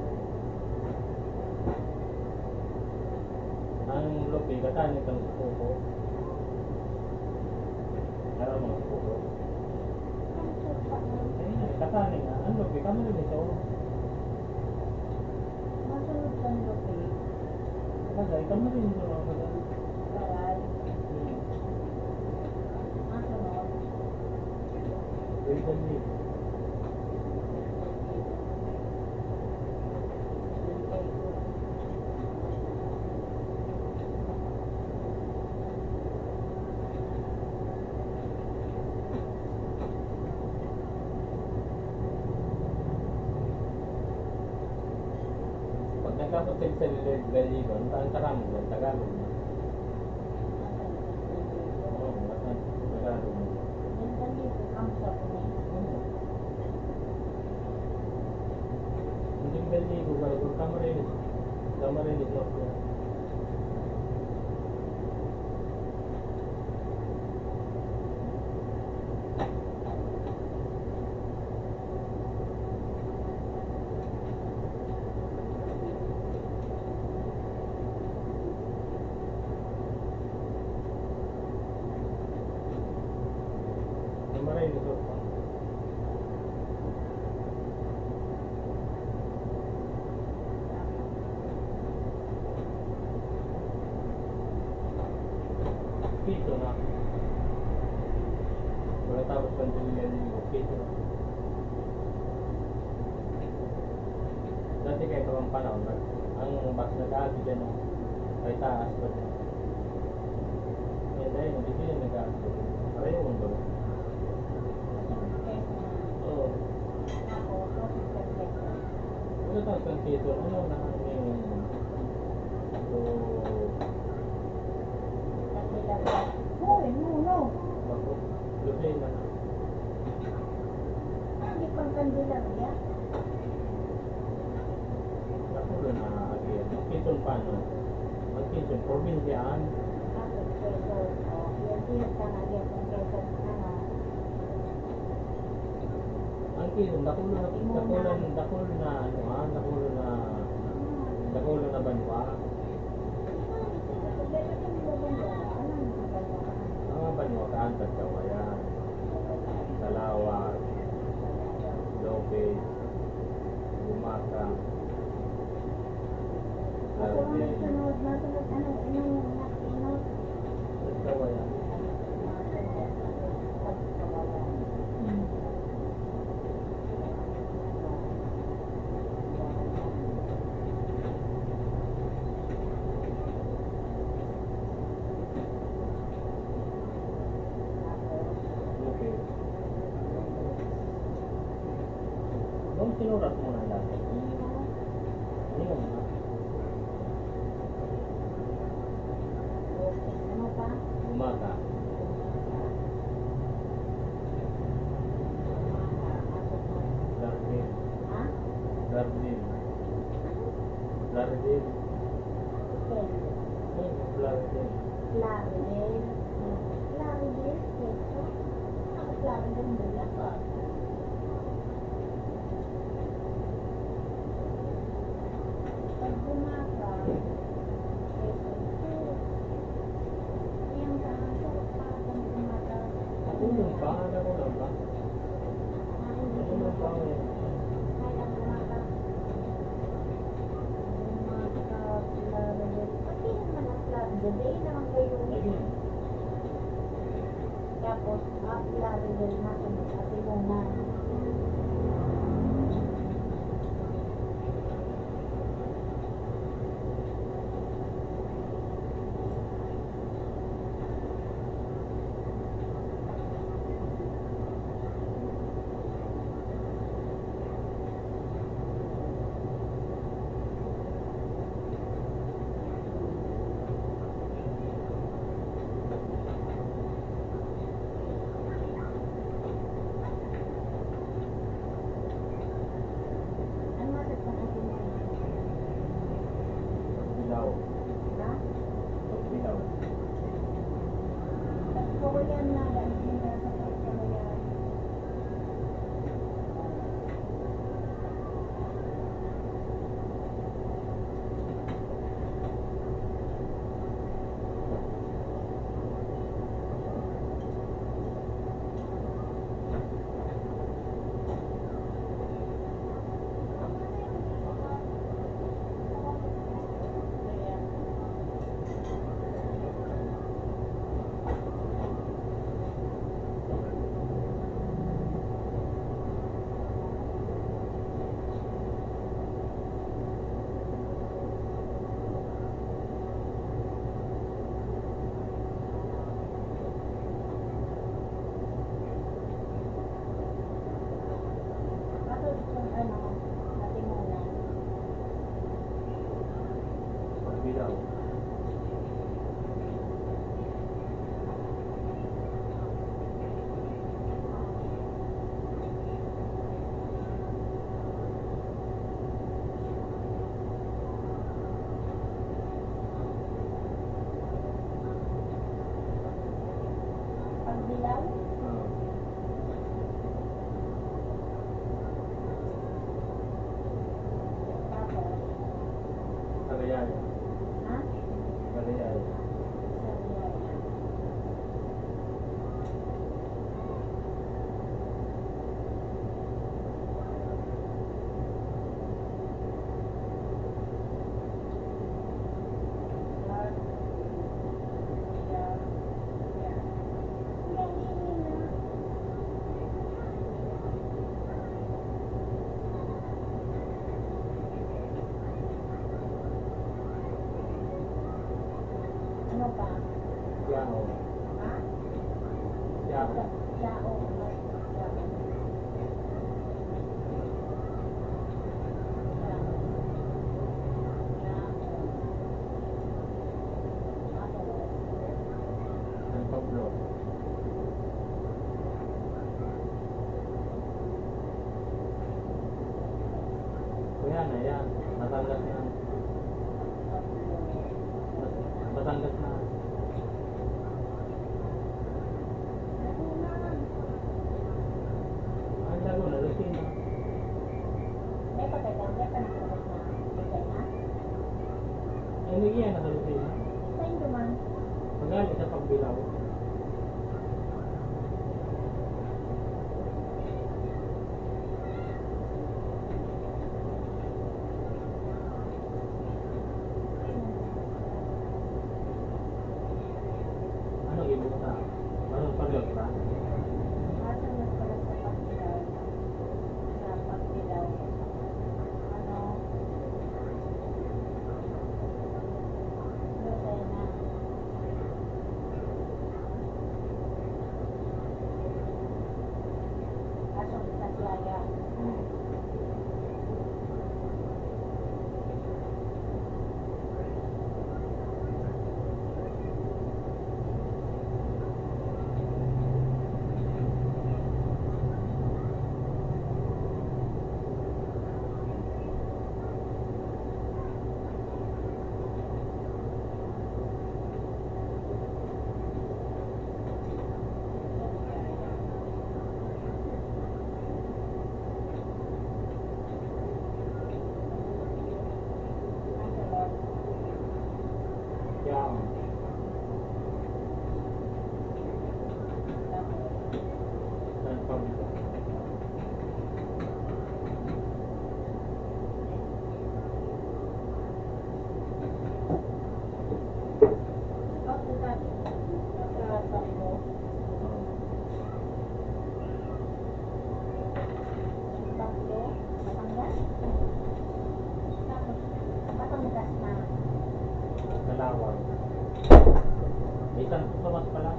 Ang lupi, katanit ang suko. Araw mga suko. Ay, katanit nga. Ang lupi, kamo rin ito. Masunod sa lupi. Bagay, kamo rin ito. Karal. Masunod. Pwede dito. Pag nagkapatid sa Liligo, ang Tagalog na, Tagalog na. Oo, Tagalog na. Yan kami po kamsa po niya. Hindi Liligo, pero Camarines. Camarines North yan. Camarines North. Pito na. Pagkatapos ng Liligo, Pito na. Dati kahit ang panahon, ang bus nag-aabi dyan ay taas pa dyan. Kaya dahil hindi sila nag-aabi. Pareho kung ba? Oo. Ako, process perfecto. Pagkatapos ng Pito, ano na yung so, Nagbilabas. Hoy, no. bako, lupi na. Hindi pang Candelaria. Nakulo na again. Quezon paano? Ang Quezon, probinsyaan. Ako, Quezon. Yan din ka nga yan kung Quezon. Ang Quezon, dakulo na banwa. Mga banwa kaan Kawayan, Salawat, Lopez, Bumaka, Larvin, Kawayan. Okay. Doon sinurat mo na dati. Ano na? Bumaka. Larvin. Larvin. Larvin. Larvin. Yung pangalan ko lang ba? Yung pangalan. Ayun. Tapos, lari din na sa Timongan. Ilaw. Ha? Ilaw. Ako yan na, dahil nila sa pagkano yan. Quiapo. Yao. San Pablo. Kuya na yan. Batangas na. Batangas na. Ang Laguna, Lucena. Ay, hindi yan nasa Lucena. Magaling sa Pagbilao. Ano gibuta? Parang pareho ba? Quiapo. San Pablo. Kalawang. May San Tomas pala.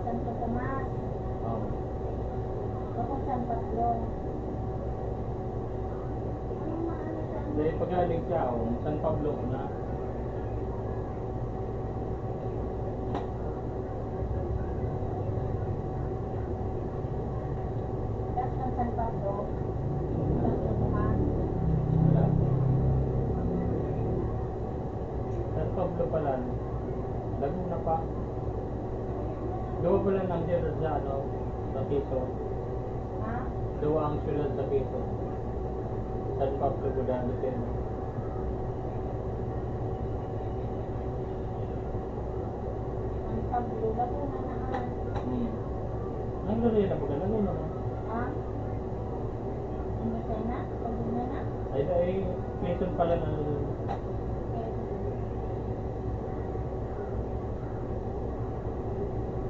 Santo Tomas, Oo. ako San Pablo. Anong maano sa Dahil pagaling siya, San Pablo ka na. Tapos ang San Pablo, Santo Tomas. Wala. San Pablo pala. Laguna pa. Gawa pala ng siyudad sa sa Quezon. Ha? Gawa ang siyudad sa Quezon. San Pablo Gudan, Lucena. San Pablo, Laguna na. Ang lari na baga, Laguna na. Ha? Ano sa na? Laguna na? Ay, Quezon pala na.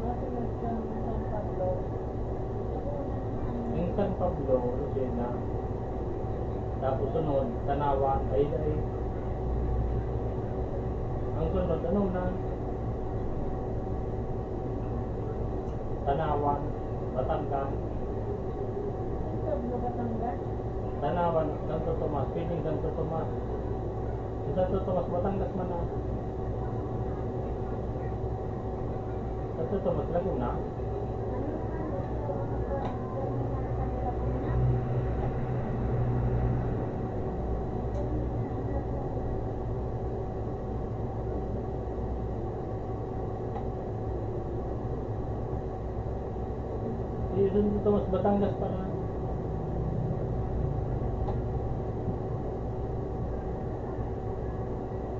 Nasunod sa San Pablo. Yung San Pablo, Lucena. Tapos sunod, Tanawan, ay. Ang sunod, ano na? Tanawan, Batangas. San Pablo, Batangas. Tanawan, Santo Tomas, piling Santo Tomas. Sa Santo Tomas, Batangas man na. Santo Tomas, Laguna. Ano naman dito? Terminal sa Laguna? Santo Tomas, Batangas pa na.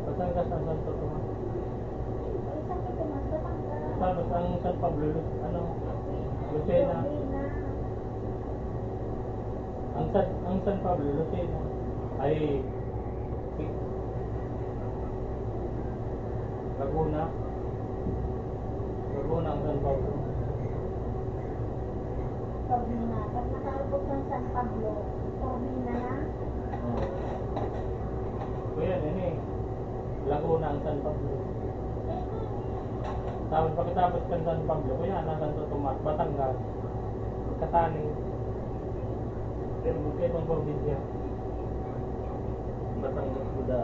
Batangas ang Santo Tomas. Ay, Santo Tomas, Batangas. Tapos ang San Pablo, Lucena. Laguna. Ang San Pablo, Lucena. Ay, Laguna. Laguna ang San Pablo. Turbina. Pag nakaupot ng San Pablo, turbina na. Oh. Kuya, Laguna ang San Pablo. Tapos pagkatapos ka ng San Pablo, kuya, na Santo Tomas, Batangas, Katani. Pero magkaibang probinsya. Batangas, Buda,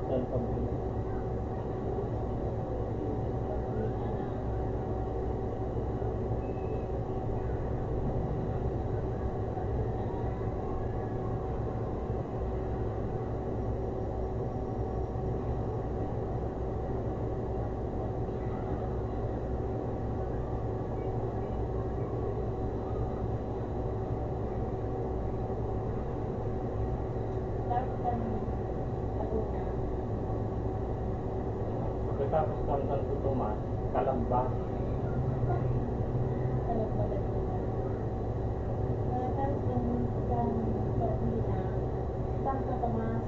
San Pablo. Pagkatapos ka ng Santo Tomas, Calamba. Santo Tomas.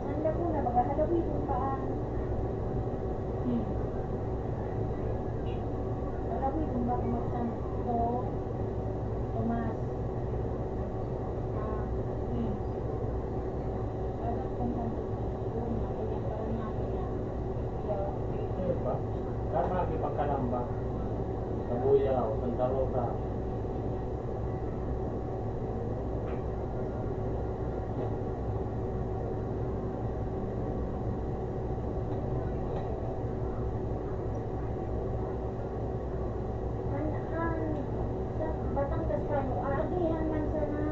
Ang Laguna, baga Halloween kung paan. Halloween kung baka mag-Santo Tomas. Bagat kung Santo Laguna, kaya parang natin yan. Ano ba? Karami pang Calamba. Kabuyaw, Santa Rosa. Sa Batangas pa mo, aagihan man sana.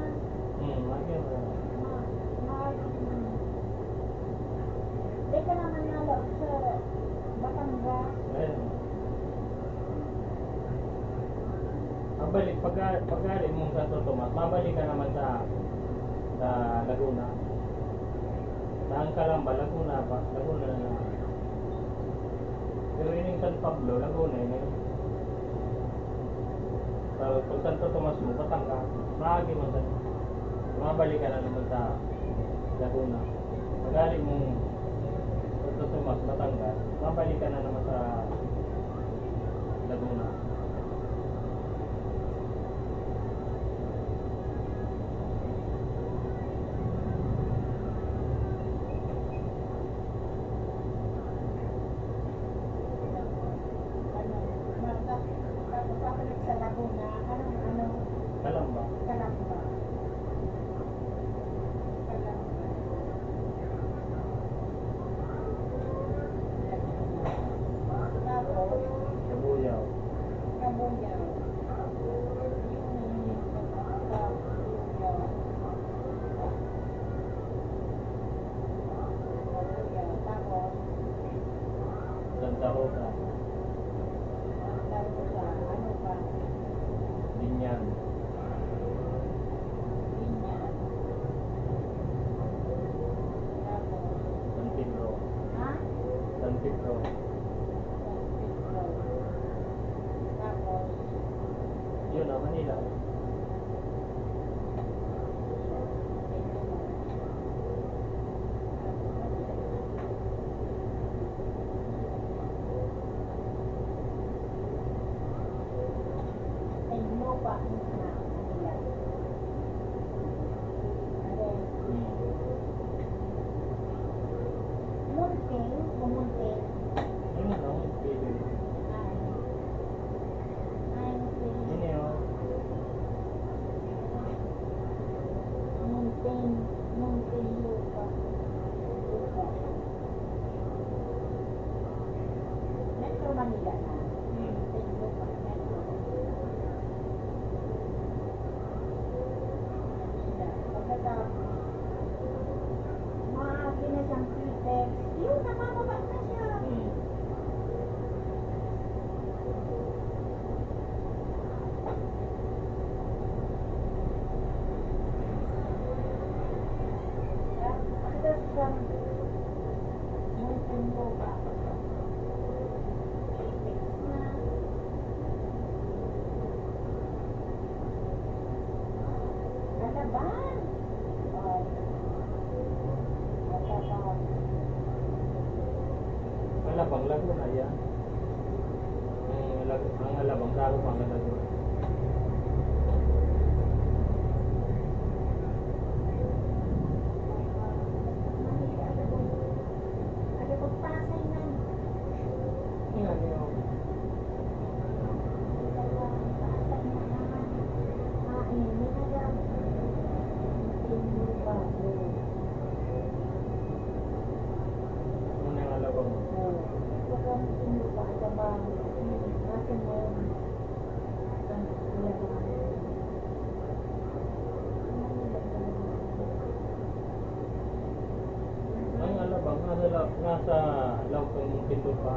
Lagi mo. Maayos man. Di ka naman nalo sa Batangas. Ayun. Mabalik, pag-ari mong Santo Tomas, mabalik ka naman sa Laguna. Saan Calamba, Laguna pa. Laguna na naman. Pero yun yung San Pablo, Laguna yun. Tapos pag Santo Tomas mo, Batangas, maagi mo sa mabalik ka na naman sa Laguna. Pag-ari mong Santo Tomas, Batangas, mabalik ka na naman sa Laguna. Tapos ako sa Laguna, Calamba. Calamba. Tapos, Kabuyaw. Kabuyaw. Tapos, Santa Rosa. ano pa? Binyan. Binyan. Tapos, San Pedro. ha? San Pedro. Tapos, Yun na, Manila. ay lupa na Manila. And then, Munting, Munting, Yun na, pwede. Yun yun. Munting lupa. Metro Manila na. Munting lupa, Metro. Pagkatapos, maagi na siyang pretext. Yun, namababa na siya. Pagkatapos siyang Munting lupa. Pretext na. Alaban. Ay. Alaban. Alabang Laguna yan. ang alabang daro pang Laguna. Ada pagpasay na. Yan, yun. Ano yung alabang mo? Ang alabang, nasa lautong mong pinto pa.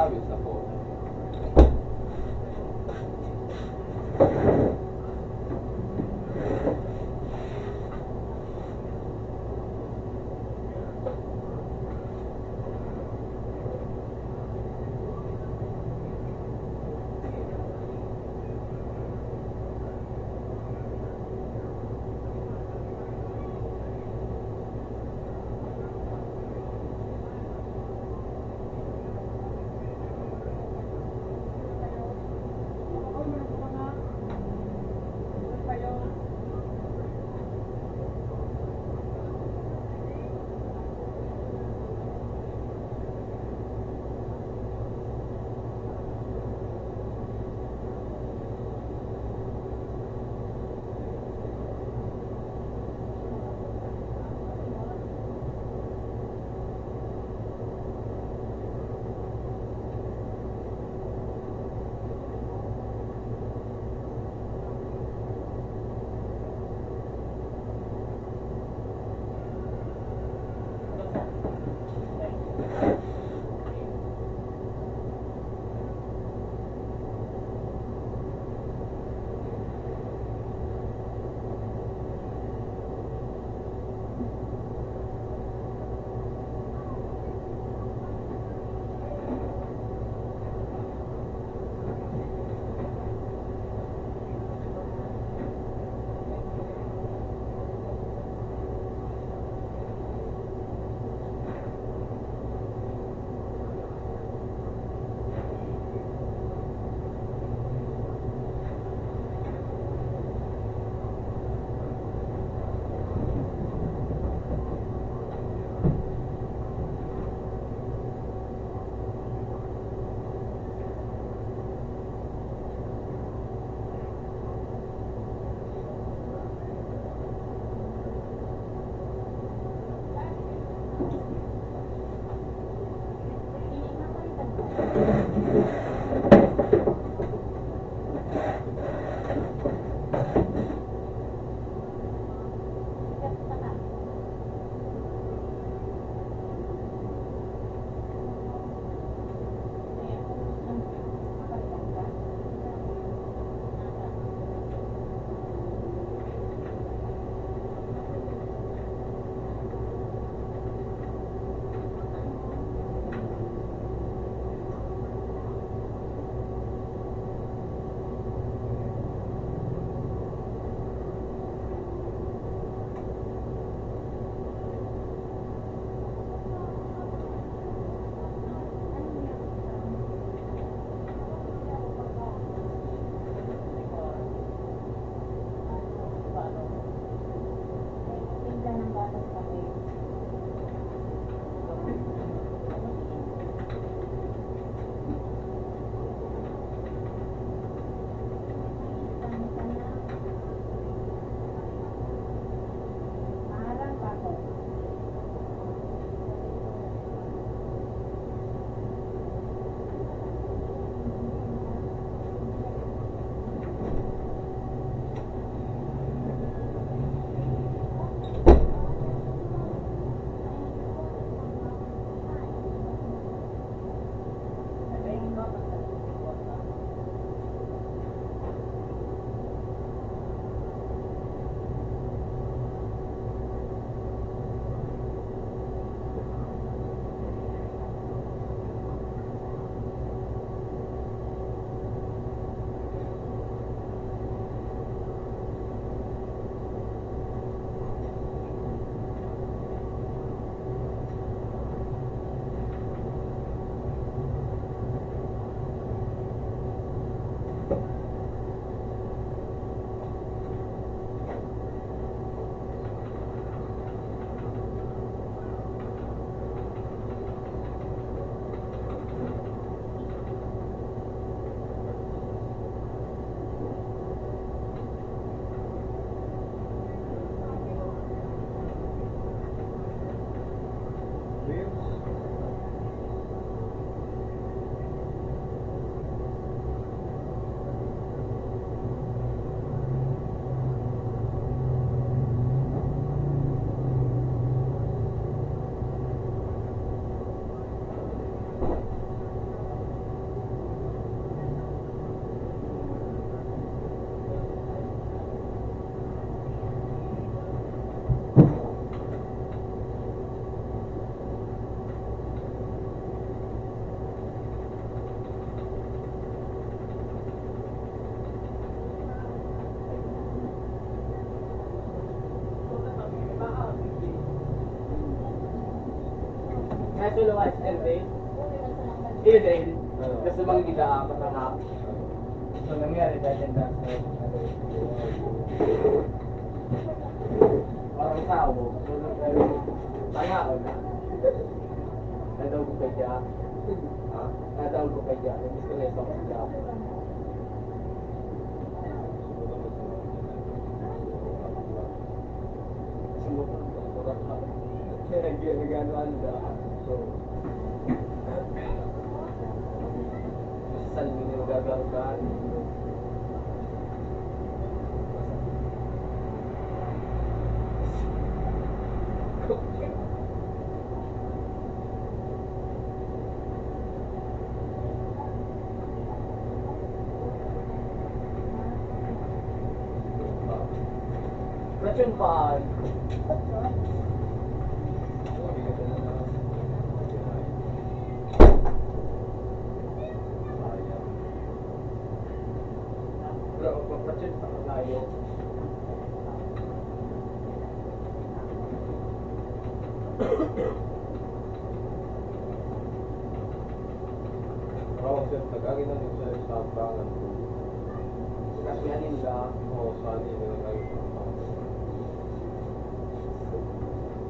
tawid sa po. luwas, Elvin. Eden. Kasi mga gidaan ka. So, nangyari dahil na. Parang tao. Tangao na. Nadaw ko kay Jack. Ha? Nadaw ko kay Jack. Gusto niya sa kay Jack. Nagano-ano na. So, saan mo nyo gagawin? Rachun paan. Pero rachun pa tayo. Rawang siya, nag-agin na din siya sa tangan ko. Kasi anin ka. Oo, saan yun yung nag-agin sa tangan.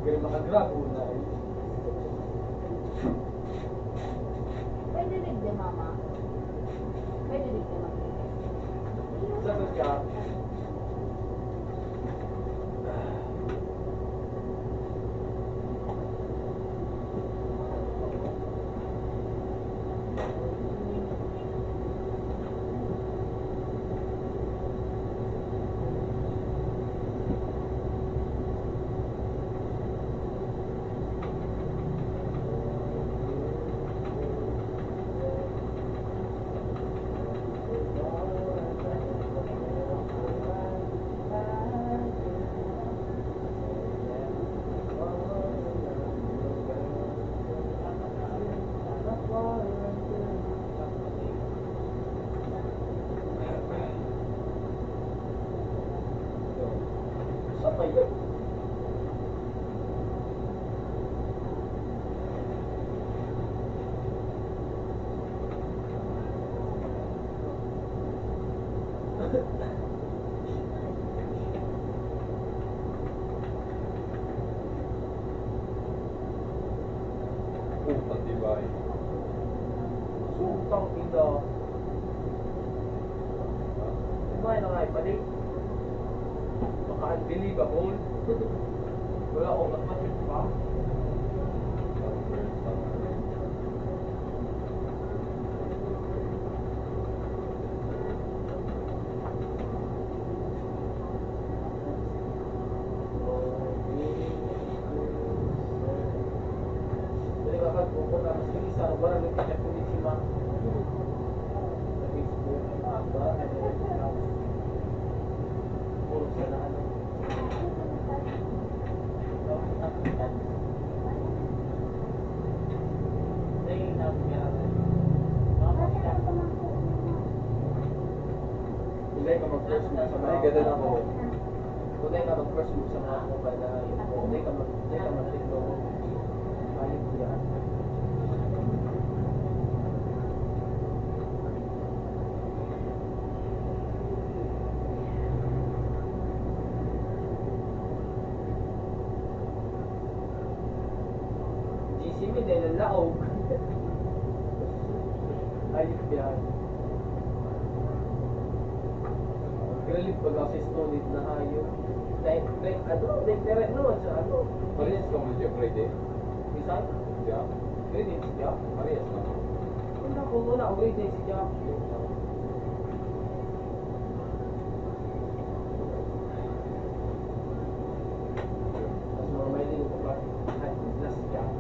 Pero makagrab una eh. Pwede rin din, mama. Pwede rin din, mama. Sagot ka. Saan kayo? Putang tibay. Utang ina. Kumain na nga ipalik. Baka-unbelievable. Wala akong nagpatid pa. Jadi bakal buku nama sini sa barang yang kita kulit sima. Tapi apa ada yang urus na ano. Hindi ka mag-first move sa mga Ay, ganun ako. Hindi ka mag-first move sa mga mobile na yun. Hindi ka mag-tito. Ayun ko yan. GC mo din ang laog. Ayun yan. Galit pag ako sa stolid na hayo. Dahil, dahil no, sa ano. Parehas ka mo siya Friday? Bisan? Yeah. Grade 8 si Jack. Parehas na. Una ko, grade 8 si Jack. Tapos mga may din ko pa, na si Jack.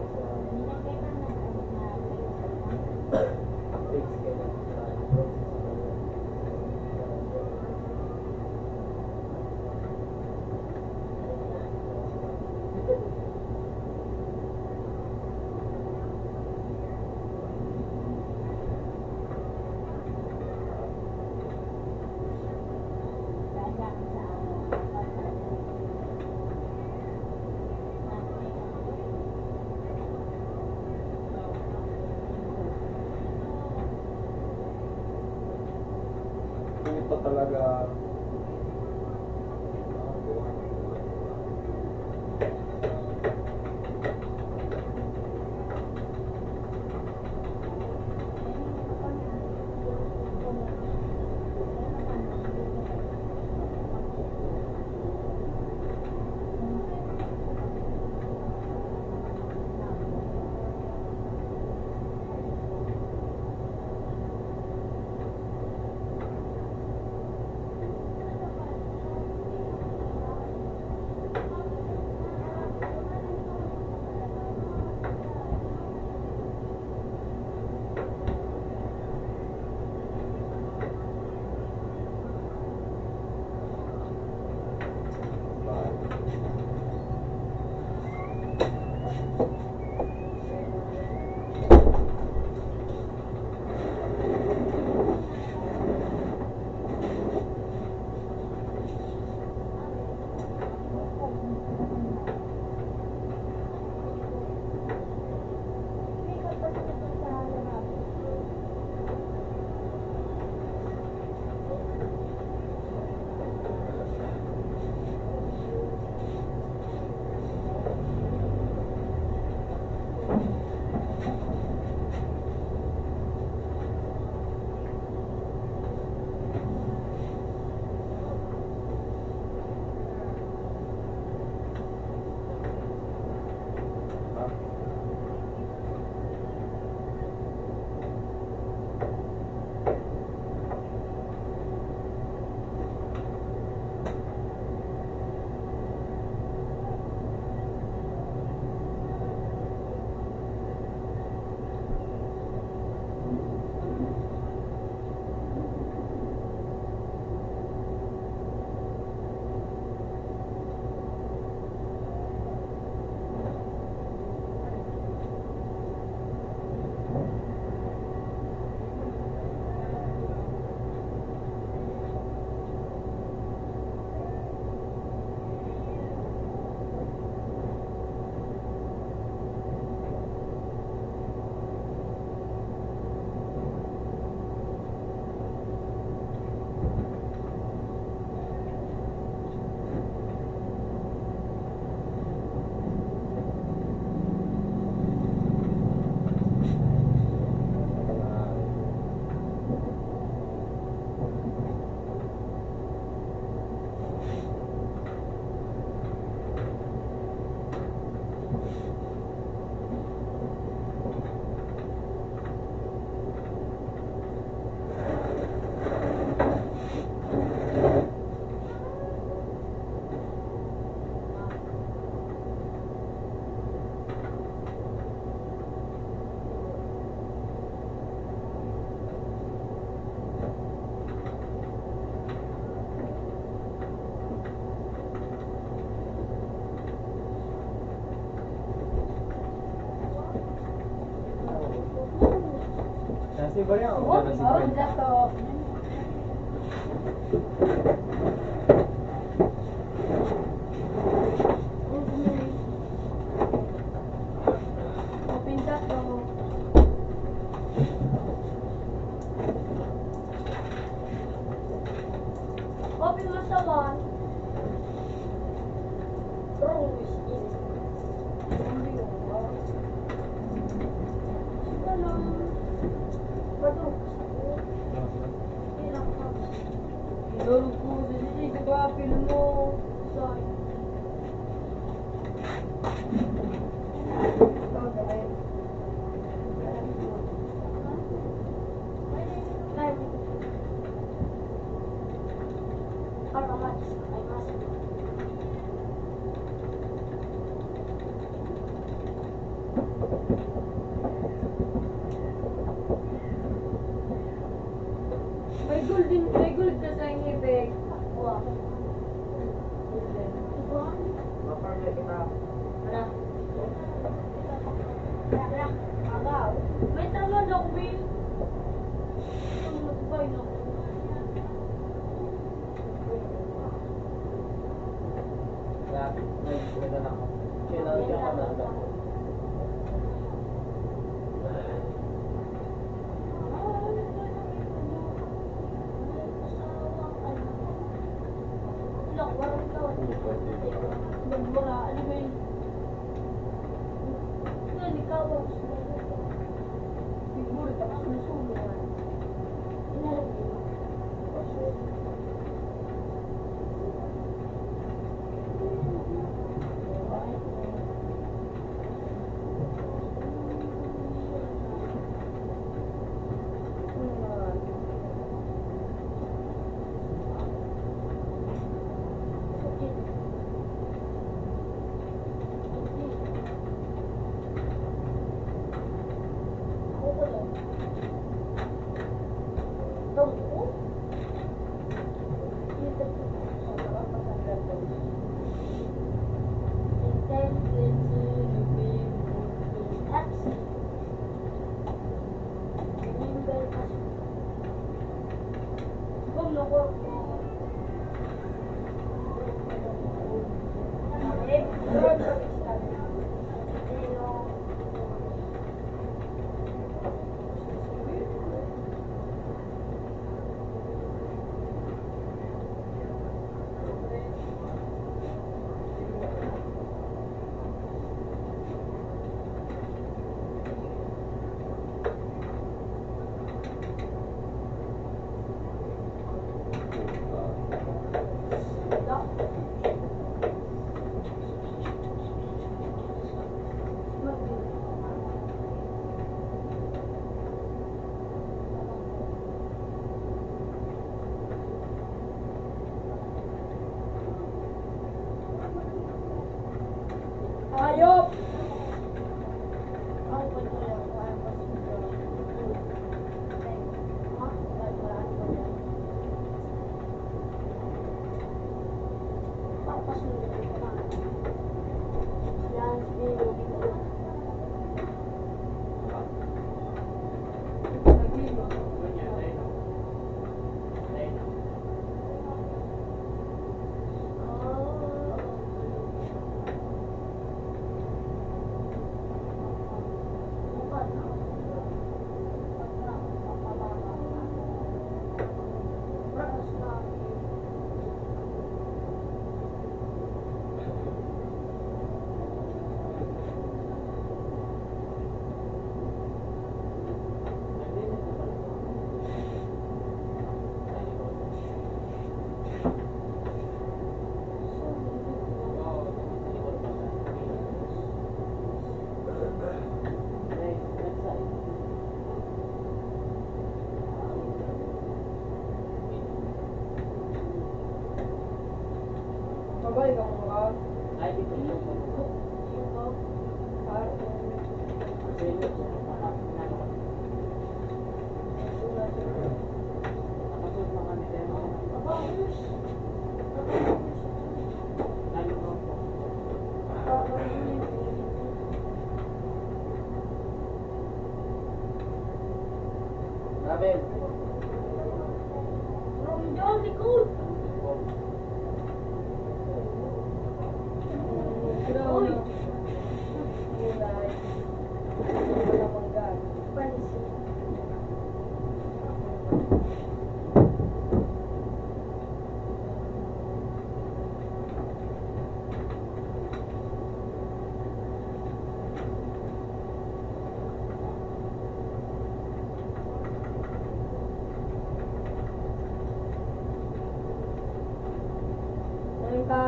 Face kaya na sa Puta talaga. Nasi goreng o Oh, nasi oh, goreng? jatuh. Kopi jatuh. Kopi masawan. Terus ini. Salam. Betul. Baru ku di sini ketua film mo. Sorry. May gold na sa ngipig. Wow. Diba? Ma-farm kita. Wala. Wala. Agaw. May tangan ako, Will. Ang magbay na ako. Kaya, may na ako. Kailangan siya ka na ako. Look, warang taon. Nagbura, ano ba yun? Yan, ikaw ang siguro, tapos nasunugan. Inalagay mo. Ako ko lang. Tungko? Dito po. Sa kapatanggal ko. Hayop! Babay ka mga Ay, dito yung Ravel. From John Nicole. Uy! Kulay. Wala mangga. Pansin. Ayun ka.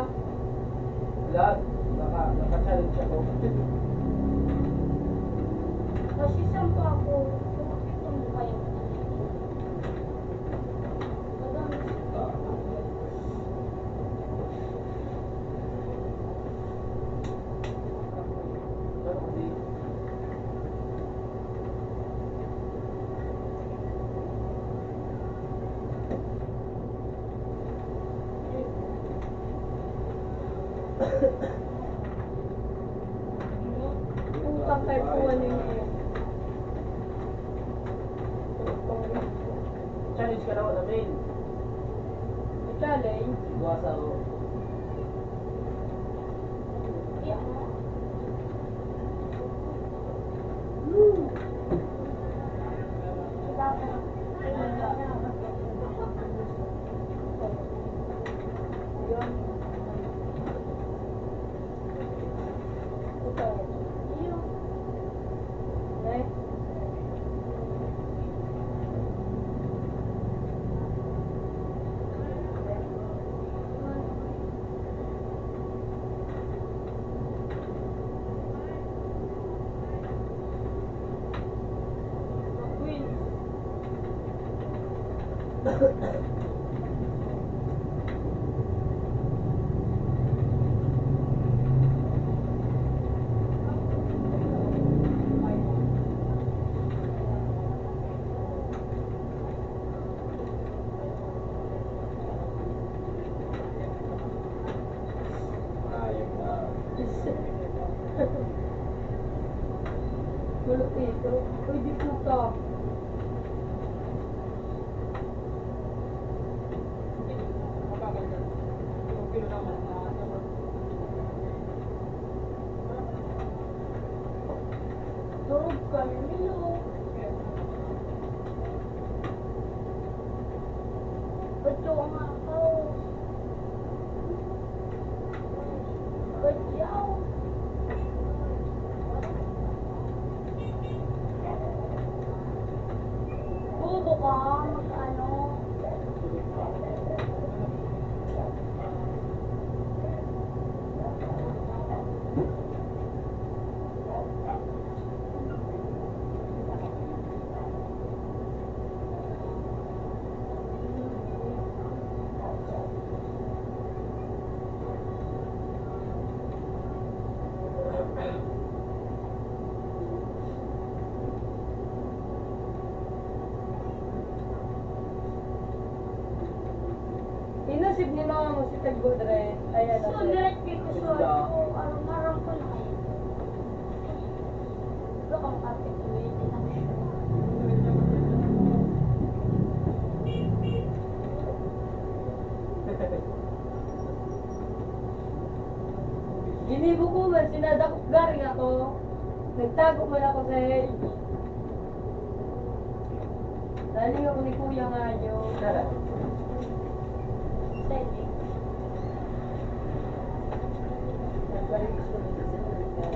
Lahat. Naka-challenge ako. Kasi saan pa ako? Kumakita mo kayo. Pero kasi, pang kahit po ano yun. Challenge ka naman namin. Challenge. Buwasa ako. Iyak mo. Yun. Ito. Ayun. Next. Queen. Ayun na. Malupit. Uy, di puta. Durog ka, Milo. Ba't yung ako? Ba't yaw? Bobo ka, mag-ano? Inasip ni mama mo si Tagbodre. Ayan. So, direct dito sa ako, araw-araw ko na kayo. Ito kang kapit ko yun, hindi na sure. Ginibo ko man, sinadakot garing ako. Nagtago man ako sa hedge. Daling ako ni Kuya Ngayo. Steady. Nagbalik ko dito sa Twitter.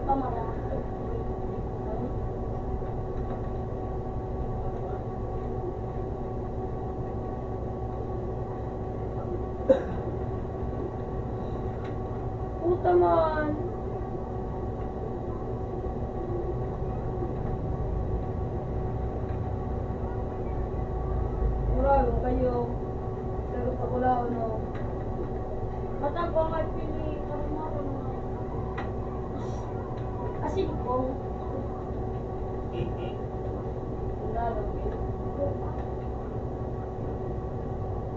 Pamara. Puta man. Muralo kayo. Pero sa kulao no. Matang ko nga pili, karumaro na. Asin ko. Lalo.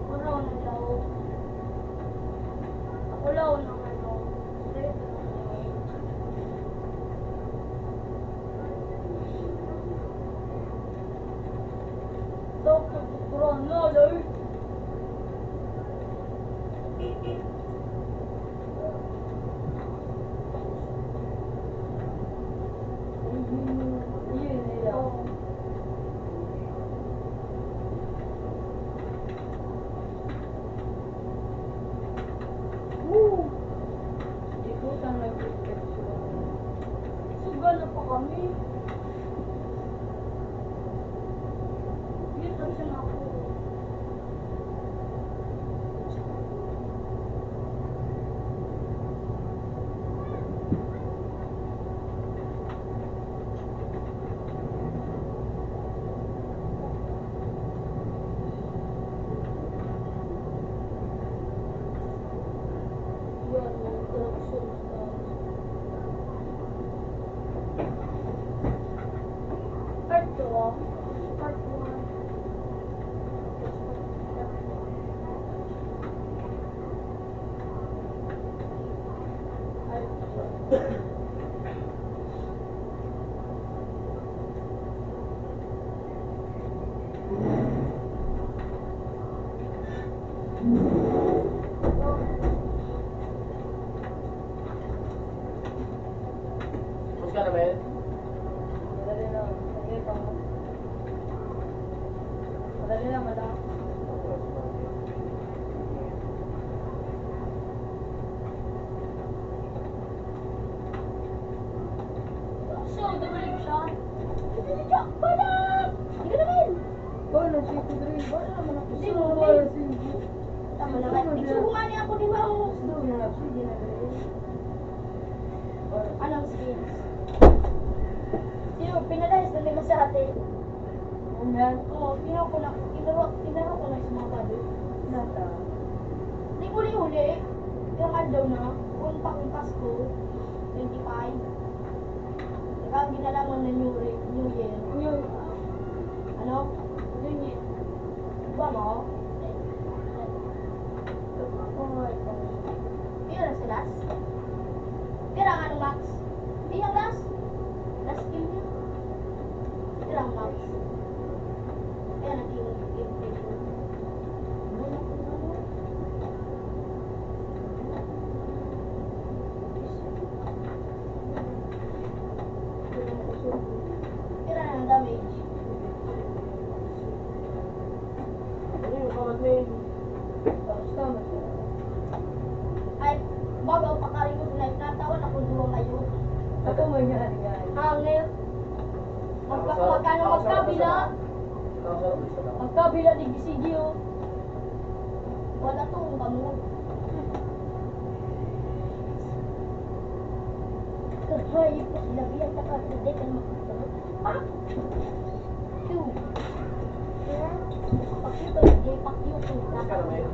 Uraw na daw. Ulaw na ano. Dito na daw. Doktor Tukuran na, lalo. Yun nila. Woo! Ikutang nag-prescription. Sugal na pa kami. Dito siya na ako. Yun, yung corruption sa... Part 2, Part 1. Ay, Tapos ka na, Mel? Madali lang. Sige pa. Madali lang, madali. So, dumalik siya. Hindi siya, balat! Hindi ka naman! Paano si Kudri? Wala naman ako. Hindi Sino mo mo wala si Tama naman. Itsubungan niya ako, di ba? Oh. Doon na, sige na rin. Anong skills? Sino, pinadayas na nila sa atin. Unan. Oo, pinaro ko na sa mga bado. Nata. Hindi ko huli. Yung daw na, untak ng Pasko, 25. Saka ang ginalaman na New Year. Yung, Ano? New Year. Diba mo? Pira na si Las? Pira nga ng Max? Hindi yung Las? Las skill niya? Pira ang Max? Kaya natin yung game. Pira na ng damage. Ano yung kamat na yun? tapos tama siya. Ay, bago pakarin ko sila, natawan ako duwang ngayon. Ako may gani. Hangil. Magkano magkabila? Nakasarap isa lang. Magkabila di gisigyo. Wala to, kamo. Kahit po sila biyan na kasi hindi ka makasarap. Ah! Two. Pakyo to, pakyo to. Tapos ka na, Mel?